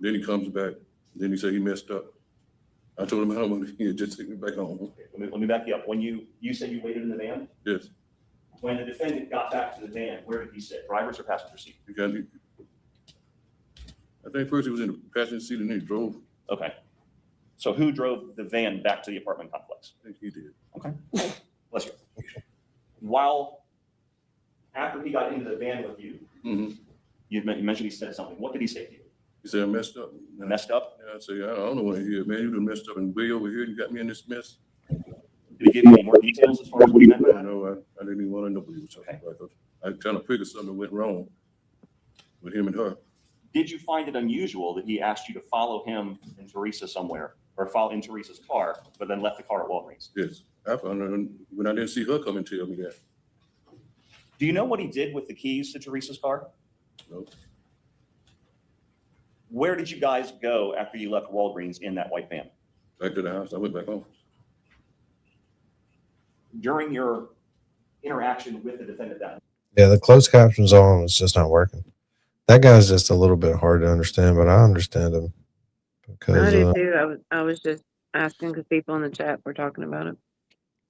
Then he comes back. Then he said he messed up. I told him I don't want to just take me back home. Okay. Let me back you up. When you said you waited in the van? Yes. When the defendant got back to the van, where did he sit? Driver's or passenger seat? He got me. I think first he was in the passenger seat and then he drove. Okay. So who drove the van back to the apartment complex? I think he did. Okay. Bless you. After he got into the van with you, you mentioned he said something. What did he say to you? He said, I messed up. Messed up? Yeah, I said, I don't know what to hear, man. You done messed up and way over here and got me in this mess. Did he give you any more details as far as what he meant by that? No, I didn't even want to know what he was talking about. I kind of figured something went wrong with him and her. Did you find it unusual that he asked you to follow him and Teresa somewhere, or follow in Teresa's car, but then left the car at Walgreens? Yes. I found out when I didn't see her come and tell me that. Do you know what he did with the keys to Teresa's car? No. Where did you guys go after you left Walgreens in that white van? Back to the house. I went back home. During your interaction with the defendant that Yeah, the closed captions on. It's just not working. That guy's just a little bit hard to understand, but I understand him I because do too. I was just asking because people in the chat were talking about it.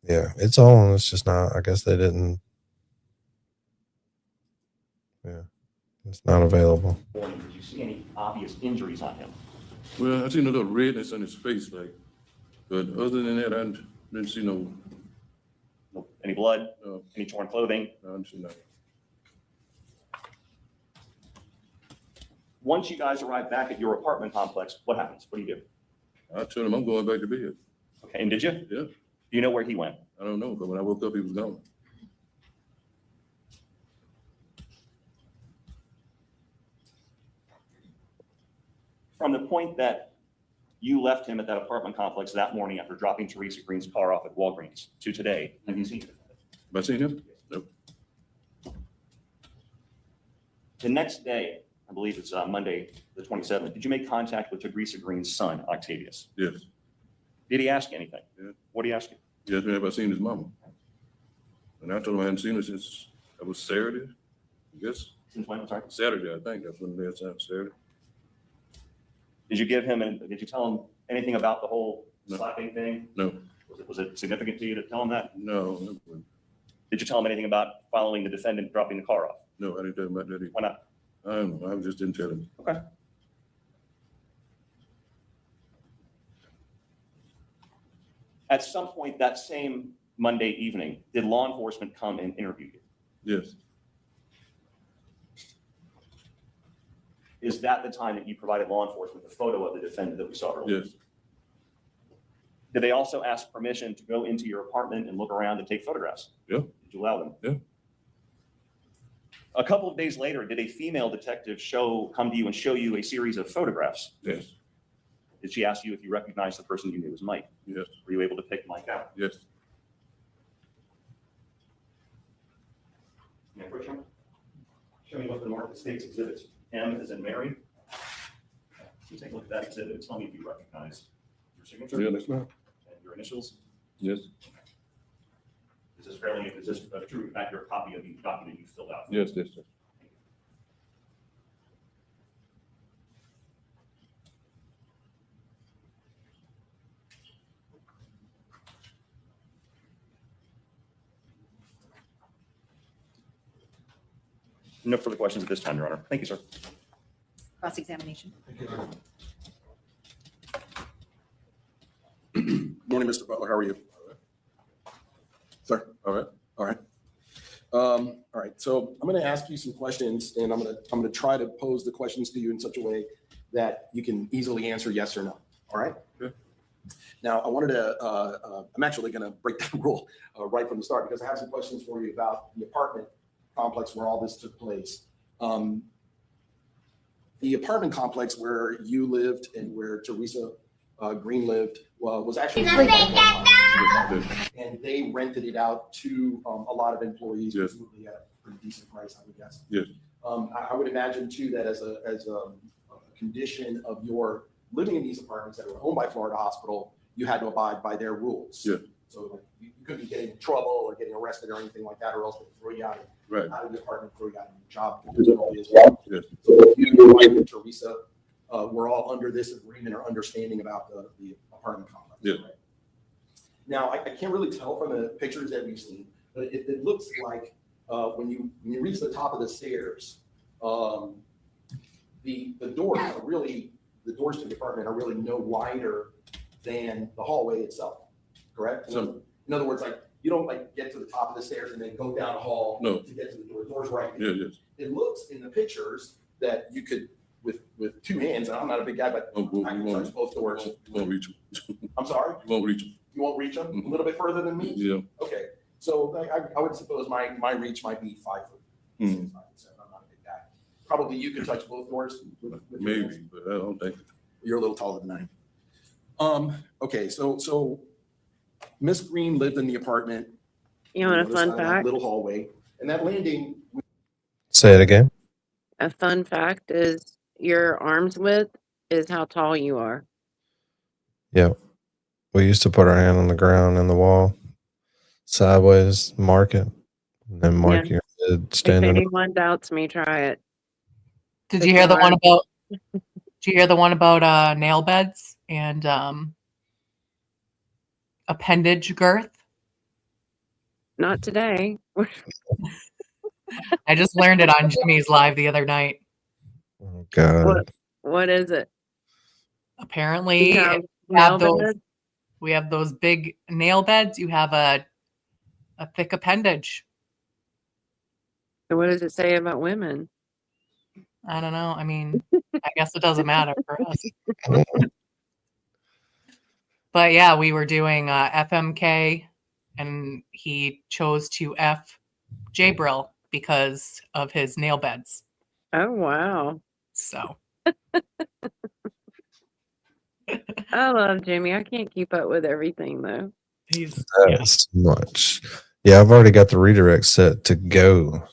yeah, it's on. It's just not. I guess they didn't. Yeah, it's not available. morning, did you see any obvious injuries on him? Well, I seen a little redness on his face, like, but other than that, I didn't see no Any blood? No. Any torn clothing? No, I'm sure not. Once you guys arrive back at your apartment complex, what happens? What do you do? I told him I'm going back to bed. Okay, and did you? Yeah. Do you know where he went? I don't know, but when I woke up, he was gone. From the point that you left him at that apartment complex that morning after dropping Teresa Green's car off at Walgreens to today, have you seen him? Have I seen him? Nope. The next day, I believe it's Monday, the 27th, did you make contact with Teresa Green's son, Octavius? Yes. Did he ask you anything? Yeah. What did he ask you? He asked me if I seen his mama. And I told him I hadn't seen her since that was Saturday, I guess. Since when? I'm sorry. Saturday, I think. That's when the last time, Saturday. Did you give him, and did you tell him anything about the whole No. slapping thing? No. Was it significant to you to tell him that? No. Did you tell him anything about following the defendant dropping the car off? No, I didn't tell him about that either. Why not? I don't know. I just didn't tell him. Okay. At some point that same Monday evening, did law enforcement come and interview you? Yes. Is that the time that you provided law enforcement the photo of the defendant that we saw earlier? Yes. Did they also ask permission to go into your apartment and look around and take photographs? Yeah. Did you allow them? Yeah. A couple of days later, did a female detective come to you and show you a series of photographs? Yes. Did she ask you if you recognized the person you knew was Mike? Yes. Were you able to pick Mike out? Yes. Show me what the North States exhibits. M as in Mary. You take a look at that exhibit and tell me if you recognize your signature. Yeah, that's right. And your initials. Yes. Is this a true, accurate copy of the document you filled out? Yes, yes, yes. No further questions at this time, Your Honor. Thank you, sir. Cross-examination. Morning, Mr. Butler. How are you? Sir? All right. All right. All right. So I'm going to ask you some questions, and I'm going to try to pose the questions to you in such a way that you can easily answer yes or no. All right. Good. Now, I wanted to. I'm actually going to break that rule right from the start because I have some questions for you about the apartment complex where all this took place. The apartment complex where you lived and where Teresa Green lived was actually and they rented it out to a lot of employees, yes, presumably at a pretty decent price, I would guess. Yes. I would imagine too that as a condition of your living in these apartments that were owned by Florida Hospital, you had to abide by their rules. Yeah. So like, you couldn't be getting in trouble or getting arrested or anything like that, or else they'd throw you out of the apartment, throw you out of your job. Yes. So if you, your wife, and Teresa were all under this agreement or understanding about the apartment complex. Yeah. Right? Now, I can't really tell from the pictures that we've seen, but it looks like when you reach the top of the stairs, the doors are really, the doors to the apartment are really no wider than the hallway itself, correct? In other words, like you don't like get to the top of the stairs and then go down the hall to get to the door. The door's right there. Yeah, yes. It looks in the pictures that you could, with two hands, and I'm not a big guy, but I can touch both doors. You won't reach them. I'm sorry? You won't reach them. You won't reach them? A little bit further than me? Yeah. Okay. So I would suppose my reach might be 5 foot. Mm. 5 foot 7. I'm not a big guy. Probably you could touch both doors. With your hands. Maybe, but I don't think. You're a little taller than I am. Okay, so Miss Green lived in the apartment. You want a notice fun that fact? Little hallway, and that landing. Say it again. A fun fact is your arm's width is how tall you are. Yep. We used to put our hand on the ground in the wall, sideways, mark it, and then mark Yeah. your head If standing. anyone doubts me, try it. Did you hear the one about? Did you hear the one about nail beds and appendage girth? Not today. I just learned it on Jimmy's live the other night. Oh God. What is it? Apparently, You have we have nail those. beds? We have those big nail beds. You have a a thick appendage. So what does it say about women? I don't know. I mean, I guess it doesn't matter for us. But yeah, we were doing FMK, and he chose to F Jabril because of his nail beds. Oh, wow. So I love Jimmy. I can't keep up with everything, though. That's too much. Yeah, I've already got the redirect set to go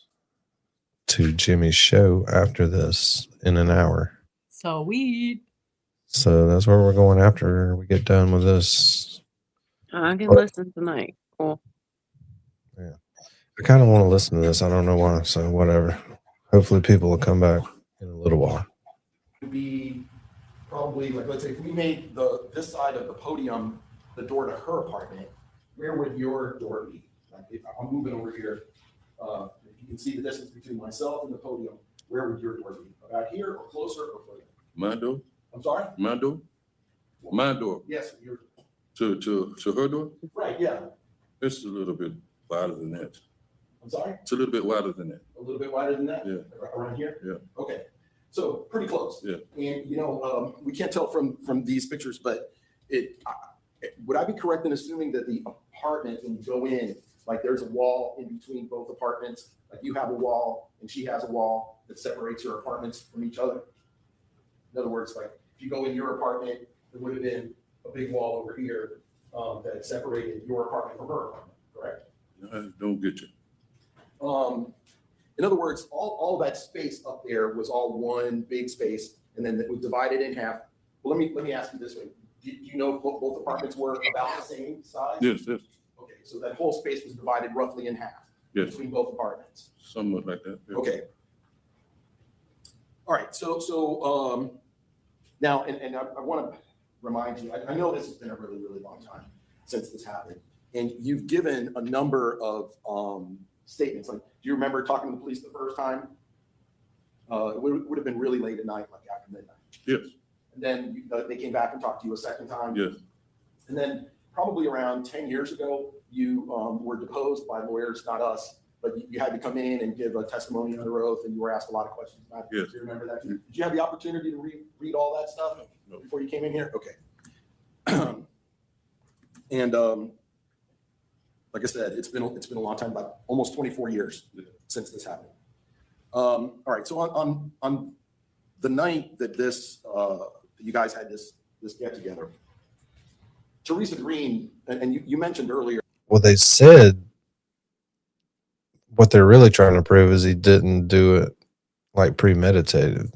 to Jimmy's show after this in an hour. Sweet. So that's where we're going after we get done with this. I can listen tonight. Cool. Yeah. I kind of want to listen to this. I don't know why. So whatever. Hopefully people will come back in a little while. Would be probably like, let's say if we made this side of the podium the door to her apartment, where would your door be? Like if I'm moving over here, if you can see the distance between myself and the podium, where would your door be? About here or closer or further? My door? I'm sorry? My door? My door? Yes, your To her door? right, yeah. It's a little bit wider than that. I'm sorry? It's a little bit wider than that. A little bit wider than that? Yeah. Around here? Yeah. Okay. So pretty close. Yeah. And you know, we can't tell from these pictures, but would I be correct in assuming that the apartment, when you go in, like there's a wall in between both apartments, like you have a wall and she has a wall that separates your apartments from each other? In other words, like if you go in your apartment, there would have been a big wall over here that separated your apartment from her apartment, correct? I don't get you. In other words, all that space up there was all one big space, and then it was divided in half. Well, let me ask you this way: do you know if both apartments were about the same size? Yes, yes. Okay, so that whole space was divided roughly in half between both apartments. Somewhat like that. Yeah. Okay. All right. So now, and I want to remind you. I know this has been a really, really long time since this happened, and you've given a number of statements. Like, do you remember talking to the police the first time? It would have been really late at night, like after midnight. Yes. And then they came back and talked to you a second time. Yes. And then probably around 10 years ago, you were deposed by lawyers, not us, but you had to come in and give a testimony under oath, and you were asked a lot of questions about it. Yes. Do you remember that? Did you have the opportunity to read all that stuff before you came in here? Okay. And like I said, it's been a long time, about almost 24 years since this happened. All right, so on the night that you guys had this get together, Teresa Green, and you mentioned earlier. Well, they said what they're really trying to prove is he didn't do it like premeditated.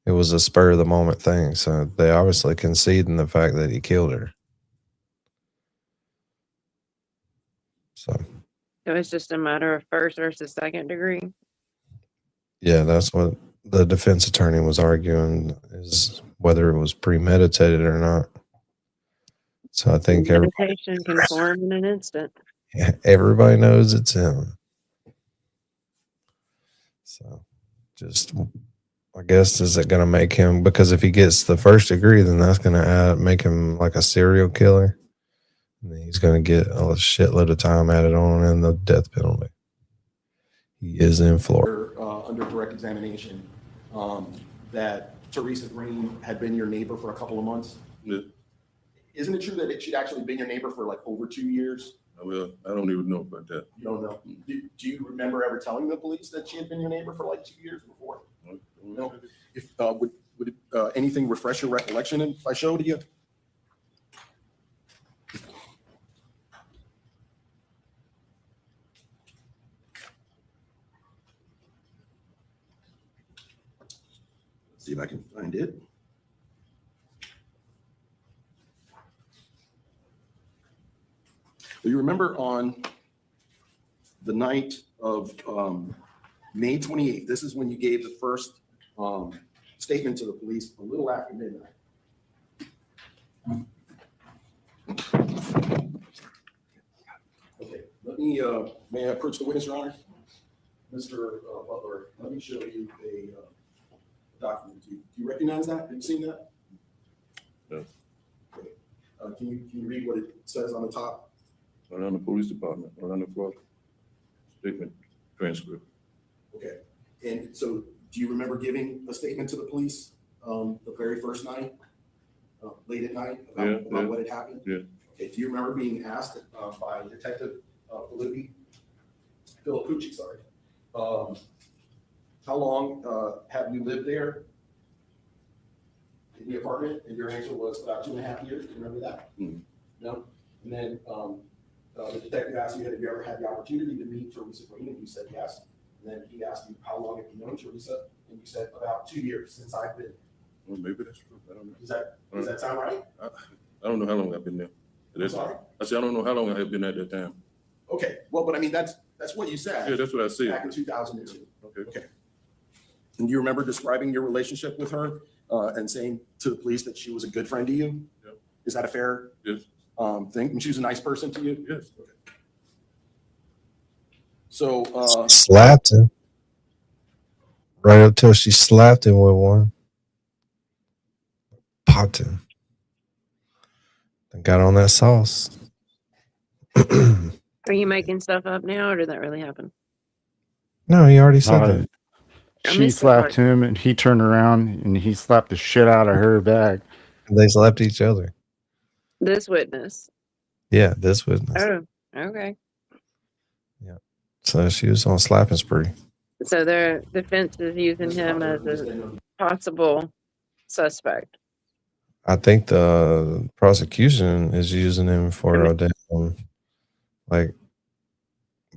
It was a spur of the moment thing. So they obviously concede in the fact that he killed her. So it's just a matter of first versus second degree. yeah, that's what the defense attorney was arguing, is whether it was premeditated or not. So I think Meditation can form in an instant. everybody knows it's him. So just, I guess, is it going to make him, because if he gets the first degree, then that's going to make him like a serial killer. And he's going to get a shitload of time added on and the death penalty. He is in Florida. Under direct examination, that Teresa Green had been your neighbor for a couple of months. Yeah. Isn't it true that she'd actually been your neighbor for like over 2 years? Well, I don't even know about that. You don't know. Do you remember ever telling the police that she had been your neighbor for like 2 years before? No. If would anything refresh your recollection if I showed you? See if I can find it. Well, you remember on the night of May 28th, this is when you gave the first statement to the police a little after midnight. Okay, may I approach the witness, Your Honor? Mr. Butler, let me show you a document. Do you recognize that? Have you seen that? No. Okay. Can you read what it says on the top? Orlando Police Department, Orlando, Florida. Statement transcript. Okay. And so do you remember giving a statement to the police the very first night, late at night, about what had happened? Yeah. Okay. Do you remember being asked by Detective Philippucci, sorry, how long have you lived there in the apartment? And your answer was about 2.5 years. Do you remember that? No? And then the detective asked you, have you ever had the opportunity to meet Teresa Green? And you said yes. And then he asked you, how long have you known Teresa? And you said about 2 years since I've been. Well, maybe that's true. I don't know. Does that sound right? I don't know how long I've been there. I'm sorry? I said, I don't know how long I have been at that time. Okay. Well, but I mean, that's what you said. Yeah, that's what I said. Back in 2002. Okay. And do you remember describing your relationship with her and saying to the police that she was a good friend to you? Yeah. Is that a fair thing? And she was a nice person to you? Yes. Okay. So slapped him right up till she slapped him with one. Popped him. Then got on that sauce. Are you making stuff up now, or did that really happen? No, he already said that. She slapped him, and he turned around and he slapped the shit out of her back. They slapped each other. This witness. Yeah, this witness. Oh, okay. So she was on slapping spree. So their defense is using him as a possible suspect. I think the prosecution is using him for a damn, like,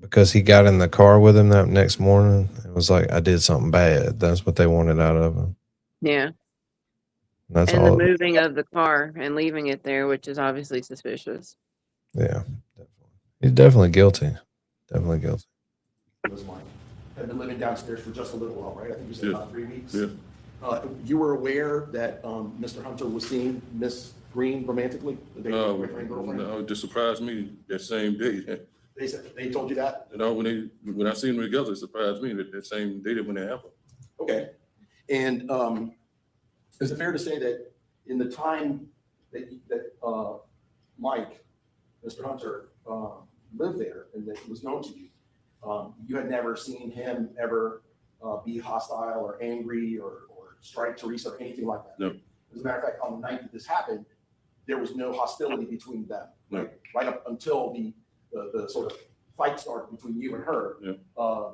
because he got in the car with him that next morning. It was like, I did something bad. That's what they wanted out of him. Yeah. That's and all. the moving of the car and leaving it there, which is obviously suspicious. Yeah, definitely. He's definitely guilty. Definitely guilty. was Mike. Had been living downstairs for just a little while, right? I think you said about 3 weeks. Yeah. You were aware that Mr. Hunter was seeing Miss Green romantically? No, it just surprised me that same day. They said they told you that? You know, when I seen them together, it surprised me that same day that when it happened. Okay. And is it fair to say that in the time that Mike, Mr. Hunter, lived there and that was known to you, you had never seen him ever be hostile or angry or strike Teresa or anything like that? No. As a matter of fact, on the night that this happened, there was no hostility between them. No. Right up until the sort of fight started between you and her. Yeah.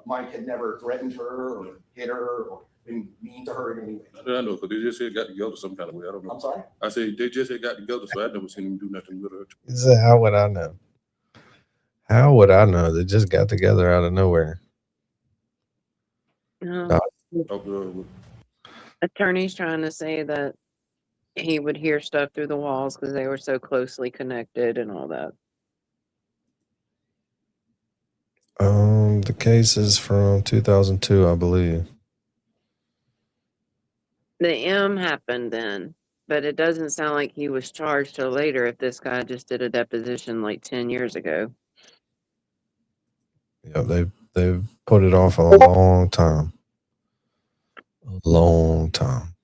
Mike had never threatened her or hit her or been mean to her in any way. I know, because they just had got together some kind of way. I don't know. I'm sorry? I said they just had got together, so I never seen them do nothing with her. He said, how would I know? How would I know? They just got together out of nowhere. Attorney's trying to say that he would hear stuff through the walls because they were so closely connected and all that. The case is from 2002, I believe. The M happened then, but it doesn't sound like he was charged till later if this guy just did a deposition like 10 years ago. Yeah, they've put it off a long time. A long time.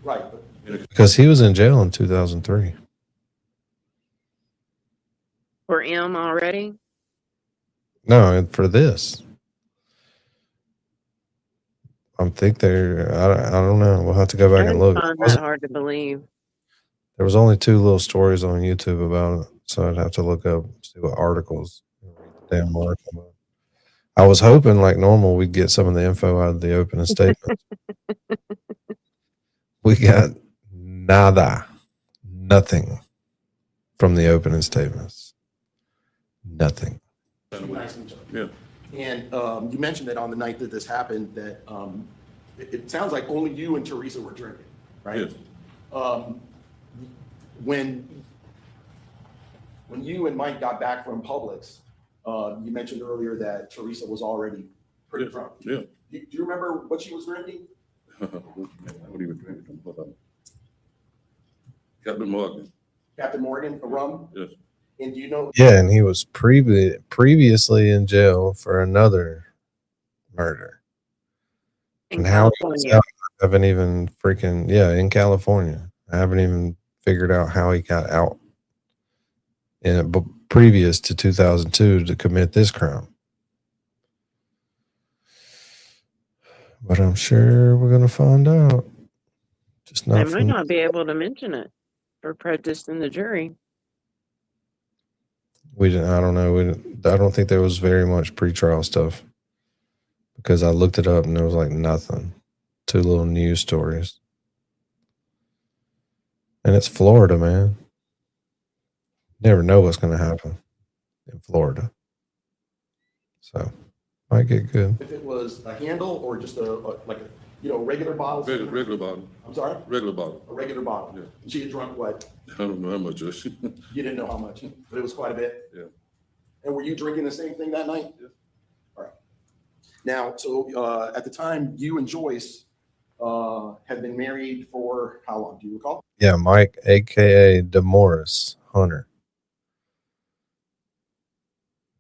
Right. Because he was in jail in 2003. For M already? No, for this. I think I don't know. We'll have to go back and look. I find that hard to believe. There was only 2 little stories on YouTube about it, so I'd have to look up, see what articles. Damn article. I was hoping, like normal, we'd get some of the info out of the opening statement. We got nada, nothing from the opening statements. Nothing. Yeah. And you mentioned that on the night that this happened, that it sounds like only you and Teresa were drinking, right? Yes. When you and Mike got back from Publix, you mentioned earlier that Teresa was already pretty drunk. Yeah. Do you remember what she was drinking? I don't even drink it. Captain Morgan. Captain Morgan, a rum? Yes. And do you know? Yeah, and he was previously in jail for another murder. In How California. I haven't even in California. I haven't even figured out how he got out. but previous to 2002 to commit this crime. But I'm sure we're going to find out. Just They not might from. not be able to mention it for prejudice in the jury. We didn't. I don't know. I don't think there was very much pretrial stuff because I looked it up and there was like nothing. 2 little news stories. And it's Florida, man. Never know what's going to happen in Florida. So, might get good. If it was a handle or just like a regular bottle. Regular bottle. I'm sorry? Regular bottle. A regular bottle. Yeah. She had drunk what? I don't know how much. You didn't know how much, but it was quite a bit. Yeah. And were you drinking the same thing that night? Yes. All right. Now, so at the time, you and Joyce had been married for how long? Do you recall? Yeah, Mike, a.k.a. Demorris Hunter.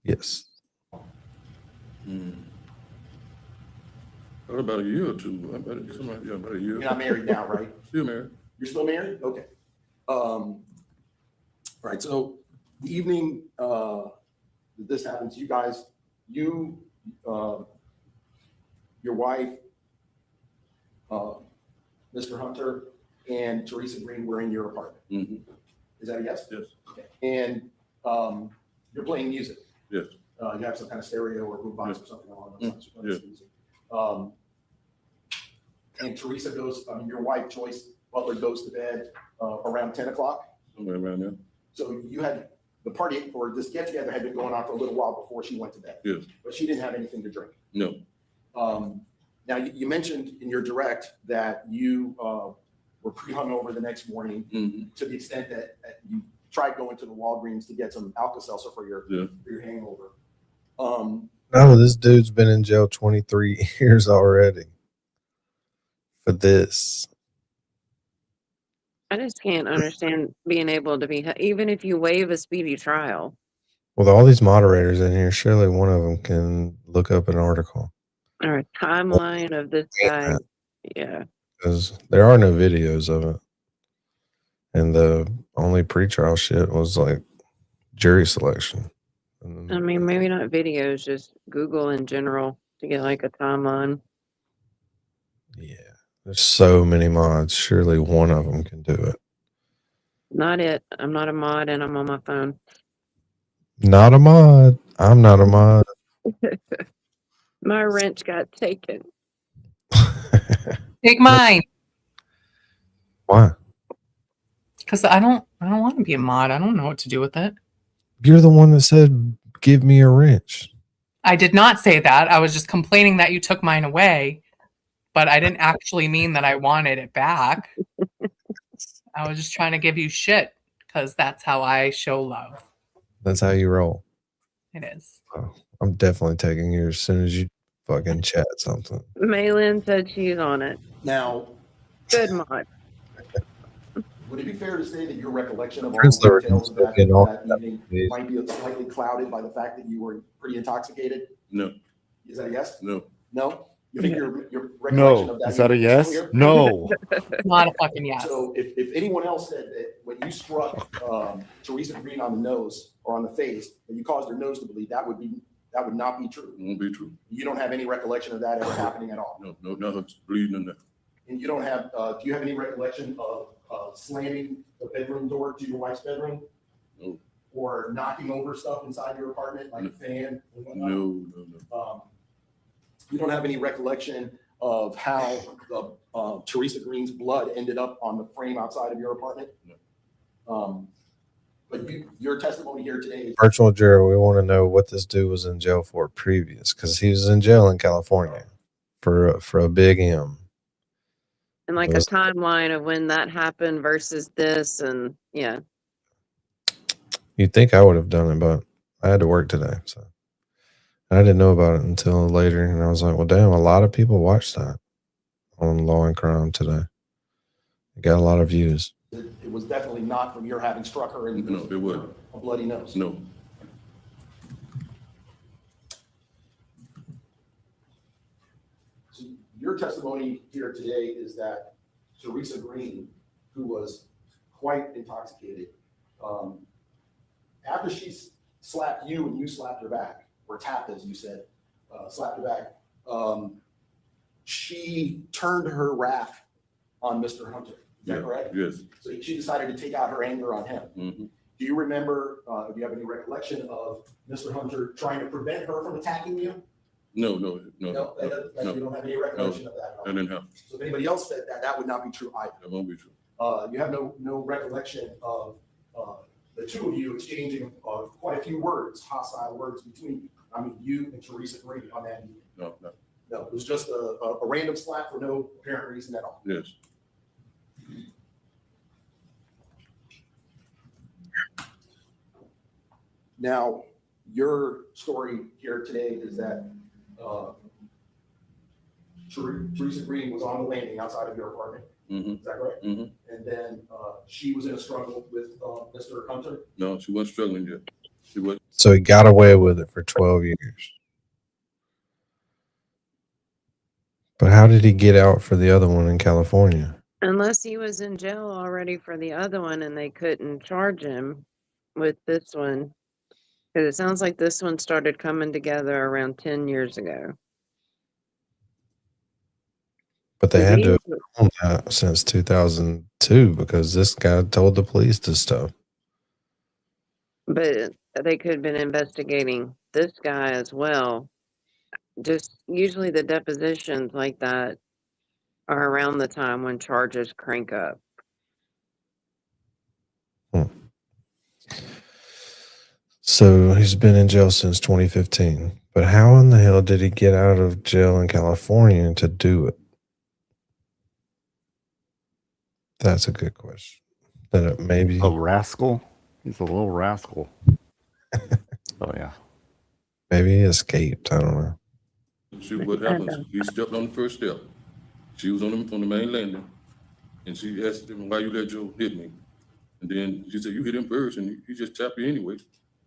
Yes. About a year or two. About a year. You're not married now, right? Still married. You're still married? Okay. All right. So the evening that this happens, you guys, your wife, Mr. Hunter, and Teresa Green were in your apartment. Mm-hmm. Is that a yes? Yes. Okay. And you're playing music. Yes. You have some kind of stereo or boombox or something along those lines. Yes. And Teresa your wife, Joyce Butler, goes to bed around 10 o'clock. Somewhere around there. So you had the party or this get together had been going on for a little while before she went to bed. Yes. But she didn't have anything to drink. No. Now you mentioned in your direct that you were pre-hungover the next morning to the extent that you tried going to the Walgreens to get some Alka-Seltzer for your hangover. No, this dude's been in jail 23 years already for this. I just can't understand being able to be, even if you waive a speedy trial. With all these moderators in here, surely one of them can look up an article. Or a timeline of this guy. Yeah. Because there are no videos of it. And the only pretrial shit was like jury selection. I mean, maybe not videos, just Google in general to get like a timeline. Yeah. There's so many mods. Surely one of them can do it. Not it. I'm not a mod and I'm on my phone. Not a mod. I'm not a mod. My wrench got taken. Take mine. Why? Because I don't want to be a mod. I don't know what to do with it. You're the one that said, give me a wrench. I did not say that. I was just complaining that you took mine away, but I didn't actually mean that I wanted it back. I was just trying to give you shit because that's how I show love. That's how you roll. It is. Oh, I'm definitely taking yours as soon as you fucking chat something. Maylin said she's on it. Now, good mod. Would it be fair to say that your recollection of all Prince the Lord details of that evening days. might be slightly clouded by the fact that you were pretty intoxicated? No. Is that a yes? No. No? You think your recollection No. of that Is that a evening yes? clear? No. Not a fucking yes. So if anyone else said that when you struck Teresa Green on the nose or on the face and you caused her nose to bleed, that would not be true. It won't be true. You don't have any recollection of that ever happening at all. No, nothing bleeding in there. And you don't have, do you have any recollection of slamming the bedroom door to your wife's bedroom? No. Or knocking over stuff inside your apartment, like a fan? And whatnot? No. You don't have any recollection of how Teresa Green's blood ended up on the frame outside of your apartment? No. But your testimony here today is Virtual jury, we want to know what this dude was in jail for previous, because he was in jail in California for a big M. And like a timeline of when that happened versus this. And yeah. You'd think I would have done it, but I had to work today. So I didn't know about it until later. And I was like, well, damn, a lot of people watched that on Law and Crime today. It got a lot of views. it was definitely not from your having struck her in No, it wasn't. a bloody nose. No. So your testimony here today is that Teresa Green, who was quite intoxicated, after she slapped you and you slapped her back, or tapped, as you said, slapped her back, she turned her wrath on Mr. Hunter. Is that correct? Yes. So she decided to take out her anger on him. Mm-hmm. Do you remember, do you have any recollection of Mr. Hunter trying to prevent her from attacking you? No. You don't have any recollection of that at all? I didn't have. So if anybody else said that, that would not be true either. That won't be true. You have no recollection of the two of you exchanging quite a few words, hostile words between you. I mean, you and Teresa Green on that meeting. No. No, it was just a random slap for no apparent reason at all. Yes. Now, your story here today is that Teresa Green was on the landing outside of your apartment. Mm-hmm. Is that correct? Mm-hmm. And then she was in a struggle with Mr. Hunter. No, she wasn't struggling yet. She was. So he got away with it for 12 years. But how did he get out for the other one in California? Unless he was in jail already for the other one and they couldn't charge him with this one. Because it sounds like this one started coming together around 10 years ago. But they had to have known that since 2002 because this guy told the police this stuff. But they could have been investigating this guy as well. Just usually the depositions like that are around the time when charges crank up. So he's been in jail since 2015. But how in the hell did he get out of jail in California to do it? That's a good question. That maybe a rascal. He's a little rascal. Oh yeah. Maybe he escaped. I don't know. See what happens. He stepped on the first step. She was on the main landing, and she asked him, "Why you let Joe hit me?" And then she said, "You hit him first, and he just tapped you anyway."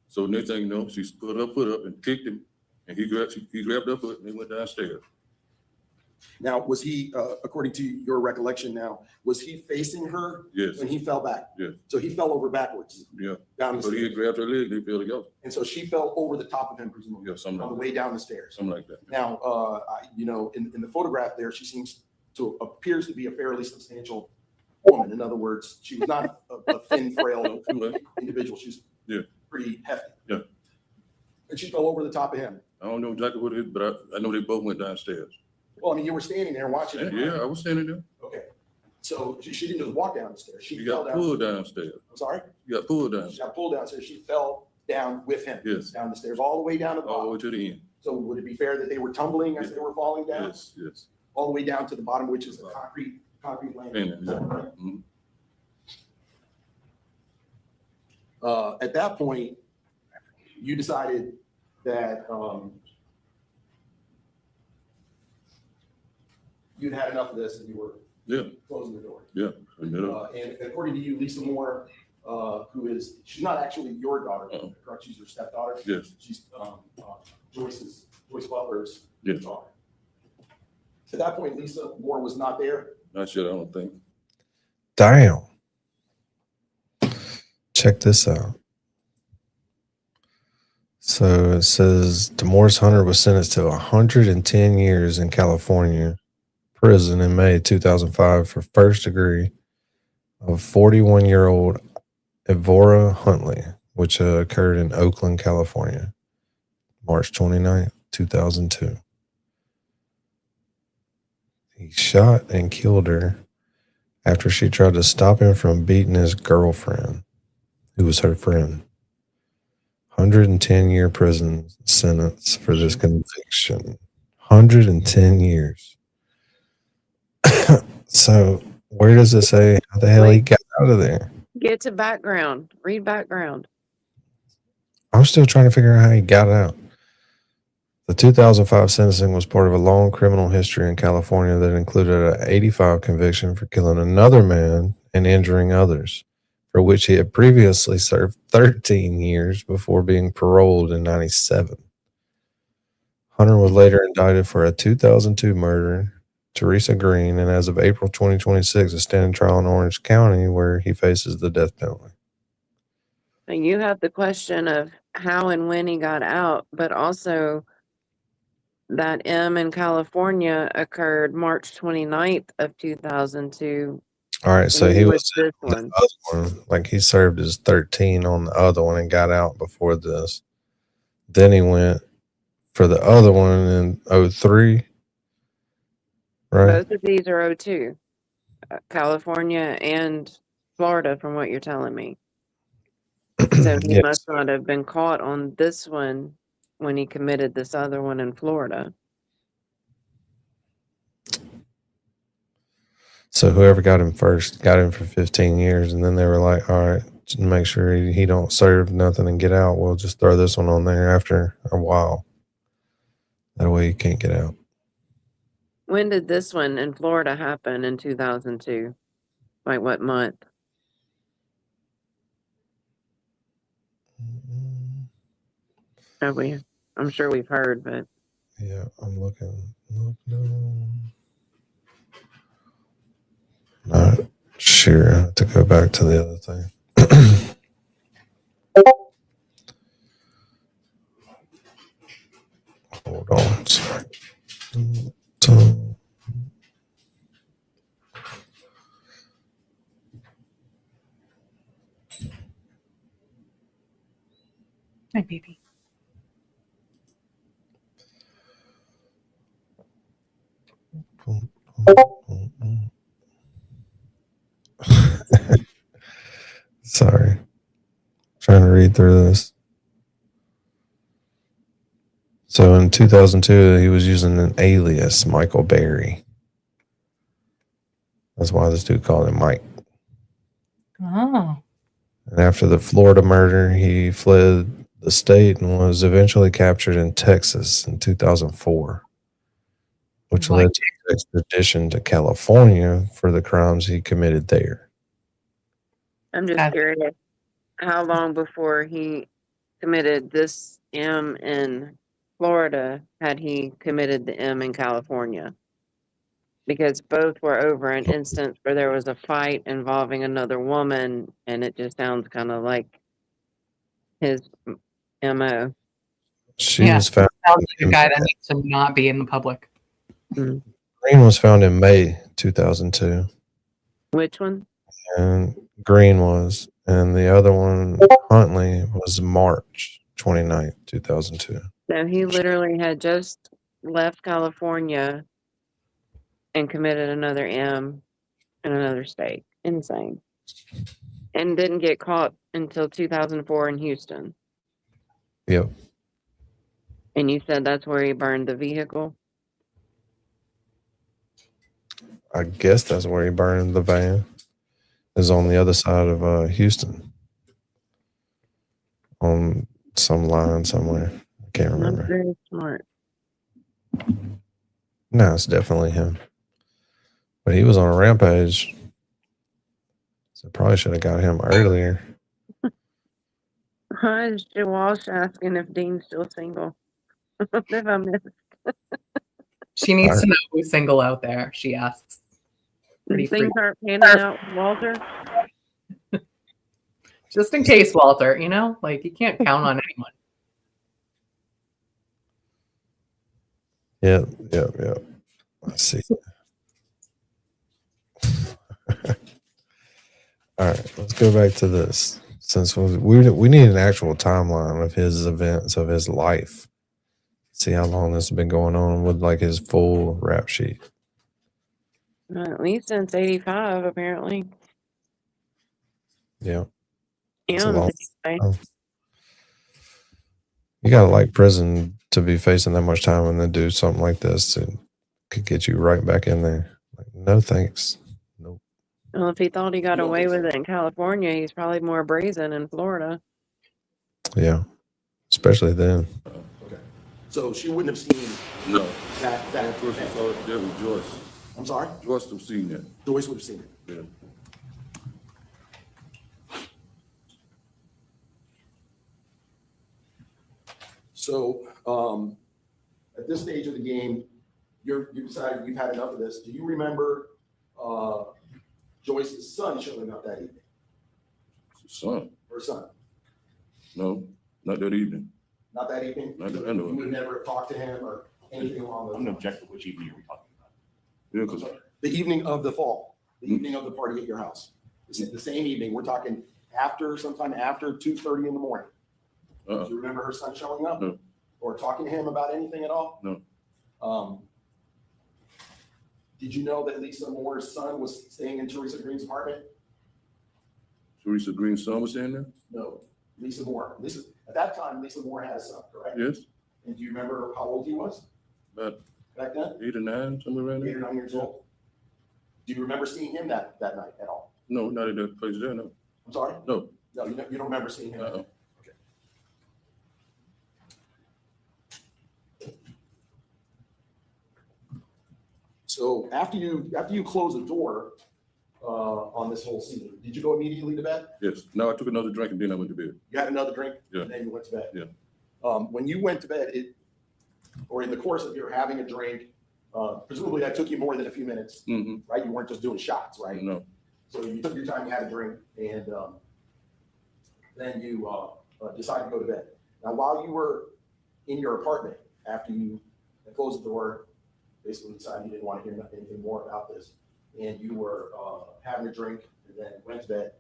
So next thing you know, she put her foot up and kicked him, and he grabbed her foot, and they went downstairs. Now, was he, according to your recollection now, was he facing her Yes. when he fell back? Yes. So he fell over backwards Yeah. down the So he stairs. had grabbed her leg, they fell together. And so she fell over the top of him, presumably, Yeah, something on the like way down the stairs. Something like that. Now, in the photograph there, she appears to be a fairly substantial woman. In other words, she was not a thin, frail individual. She's pretty hefty. Yeah. And she fell over the top of him. I don't know exactly what it is, but I know they both went downstairs. Well, I mean, you were standing there watching it. Yeah, I was standing there. Okay. So she didn't just walk down the stairs. She He fell got down. pulled downstairs. I'm sorry? He got pulled She downstairs. got pulled downstairs. She fell down with him. Yes. Down the stairs, all the way down to the All the bottom. way to the end. So would it be fair that they were tumbling as they were falling down? Yes. All the way down to the bottom, which is a concrete landing. Landing, yeah. Mhm. At that point, you decided that you'd had enough of this and you were closing the door. Yeah. And according to you, Lisa Moore, she's not actually your daughter, correct? She's your stepdaughter. Yes. She's Joyce Butler's Yes. daughter. At that point, Lisa Moore was not there. Not sure, I don't think. Damn. Check this out. So it says Demorris Hunter was sentenced to 110 years in California prison in May 2005 for first degree of 41-year-old Evora Huntley, which occurred in Oakland, California, March 29th, 2002. He shot and killed her after she tried to stop him from beating his girlfriend, who was her friend. 110-year prison sentence for this conviction. 110 years. So where does it say how the hell he got out of there? Get to background. Read background. I'm still trying to figure out how he got out. The 2005 sentencing was part of a long criminal history in California that included an 85 conviction for killing another man and injuring others, for which he had previously served 13 years before being paroled in 97. Hunter was later indicted for a 2002 murder, Teresa Green, and as of April 2026, a standing trial in Orange County where he faces the death penalty. And you have the question of how and when he got out, but also that M in California occurred March 29th of 2002. All right, so When he was was this in the one? other one, like he served his 13 on the other one and got out before this. Then he went for the other one in 03, right? Both of these are 02. California and Florida, from what you're telling me. So he Yes. must not have been caught on this one when he committed this other one in Florida. So whoever got him first got him for 15 years, and then they were like, all right, to make sure he don't serve nothing and get out, we'll just throw this one on there after a while. That way he can't get out. When did this one in Florida happen in 2002? Like what month? I'm sure we've heard, but Yeah, I'm looking. Not sure. I have to go back to the other thing. Hold on. Sorry. My baby. Sorry. Trying to read through this. So in 2002, he was using an alias, Michael Berry. That's why this dude called him Mike. Oh. And after the Florida murder, he fled the state and was eventually captured in Texas in 2004, which led to his extradition to California for the crimes he committed there. I'm just curious how long before he committed this M in Florida had he committed the M in California? Because both were over an instance where there was a fight involving another woman, and it just sounds kind of like his MO. She was found. Sounds like a guy that needs to not be in the public. Green was found in May 2002. Which one? And Green was. And the other one, Huntley, was March 29th, 2002. So he literally had just left California and committed another M in another state. Insane. And didn't get caught until 2004 in Houston. Yep. And you said that's where he burned the vehicle? I guess that's where he burned the van. Is on the other side of Houston. On some line somewhere. I can't remember. Not very smart. No, it's definitely him. But he was on a rampage. So probably should have got him earlier. Hi, is Joe Walsh asking if Dean's still single? If I missed. She needs to know who's single out there, she asks. Pretty Things free. aren't panning out, Walter. Just in case, Walter, you know, like you can't count on anyone. Yep. Let's see. All right, let's go back to this. Since we need an actual timeline of his events of his life. See how long this has been going on with like his full rap sheet. At least since 85, apparently. Yeah. Yeah. It's a long time. You gotta like prison to be facing that much time and then do something like this. It could get you right back in there. Like, no thanks. Nope. Well, if he thought he got away with it in California, he's probably more brazen in Florida. Yeah. Especially then. Okay. So she wouldn't have seen that. That was Joyce. I'm sorry? Joyce would have seen that. Joyce would have seen it. Yeah. So at this stage of the game, you decided you've had enough of this. Do you remember Joyce's son showing up that evening? Son. Her son. No, not that evening. Not that evening? Not that I know You of. would never have talked to him or anything along those I'm lines? gonna object to which evening are we talking about? Yeah, because The evening of the fall, the evening of the party at your house. The same evening, we're talking sometime after 2:30 in the morning. Do you remember her son showing up? No. Or talking to him about anything at all? No. Did you know that Lisa Moore's son was staying in Teresa Green's apartment? Teresa Green's son was in there? No, Lisa Moore. At that time, Lisa Moore had a son, correct? Yes. And do you remember how old he was About back then? 8 or 9, somewhere around 8 there. or 9 years old. Do you remember seeing him that night at all? No, not at that place there, no. I'm sorry? No. No, you don't remember seeing him? Uh-uh. Okay. So after you close the door on this whole scene, did you go immediately to bed? Yes. No, I took another drink and then I went to bed. You had another drink? Yeah. And then you went to bed? Yeah. When you went to bed, or in the course of your having a drink, presumably that took you more than a few minutes, Mm-hmm. right? You weren't just doing shots, right? No. So you took your time, you had a drink, and then you decided to go to bed. Now, while you were in your apartment, after you had closed the door, basically decided you didn't want to hear anything more about this, and you were having a drink and then went to bed,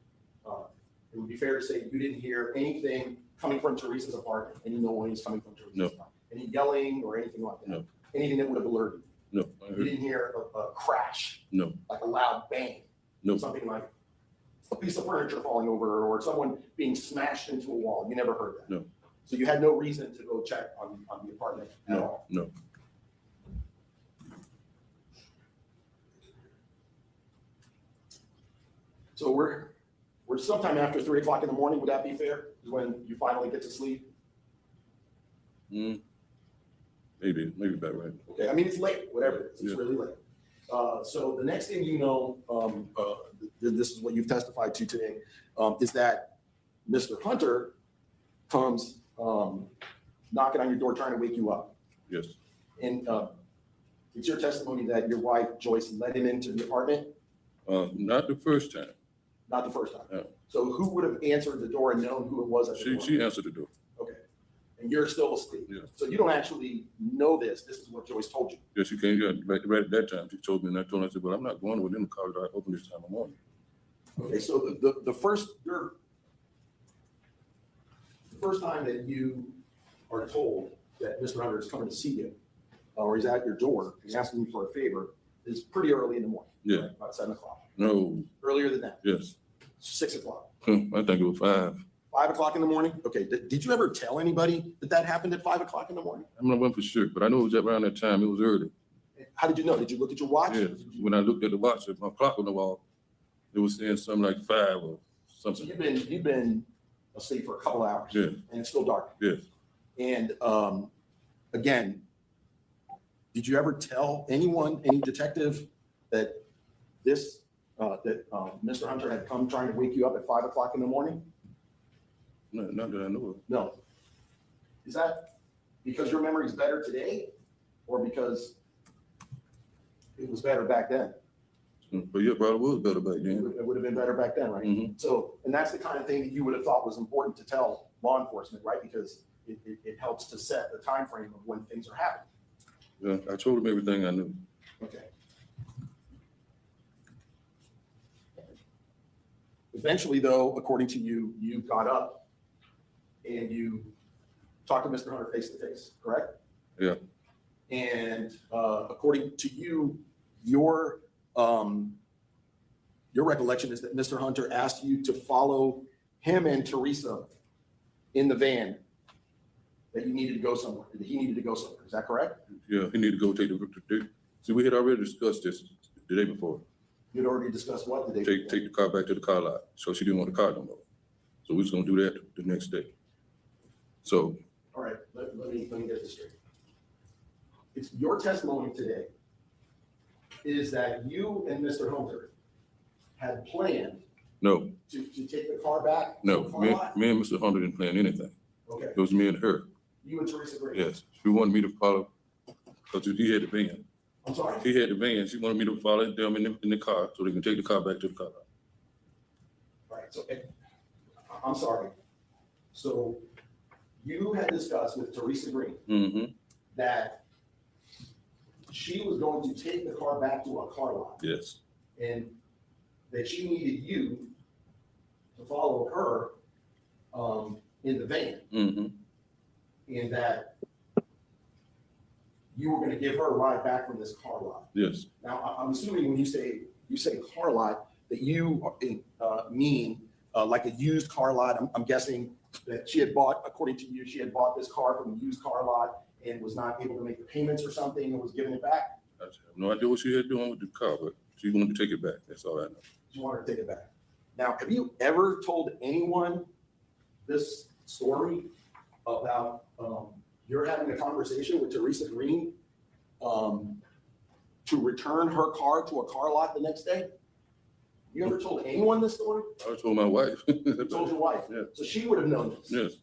it would be fair to say you didn't hear anything coming from Teresa's apartment, any noise coming from Teresa's apartment, any yelling or anything like that, No. anything that would have alerted you. No. I You heard. didn't hear a crash, No. like a loud bang, No. something like a piece of furniture falling over or someone being smashed into a wall. You never heard that. No. So you had no reason to go check on the apartment at all. No. So we're sometime after 3 o'clock in the morning. Would that be fair? Is when you finally get to sleep? Maybe about right. Okay. I mean, it's late, whatever it is. It's Yeah. really late. So the next thing you know, this is what you've testified to today, is that Mr. Hunter comes knocking on your door trying to wake you up. Yes. And it's your testimony that your wife, Joyce, let him into the apartment? Not the first time. Not the first time? No. So who would have answered the door and known who it was at the door? She answered the door. Okay. And you're still asleep? Yeah. So you don't actually know this. This is what Joyce told you? Yes, she came. Yeah, right at that time, she told me, and I told her, I said, well, I'm not going within the car that I opened this time of morning. Okay, so the first time that you are told that Mr. Hunter is coming to see you, or he's at your door and asking you for a favor, is pretty early in the morning. Yeah. Right? About 7 o'clock. No. Earlier than that? Yes. 6 o'clock. I think it was 5. 5 o'clock in the morning? Okay, did you ever tell anybody that happened at 5 o'clock in the morning? I'm not one for sure, but I know it was around that time. It was early. How did you know? Did you look at your watch? Yes. When I looked at the watch, my clock on the wall, it was saying something like 5 or something. You've been asleep for a couple hours. Yeah. And it's still dark. Yes. And again, did you ever tell anyone, any detective, that Mr. Hunter had come trying to wake you up at 5 o'clock in the morning? No, not that I know of. No. Is that because your memory is better today, or because it was better back then? But yeah, probably was better back then. It would have been better back then, right? So, and that's the kind of thing that you would have thought was important to tell law enforcement, right? Because it helps to set the time frame of when things are happening. Yeah, I told him everything I knew. Okay. Eventually, though, according to you, you got up and you talked to Mr. Hunter face to face, correct? Yeah. And according to you, your recollection is that Mr. Hunter asked you to follow him and Teresa in the van, that you needed to go somewhere, that he needed to go somewhere. Is that correct? Yeah, he needed to go take the. See, we had already discussed this the day before. You'd already discussed what the day Take the car back to the car lot. So she didn't want the car no more. So we was gonna do that the next day. So All right, let me get this straight. It's your testimony today is that you and Mr. Hunter had planned no, to take the car back? to no, the car me lot? and Mr. Hunter didn't plan anything. Okay, It was me and her. you and Teresa Green? Yes, she wanted me to follow because he had the van. I'm sorry? He had the van. She wanted me to follow them in the car so they can take the car back to the car lot. Right, so, I'm sorry. So you had discussed with Teresa Green Mm-hmm. that she was going to take the car back to a car lot Yes. and that she needed you to follow her in the van, Mm-hmm. and that you were going to give her a ride back from this car lot. Yes. Now, I'm assuming when you say car lot, that you mean like a used car lot. I'm guessing that she had bought, according to you, she had bought this car from a used car lot and was not able to make the payments or something and was giving it back. I have no idea what she had doing with the car, but she wanted to take it back. That's all I know. She wanted to take it back. Now, have you ever told anyone this story about you're having a conversation with Teresa Green to return her car to a car lot the next day? You ever told anyone this story? I told my wife. You told your wife. Yeah. So she would have known this. Yes.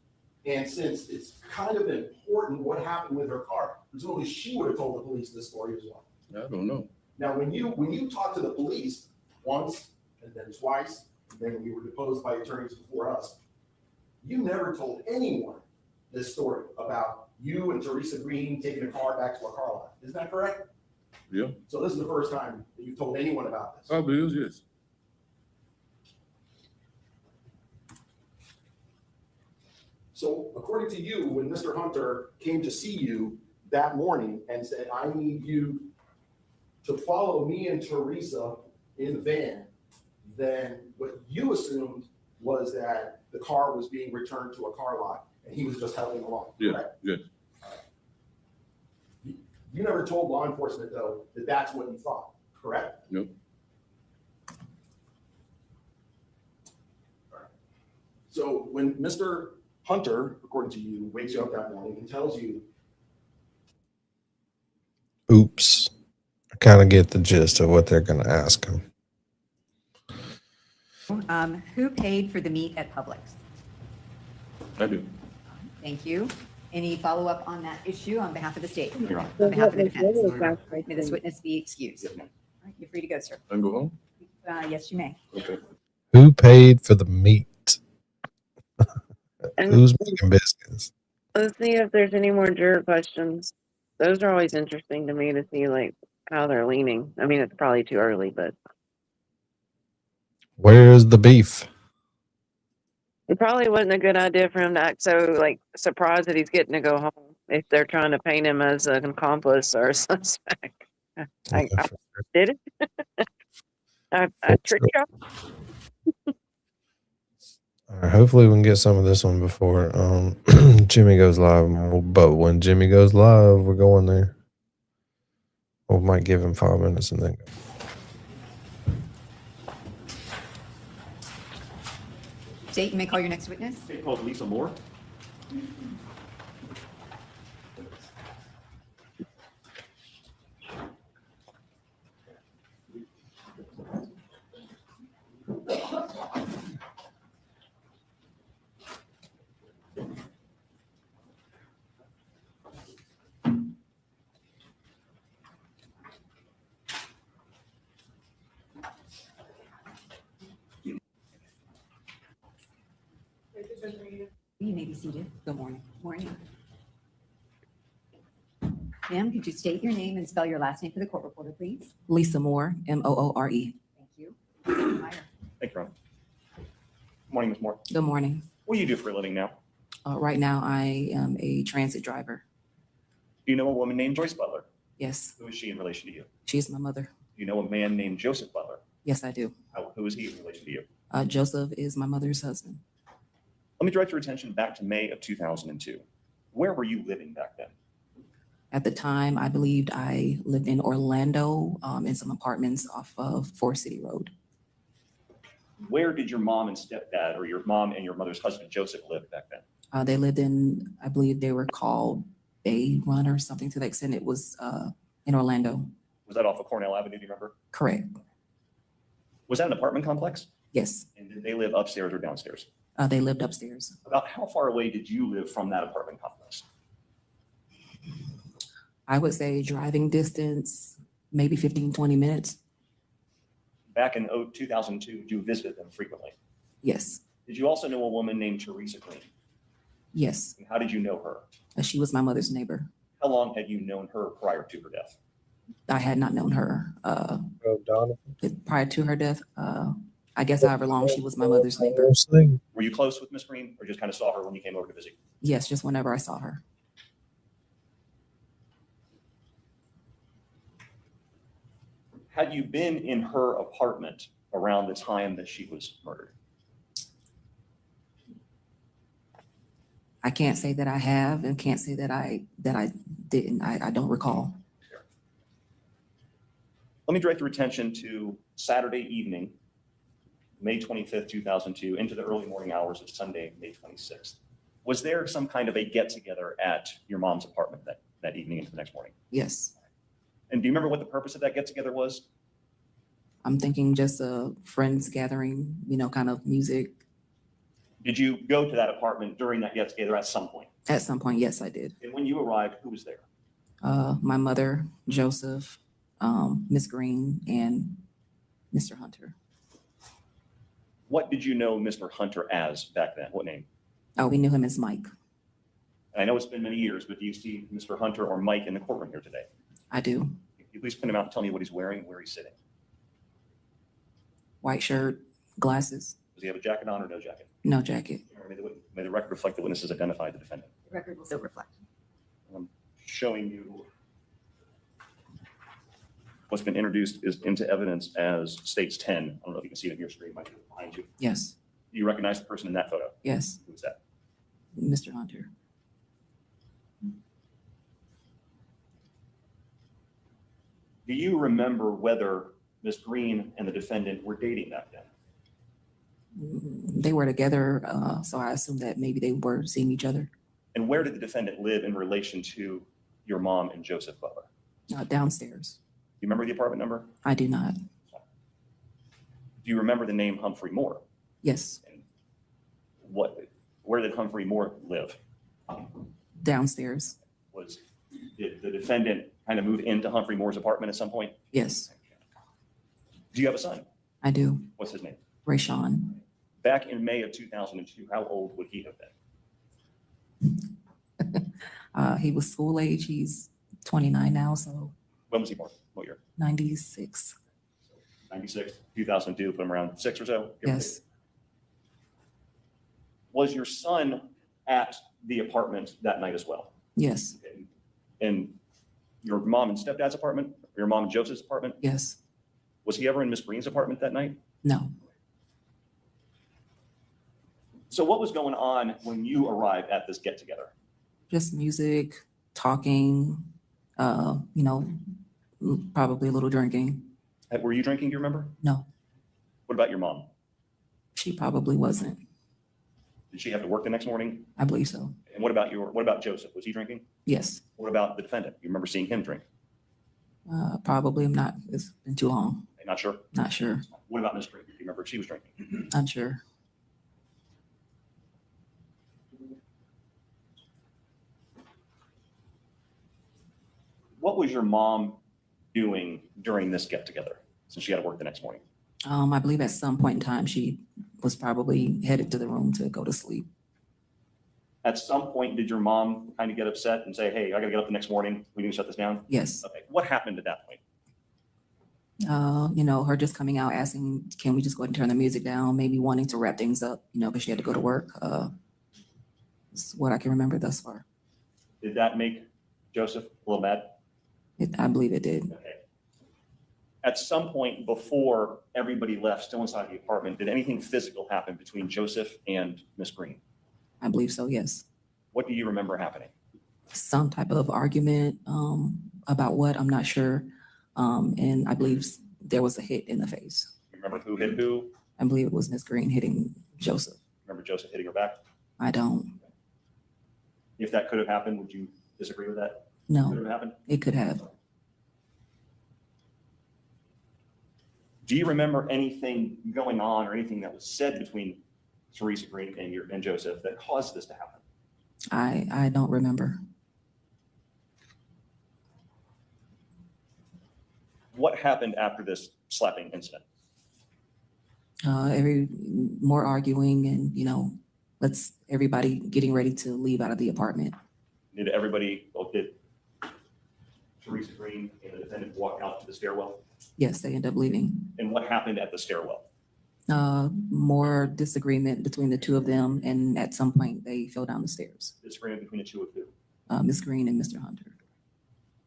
And since it's kind of important what happened with her car, presumably she would have told the police this story as well. I don't know. Now, when you talked to the police once and then twice, and then you were deposed by attorneys before us, you never told anyone this story about you and Teresa Green taking a car back to a car lot. Isn't that correct? Yeah. So this is the first time that you've told anyone about this. Probably is, yes. So according to you, when Mr. Hunter came to see you that morning and said, I need you to follow me and Teresa in the van, then what you assumed was that the car was being returned to a car lot and he was just helping along, Yeah. correct? Yes. You never told law enforcement, though, that that's what you thought, correct? Nope. So when Mr. Hunter, according to you, wakes you up that morning and tells you, Oops. I kind of get the gist of what they're going to ask him. Who paid for the meat at Publix? I do. Thank you. Any follow-up on that issue on behalf of the state? Your Honor. On behalf of the defense? May this witness be excused? Yes, ma'am. All right, you're free to go, sir. I can go home? Yes, you may. Okay. Who paid for the meat? And Who's making biscuits? let's see if there's any more juror questions. Those are always interesting to me to see like how they're leaning. I mean, it's probably too early, but Where's the beef? it probably wasn't a good idea for him to act so like surprised that he's getting to go home if they're trying to paint him as an accomplice or a suspect. I did it. I tricked you. All right, hopefully we can get some of this one before Jimmy goes live. But when Jimmy goes live, we're going there. We might give him 5 minutes and then go. State, you may call your next witness. State called Lisa Moore. You may be seated. Good morning. Morning. Ma'am, could you state your name and spell your last name for the court reporter, please? Lisa Moore, Moore. Thank you. Thank you, Ron. Good morning, Ms. Moore. Good morning. What do you do for a living now? Right now, I am a transit driver. Do you know a woman named Joyce Butler? Yes, Who Who is she in relation to you? she's my mother. Do you know a man named Joseph Butler? Yes, I do. Who is he in relation to you? Joseph is my mother's husband. Let me direct your attention back to May of 2002. Where were you living back then? At the time, I believed I lived in Orlando in some apartments off of Forest City Road. Where did your mom and stepdad, or your mom and your mother's husband, Joseph, live back then? They lived in, I believe they were called Bay Run or something to the extent it was in Orlando. Was that off of Cornell Avenue, do you remember? Correct. Was that an apartment complex? Yes, And did they live upstairs or downstairs? they lived upstairs. About how far away did you live from that apartment complex? I would say driving distance, maybe 15, 20 minutes. Back in 2002, you visited them frequently. Yes, Did you also know a woman named Teresa Green? Yes, And how did you know her? she was my mother's neighbor. How long had you known her prior to her death? I had not known her prior to her death. I guess however long she was my mother's neighbor. Were you close with Miss Green, or just kind of saw her when you came over to visit? Yes, just whenever I saw her. Had you been in her apartment around the time that she was murdered? I can't say that I have, and can't say that I didn't. I don't recall. Let me direct your attention to Saturday evening, May 25th, 2002, into the early morning hours of Sunday, May 26th. Was there some kind of a get-together at your mom's apartment that evening into the next morning? Yes. And do you remember what the purpose of that get-together was? I'm thinking just a friends gathering, kind of music. Did you go to that apartment during that get-together at some point? At some point, yes, I did. And when you arrived, who was there? My mother, Joseph, Miss Green, and Mr. Hunter. What did you know Mr. Hunter as back then? What name? Oh, we knew him as Mike. I know it's been many years, but do you see Mr. Hunter or Mike in the courtroom here today? I do. Can you please point him out and tell me what he's wearing and where he's sitting? White shirt, glasses, Does he have a jacket on or no jacket? no jacket. May the record reflect the witnesses identified the defendant. The record will still reflect. I'm showing you what's been introduced is into evidence as states 10. I don't know if you can see it on your screen, might be behind you. Yes, Do you recognize the person in that photo? yes, Who's that? Mr. Hunter. Do you remember whether Ms. Green and the defendant were dating back then? They were together, so I assume that maybe they were seeing each other. And where did the defendant live in relation to your mom and Joseph Butler? Downstairs. Do you remember the apartment number? I do not. Do you remember the name Humphrey Moore? Yes, Where did Humphrey Moore live? downstairs. Did the defendant kind of move into Humphrey Moore's apartment at some point? Yes, Do you have a son? I do. What's his name? Rayshawn. Back in May of 2002, how old would he have been? He was school age. He's 29 now, so When was he born? What year? 96. 96, 2002, put him around 6 or so? give or Yes, take. Was your son at the apartment that night as well? yes, In your mom and stepdad's apartment, or your mom and Joseph's apartment? yes, Was he ever in Miss Green's apartment that night? no. So what was going on when you arrived at this get together? Just music, talking, probably a little drinking. Were you drinking, do you remember? No, What about your mom? she probably wasn't. Did she have to work the next morning? I believe so. And what about Joseph? Was he drinking? Yes, What about the defendant? You remember seeing him drink? probably. I'm not. It's been too long. Not sure. Not sure. What about Miss Green? Do you remember if she was drinking? Unsure. What was your mom doing during this get together since she had to work the next morning? I believe at some point in time she was probably headed to the room to go to sleep. At some point, did your mom kind of get upset and say, hey, I gotta get up the next morning, we need to shut this down? Yes. Okay, what happened at that point? Her just coming out asking, can we just go ahead and turn the music down? Maybe wanting to wrap things up, because she had to go to work. It's what I can remember thus far. Did that make Joseph a little mad? I believe it did. Okay. At some point before everybody left, still inside the apartment, did anything physical happen between Joseph and Miss Green? I believe so, yes. What do you remember happening? Some type of argument about what, I'm not sure. And I believe there was a hit in the face. You remember who hit who? I believe it was Miss Green hitting Joseph. Remember Joseph hitting her back? I don't. If that could have happened, would you disagree with that? No. Could have happened? It could have. Do you remember anything going on or anything that was said between Teresa Green and Joseph that caused this to happen? I don't remember. What happened after this slapping incident? More arguing and, let's everybody getting ready to leave out of the apartment. Did Teresa Green and the defendant walk out to the stairwell? Yes, they end up leaving. And what happened at the stairwell? More disagreement between the two of them, and at some point they fell down the stairs. Disagreement between the two of who? Ms. Green and Mr. Hunter.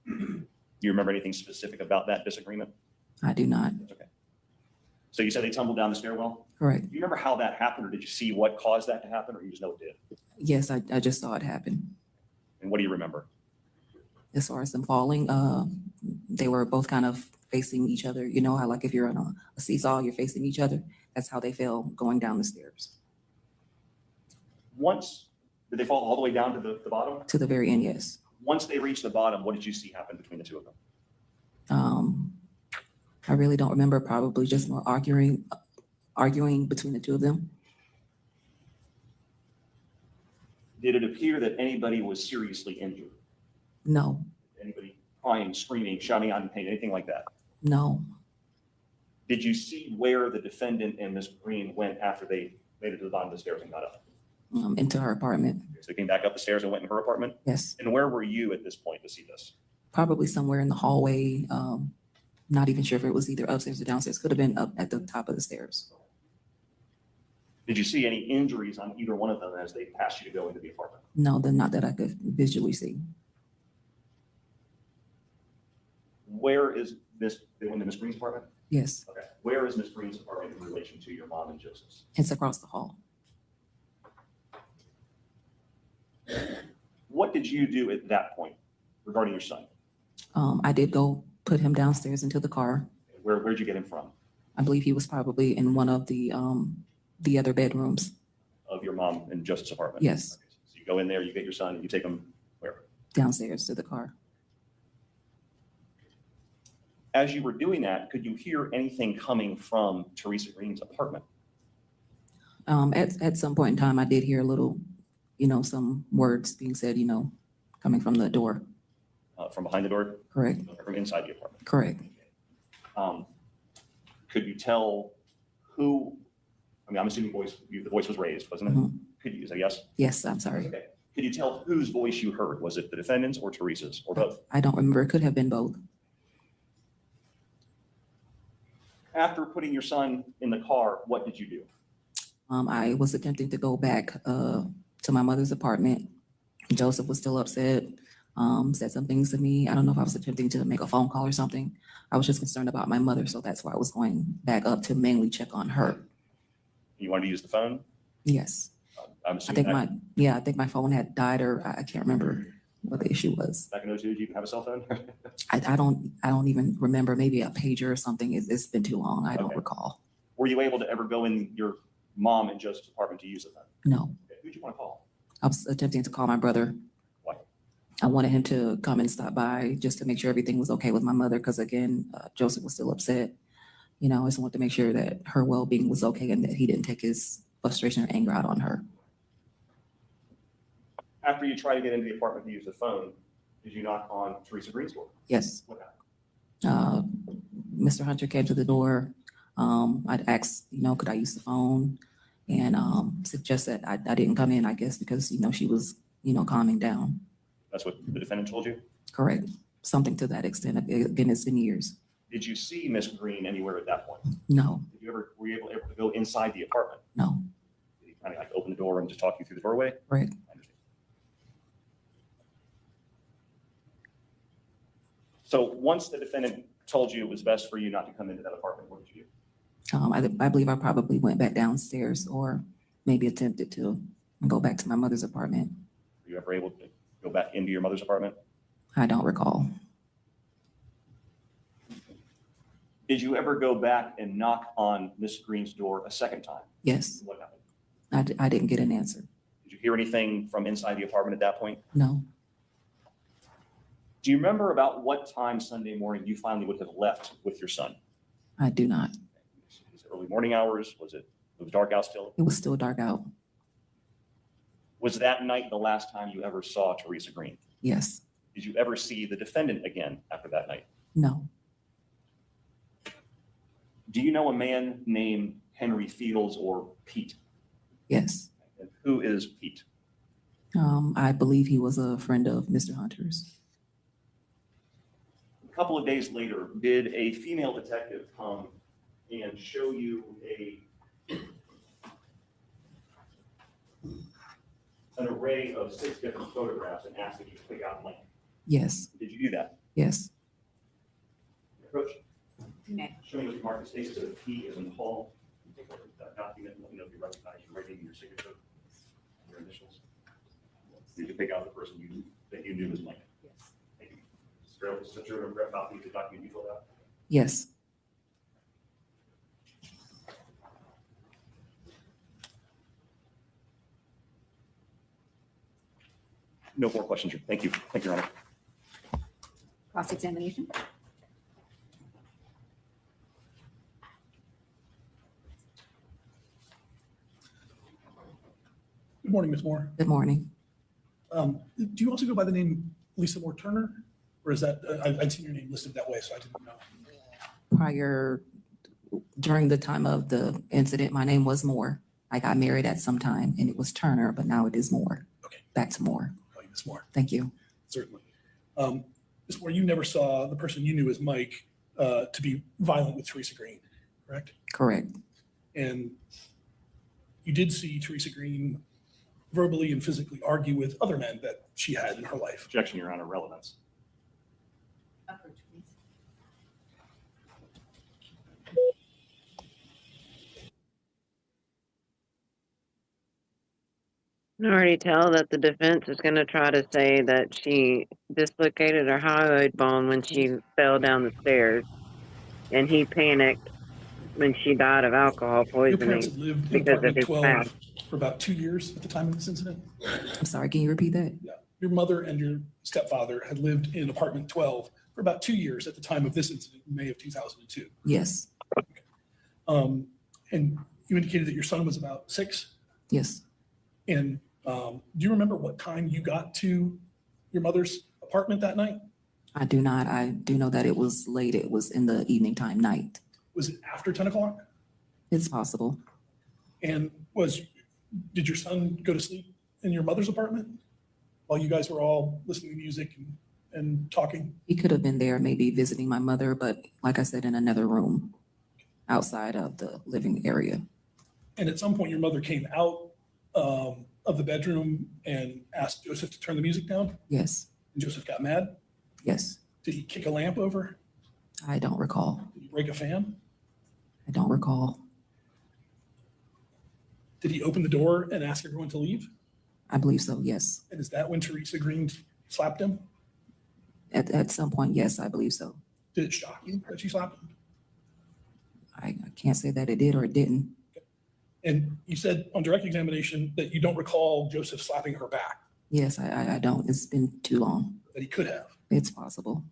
Do you remember anything specific about that disagreement? I do not. Okay. So you said they tumbled down the stairwell? Correct. Do you remember how that happened, or did you see what caused that to happen, or you just know it did? Yes, I just saw it happen. And what do you remember? As far as them falling, they were both kind of facing each other. You know how like if you're on a seesaw, you're facing each other? That's how they fell going down the stairs. Did they fall all the way down to the bottom? To the very end, yes. Once they reached the bottom, what did you see happen between the two of them? I really don't remember, probably just more arguing between the two of them. Did it appear that anybody was seriously injured? No, Anybody crying, screaming, shouting out in pain, anything like that? no. Did you see where the defendant and Ms. Green went after they made it to the bottom of the stairs and got up? Into her apartment. So they came back up the stairs and went in her apartment? Yes, And where were you at this point to see this? probably somewhere in the hallway. Not even sure if it was either upstairs or downstairs. Could have been up at the top of the stairs. Did you see any injuries on either one of them as they passed you to go into the apartment? No, not that I could visually see. Where is this, they went to Ms. Green's apartment? Yes, Okay. Where is Ms. Green's apartment in relation to your mom and Joseph's? it's across the hall. What did you do at that point regarding your son? I did go put him downstairs into the car. Where'd you get him from? I believe he was probably in one of the other bedrooms. Of your mom and Joseph's apartment? Yes. Okay. So you go in there, you get your son, and you take him where? Downstairs to the car. As you were doing that, could you hear anything coming from Teresa Green's apartment? At some point in time, I did hear a little, some words being said, coming from the door. From behind the door? Correct. From inside the apartment? Correct. Could you tell who, I'm assuming the voice was raised, wasn't it? Mhm. Is that a yes? Yes, I'm sorry. Okay. Could you tell whose voice you heard? Was it the defendant's or Teresa's or both? I don't remember. It could have been both. After putting your son in the car, what did you do? I was attempting to go back to my mother's apartment. Joseph was still upset, said some things to me. I don't know if I was attempting to make a phone call or something. I was just concerned about my mother, so that's why I was going back up to mainly check on her. You wanted to use the phone? Yes. I'm I assuming think I think my phone had died, or I can't remember what the issue was. back in 02, did you even have a cell phone? I don't even remember. Maybe a pager or something. It's been too long. I don't Okay. recall. Were you able to ever go in your mom and Joseph's apartment to use the phone? No. Okay. Who'd you want to call? I was attempting to call my brother. Why? I wanted him to come and stop by just to make sure everything was okay with my mother, because again, Joseph was still upset. I just wanted to make sure that her well-being was okay and that he didn't take his frustration or anger out on her. After you tried to get into the apartment to use the phone, did you knock on Teresa Green's door? Yes. What happened? Mr. Hunter came to the door. I'd asked, could I use the phone? And suggested I didn't come in, I guess, because, she was, calming down. That's what the defendant told you? Correct. Something to that extent. Again, it's been years. Did you see Miss Green anywhere at that point? No, Were you able to go inside the apartment? no, Did he kind of like open the door and just talk you through the doorway? correct. So once the defendant told you it was best for you not to come into that apartment, what did you do? I believe I probably went back downstairs or maybe attempted to go back to my mother's apartment. Were you ever able to go back into your mother's apartment? I don't recall. Did you ever go back and knock on Miss Green's door a second time? Yes, What happened? I didn't get an answer. Did you hear anything from inside the apartment at that point? No, Do you remember about what time Sunday morning you finally would have left with your son? I do not. Was it early morning hours? Was it dark out still? It was still dark out. Was that night the last time you ever saw Teresa Green? Yes, Did you ever see the defendant again after that night? no, Do you know a man named Henry Fields or Pete? yes, And Who is Pete? I believe he was a friend of Mr. Hunter's. A couple of days later, did a female detective come and show you an array of 6 different photographs and ask that you pick out one? Yes. Did you do that? Yes. Approach. Show me what your market states so that P is in Paul. Take a look at that document. Let me know if you recognize your writing, your signature, your initials. Did you pick out the person that you knew was Mike? Yes. Thank you. Is your rep copy of the document you filled out? Yes. No more questions. Thank you. Thank you, Your Honor. Cross-examination. Good morning, Ms. Moore. Good morning. Do you also go by the name Lisa Moore Turner? Or is that, I'd seen your name listed that way, so I didn't know. During the time of the incident, my name was Moore. I got married at some time and it was Turner, but now it is Moore. Okay. Back to Moore. Oh, Ms. Moore. Thank you. Certainly. Ms. Moore, you never saw the person you knew as Mike to be violent with Teresa Green, correct? Correct. And you did see Teresa Green verbally and physically argue with other men that she had in her life. Objection, Your Honor. Relevance. I can already tell that the defense is going to try to say that she dislocated her hyoid bone when she fell down the stairs, and he panicked when she died of alcohol Your parents had poisoning lived in because of apartment his 12 past. for about 2 years at the time of this incident? I'm sorry, can you repeat that? Yeah. Your mother and your stepfather had lived in apartment 12 for about 2 years at the time of this incident in May of 2002. Yes. And you indicated that your son was about 6? Yes. And do you remember what time you got to your mother's apartment that night? I do not. I do know that it was late. It was in the evening time, night. Was it after 10 o'clock? It's possible. And did your son go to sleep in your mother's apartment while you guys were all listening to music and talking? He could have been there maybe visiting my mother, but like I said, in another room outside of the living area. And at some point, your mother came out of the bedroom and asked Joseph to turn the music down? Yes. And Joseph got mad? Yes. Did he kick a lamp over? I don't recall. Did he break a fan? I don't recall. Did he open the door and ask everyone to leave? I believe so, yes. And is that when Teresa Green slapped him? At some point, yes, I believe so. Did it shock you that she slapped him? I can't say that it did or it didn't. And you said on direct examination that you don't recall Joseph slapping her back, Yes, I don't. It's been too long. that he could have. It's possible.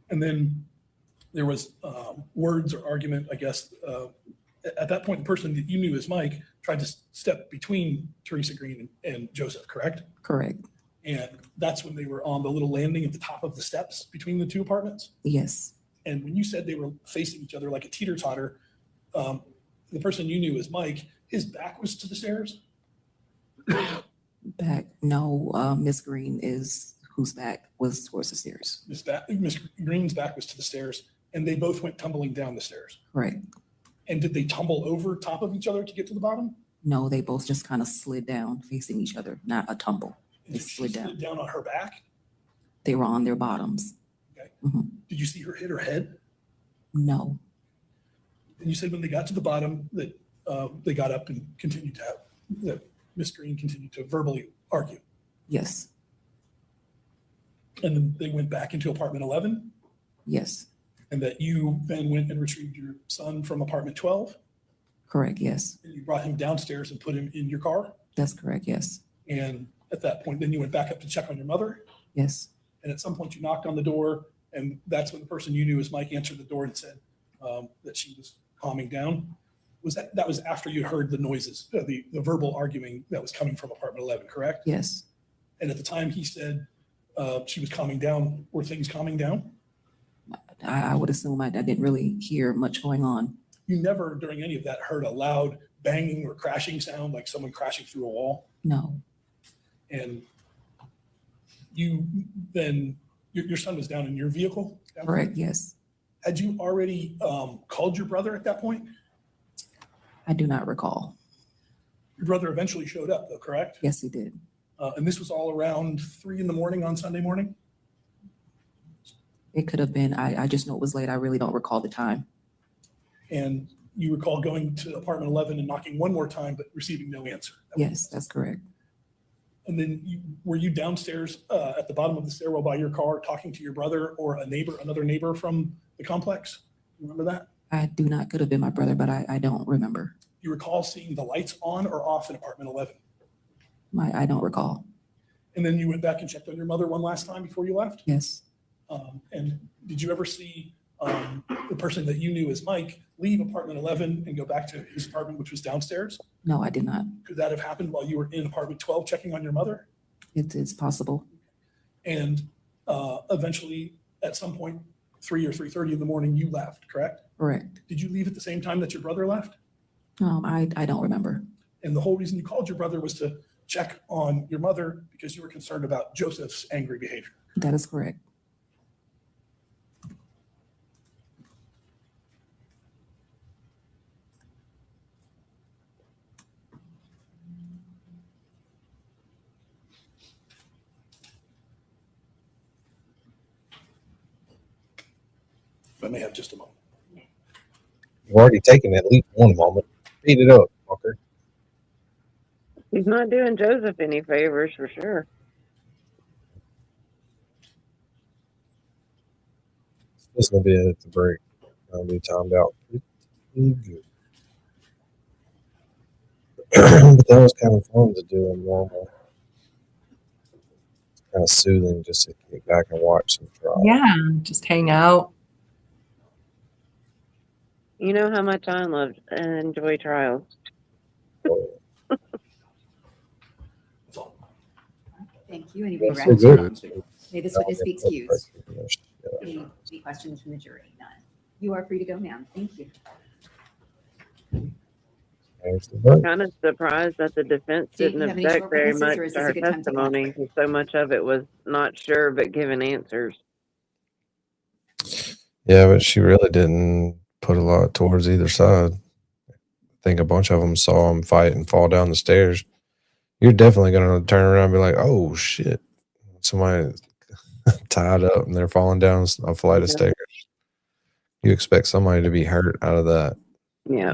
And then there was words or argument, I guess. At that point, the person that you knew as Mike tried to step between Teresa Green and Joseph, correct? Correct. And that's when they were on the little landing at the top of the steps between the two apartments? Yes. And when you said they were facing each other like a teeter-totter, the person you knew as Mike, his back was to the stairs? Back. No, Miss Green is whose back was towards the stairs. Miss Green's back was to the stairs, and they both went tumbling down the stairs. Correct. And did they tumble over top of each other to get to the bottom? No, they both just kind of slid down facing each other, not a tumble. They slid down. Slid down on her back? They were on their bottoms. Okay. Mhm. Did you see her hit her head? No. And you said when they got to the bottom that they got up and continued to that Miss Green continued to verbally argue. Yes. And then they went back into apartment 11? Yes. And that you then went and retrieved your son from apartment 12? Correct. Yes. And you brought him downstairs and put him in your car? That's correct. Yes. And at that point, then you went back up to check on your mother? Yes. And at some point you knocked on the door, and that's when the person you knew as Mike answered the door and said that she was calming down. That was after you heard the noises, the verbal arguing that was coming from apartment 11, correct? Yes. And at the time he said she was calming down, were things calming down? I would assume I didn't really hear much going on. you never during any of that heard a loud banging or crashing sound like someone crashing through a wall? No. And you then, your son was down in your vehicle? Correct, yes. Had you already called your brother at that point? I do not recall. Your brother eventually showed up though, correct? Yes, he did. And this was all around 3 a.m. on Sunday morning? It could have been. I just know it was late. I really don't recall the time. And you recall going to apartment 11 and knocking one more time, but receiving no answer? Yes, that's correct. And then were you downstairs at the bottom of the stairwell by your car talking to your brother or another neighbor from the complex? You remember that? I do not. Could have been my brother, but I don't remember. Do you recall seeing the lights on or off in apartment 11? I don't recall. And then you went back and checked on your mother one last time before you left? Yes. And did you ever see the person that you knew as Mike leave apartment 11 and go back to his apartment, which was downstairs? No, I did not. Could that have happened while you were in apartment 12 checking on your mother? It's possible. And eventually, at some point, 3 or 3:30 in the morning, you left, correct? Correct. Did you leave at the same time that your brother left? I don't remember. And the whole reason you called your brother was to check on your mother because you were concerned about Joseph's angry behavior. That is correct. If I may have just a moment. You've already taken at least one moment. Speed it up, fucker. He's not doing Joseph any favors for sure. It's going to be at the break. I'll be timed out. Pretty good. But that was kind of fun to do in normal. It's kind of soothing just to get back and watch some trial. Yeah, just hang out. You know how much I love and enjoy trials. Thank you. Any Yes, regrets? it is. May this witness be excused. Any questions from the jury? None. You are free to go now. Thank you. Kind of surprised that the defense Jake, didn't you have any object short very witnesses, much or is to this a her good time to go? testimony, because so much of it was not sure but giving answers. Yeah, but she really didn't put a lot towards either side. I think a bunch of them saw him fight and fall down the stairs. You're definitely going to turn around and be like, oh, shit. Somebody tied up and they're falling down a flight of stairs. You expect somebody to be hurt out of that. Yeah.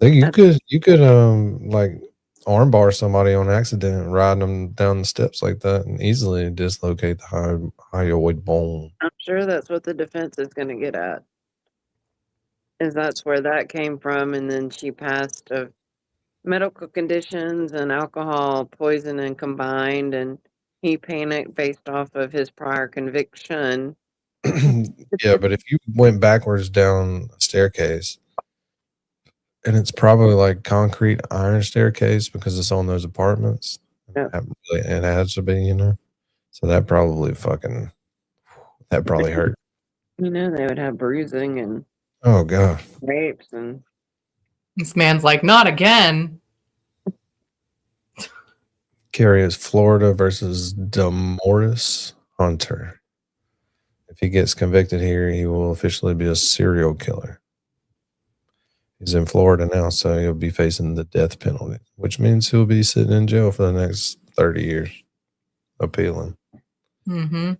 You could like armbar somebody on accident, riding them down the steps like that, and easily dislocate the hyoid bone. I'm sure that's what the defense is going to get at. Is that's where that came from, and then she passed of medical conditions and alcohol poisoning combined, and he panicked based off of his prior conviction. Yeah, but if you went backwards down a staircase, and it's probably like concrete iron staircase because it's on those apartments, it has to be, so that probably hurt. You know, they would have bruising and Oh god, rapes, and This man's like, not again. Carrie is Florida versus Demorris Hunter. If he gets convicted here, he will officially be a serial killer. He's in Florida now, so he'll be facing the death penalty, which means he'll be sitting in jail for the next 30 years appealing. Mm-hmm.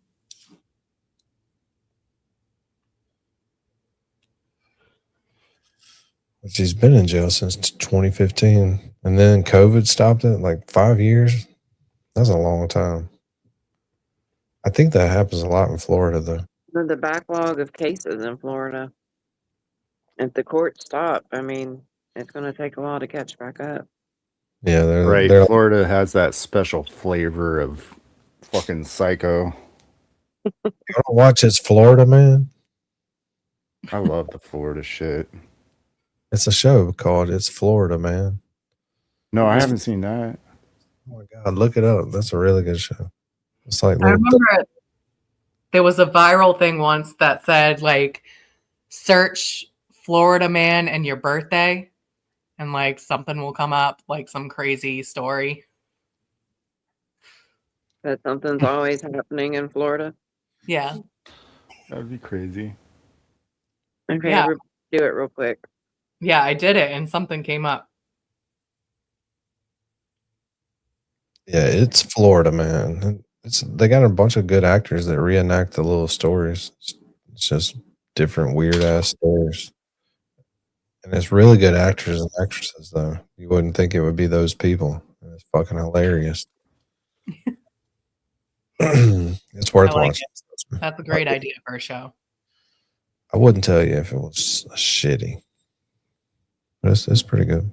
Which he's been in jail since 2015. And then COVID stopped it, like 5 years. That's a long time. I think that happens a lot in Florida, though. the backlog of cases in Florida. If the courts stop, I mean, it's going to take a while to catch back up. Yeah, Right. they're Florida has that special flavor of fucking psycho. I don't watch It's Florida, man. I love the Florida shit. It's a show called It's Florida, man. No, I haven't seen that. Oh my god, look it up. That's a really good show. It's like I remember there was a viral thing once that said, like, search Florida man and your birthday, and like something will come up, like some crazy story. That something's always happening in Florida. Yeah. That'd be crazy. Okay, Yeah. everybody do it real quick. Yeah, I did it and something came up. Yeah, it's Florida, man. They got a bunch of good actors that reenact the little stories. It's just different weird ass stories. And it's really good actors and actresses, though. You wouldn't think it would be those people. It's fucking hilarious. It's worth I like watching. it. That's a great idea for a show. I wouldn't tell you if it was shitty. But it's pretty good.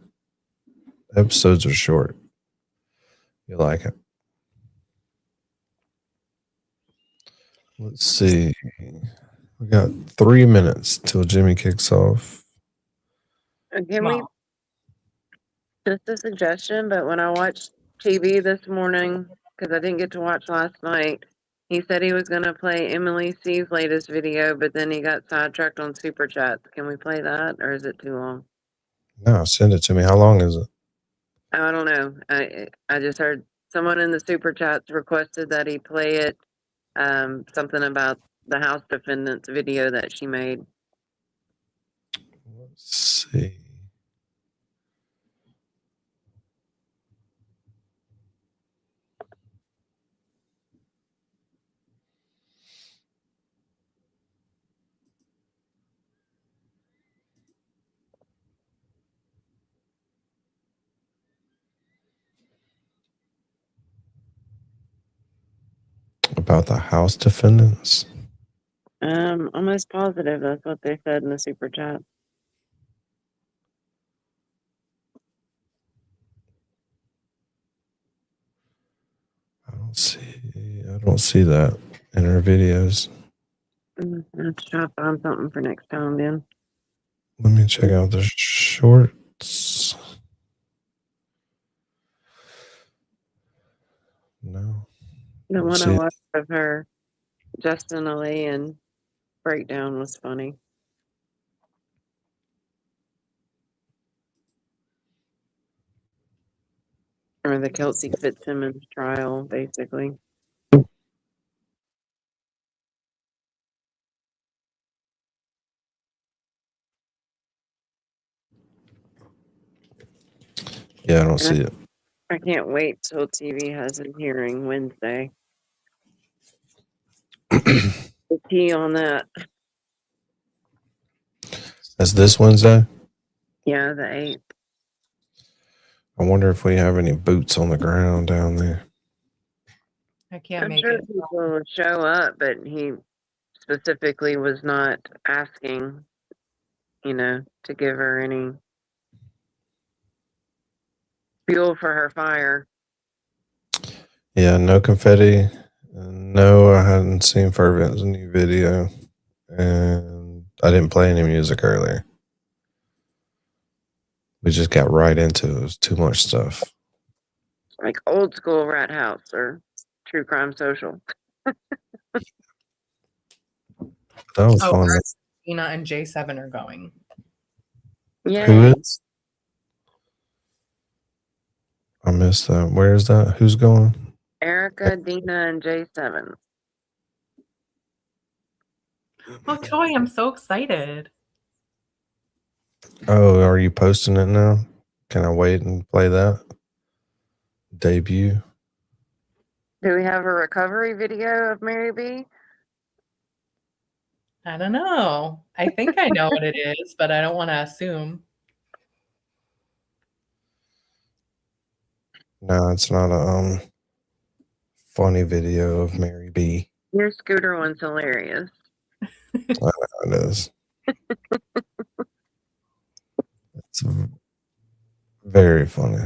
Episodes are short. You like it. Let's see. We got 3 minutes till Jimmy kicks off. Can we, just a suggestion, but when I watched TV this morning, because I didn't get to watch last night, he said he was going to play Emily C's latest video, but then he got sidetracked on Super Chats. Can we play that, or is it too long? No, send it to me. How long is it? I don't know. I just heard someone in the Super Chats requested that he play it, something about the House Defendants video that she made. Let's see. About the House Defendants? Almost positive that's what they said in the Super Chat. I don't see that in her videos. Let's try to find something for next time then. Let me check out the shorts. No. The one I see. watched of her, Justin Alain breakdown was funny. Or the Kelsey Fitzsimmons trial, basically. Yeah, I don't see it. I can't wait till TV has a hearing Wednesday. The tea on that. That's this Wednesday? Yeah, the 8th. I wonder if we have any boots on the ground down there. I can't I'm make sure it. people will show up, but he specifically was not asking, to give her any fuel for her fire. Yeah, no confetti. No, I hadn't seen Fervent's new video. And I didn't play any music earlier. We just got right into it. It was too much stuff. Like old school Rat House or True Crime Social. That was fun. Tina and J7 are going. Yeah. Who is? I missed that. Where is that? Who's going? Erica, Dina, and J7. Oh, Joy, I'm so excited. Oh, are you posting it now? Can I wait and play that? Debut. Do we have a recovery video of Mary B? I don't know. I think I know what it is, but I don't want to assume. No, it's not a funny video of Mary B. Your scooter one's hilarious. I know it is. It's very funny.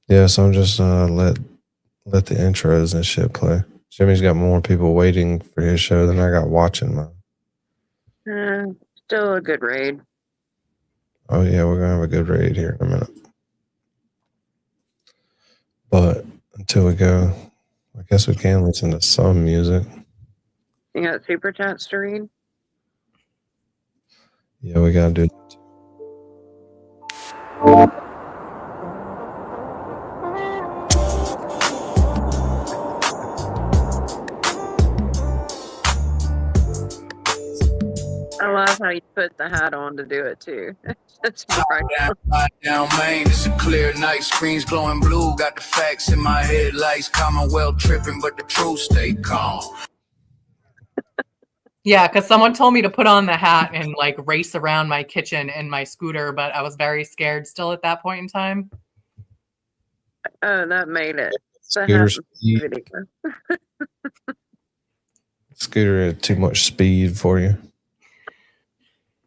Yeah, so I'm just let the intros and shit play. Jimmy's got more people waiting for his show than I got watching mine. Still a good raid. Oh yeah, we're gonna have a good raid here in a minute. But until we go, I guess we can listen to some music. You got super chats to read? Yeah, we gotta do that. I love how you put the hat on to do it too. That's bright. Down Main, it's a clear night, screens glowing blue, got the facts in my headlights, Commonwealth tripping, but the truth stay calm. Yeah, because someone told me to put on the hat and like race around my kitchen in my scooter, but I was very scared still at that point in time. Oh, that made it. Scooter Scooter had too much speed for you.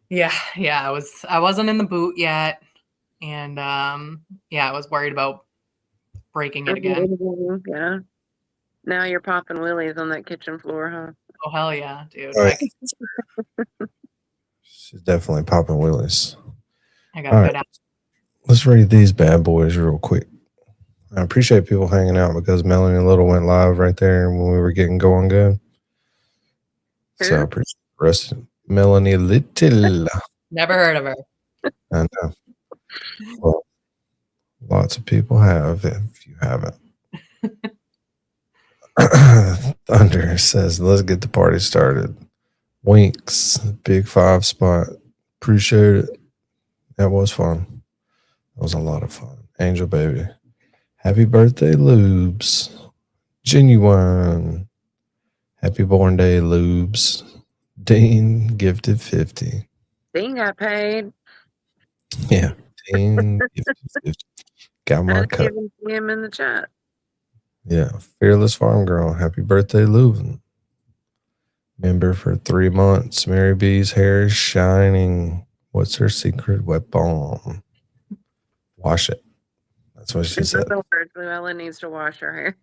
Yeah, I wasn't in the boot yet, and I was worried about breaking it again. Yeah. Now you're popping wheelies on that kitchen floor, huh? Oh hell yeah, dude! All right. She's definitely popping wheelies. I got All good right. Let's read these bad boys real quick. I appreciate people hanging out because Melanie Little went live right there when we were getting going good. So I appreciate the rest of Melanie Little. Never heard of her. I know. Well, lots of people have if you haven't. Thunder says, let's get the party started. Winks, big 5 spot. Appreciate it. That was fun. That was a lot of fun. Angel Baby. Happy birthday, Lubes. Genuine. Happy born day, Lubes. Dean gifted 50. Dean got paid. Yeah. Dean gifted 50. Got my I didn't cut. even see him in the chat. Yeah. Fearless Farm Girl. Happy birthday, Leuven. Member for 3 months. Mary B's hair is shining. What's her secret weapon? Wash it. That's what she In said. other words, Luella needs to wash her hair.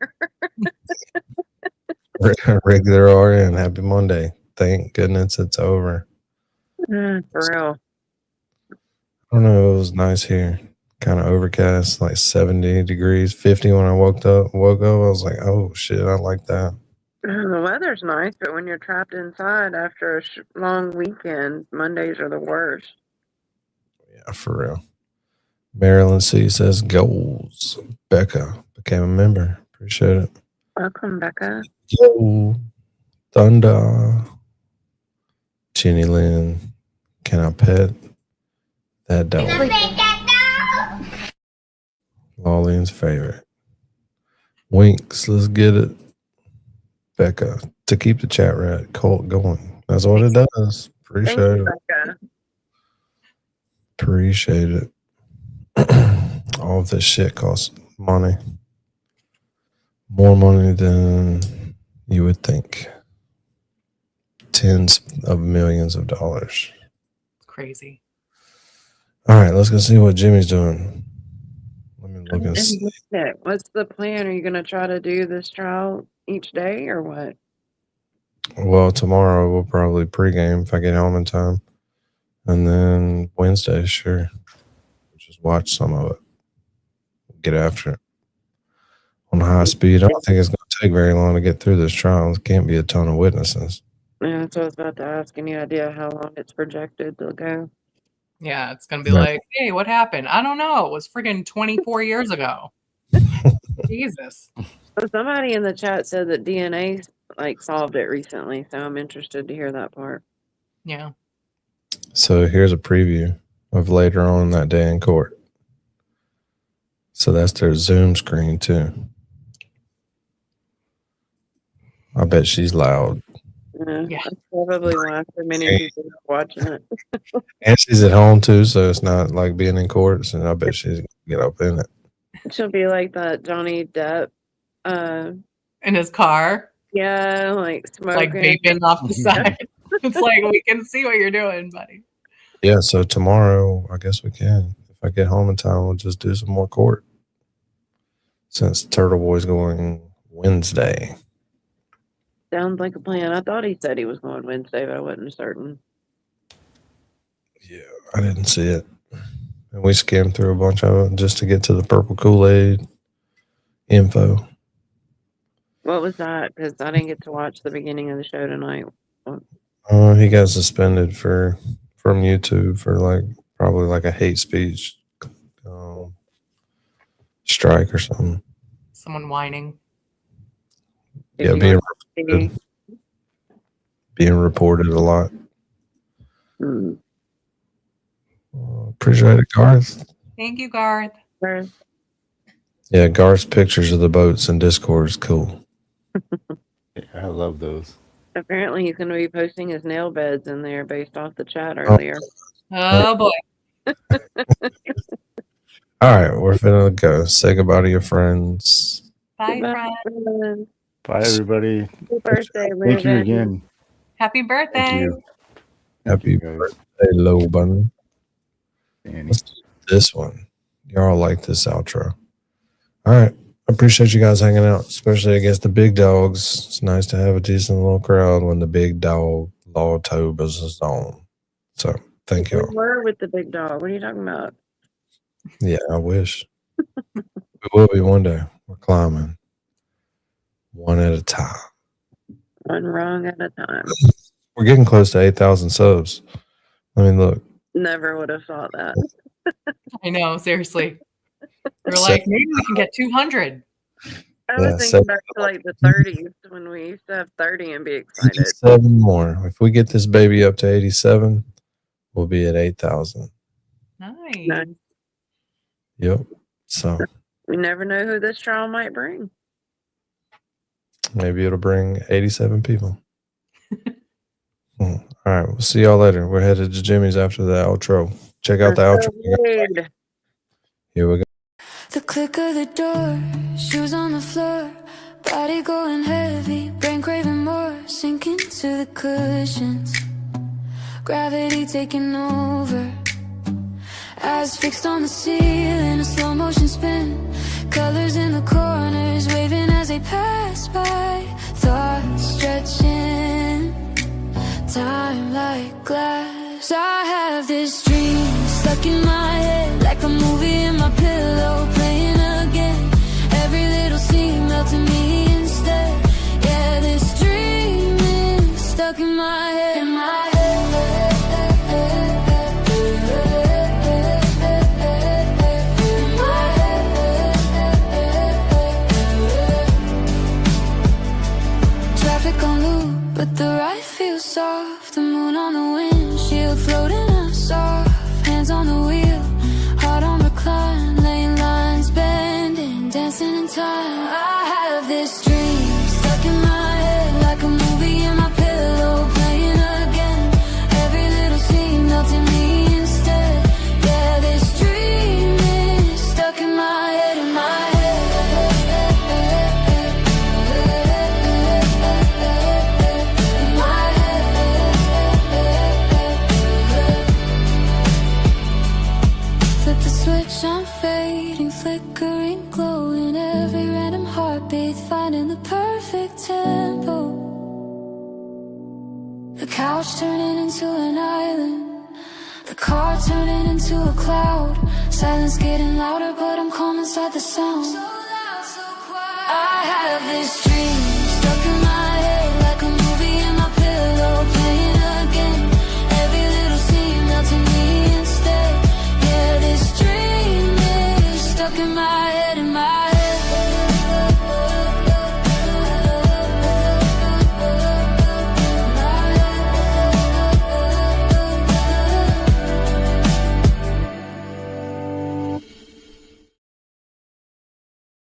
Regular RN. Happy Monday. Thank goodness it's over. For real. I don't know. It was nice here. Kind of overcast, like 70 degrees, 50 when I woke up. I was like, oh shit, I like that. The weather's nice, but when you're trapped inside after a long weekend, Mondays are the worst. Yeah, for real. Marilyn C says goals. Becca became a member. Appreciate it. Welcome, Becca. Yo, Thunder. Jenny Lynn. Can I pet that dog? Lauline's favorite. Winks. Let's get it. Becca. To keep the chat rat cult going. That's what it does. Appreciate Thank you, it. Becca. Appreciate it. All of this shit costs money. More money than you would think. Tens of millions of dollars. It's crazy. All right, let's go see what Jimmy's doing. Let me look and see. What's the plan? Are you going to try to do this trial each day or what? Well, tomorrow we'll probably pregame if I get home in time. And then Wednesday, sure. Just watch some of it. Get after it. On high speed. I don't think it's going to take very long to get through this trial. There can't be a ton of witnesses. Yeah, that's what I was about to ask. Any idea how long it's projected to go? Yeah, it's gonna be Yeah. like, hey, what happened? I don't know. It was friggin' 24 years ago. Jesus. Well, somebody in the chat said that DNA like solved it recently, so I'm interested to hear that part. Yeah. So here's a preview of later on that day in court. So that's their Zoom screen too. I bet she's loud. Yeah. That's probably why so many people are watching it. And she's at home too, so it's not like being in court. So I bet she's gonna get up in it. She'll be like that Johnny Depp. In his car. Yeah, like smoking. Like vaping off the side. It's like, we can see what you're doing, buddy. Yeah, so tomorrow I guess we can. If I get home in time, we'll just do some more court. Since Turtle Boy's going Wednesday. Sounds like a plan. I thought he said he was going Wednesday, but I wasn't certain. Yeah, I didn't see it. And we skimmed through a bunch of it just to get to the purple Kool-Aid info. What was that? Because I didn't get to watch the beginning of the show tonight. He got suspended for from YouTube for like probably like a hate speech strike or something. Someone whining. Yeah, being reported a lot. Appreciate it, Garth. Thank you, Garth. Yeah, Garth's pictures of the boats in Discord is cool. I love those. Apparently, he's going to be posting his nail beds in there based off the chat earlier. Oh boy. All right, we're finna go. Say goodbye to your friends. Bye, friends. Bye, everybody. Happy birthday, Thank you Ruben. again. Happy birthday. Thank you. Happy birthday, Low Bunny. Let's do this one. Y'all like this outro. All right. I appreciate you guys hanging out, especially against the big dogs. It's nice to have a decent little crowd when the big dog Law Tobas is on. So thank We y'all. were with the big dog. What are you talking about? Yeah, I wish. We will be one day. We're climbing one at a time. One wrong at a time. We're getting close to 8,000 subs. I mean, look. Never would have thought that. I know, seriously. We're like, maybe we can get 200. I was thinking back to like the 30s when we used to have 30 and be excited. 87 more. If we get this baby up to 87, we'll be at 8,000. Nice. Yep. So We never know who this trial might bring. maybe it'll bring 87 people. All right. We'll see y'all later. We're headed to Jimmy's after the outro. Check out the outro. Here we go. The click of the door, shoes on the floor, body going heavy, brain craving more, sinking to the cushions, gravity taking over, eyes fixed on the ceiling, a slow motion spin, colors in the corners, waving as they pass by, thoughts stretching, time like glass. I have this dream stuck in my head, like a movie in my pillow, playing again. Every little scene melting me instead. Yeah, this dream is stuck in my head. In my traffic on loop, but the ride feels soft. The moon on the windshield, floating us off. Hands on the wheel, heart on recline, lane lines bending, dancing in time. I have this dream stuck in my head, like a movie in my pillow, playing again. Every little scene melting me instead. Yeah, this dream is stuck in my head, in my head. Flip the switch, I'm fading, flickering, glowing. Every random heartbeat, finding the perfect tempo. The couch turning into an island, the car turning into a cloud. Silence getting louder, but I'm calm inside the sound. So loud, so quiet. I have this dream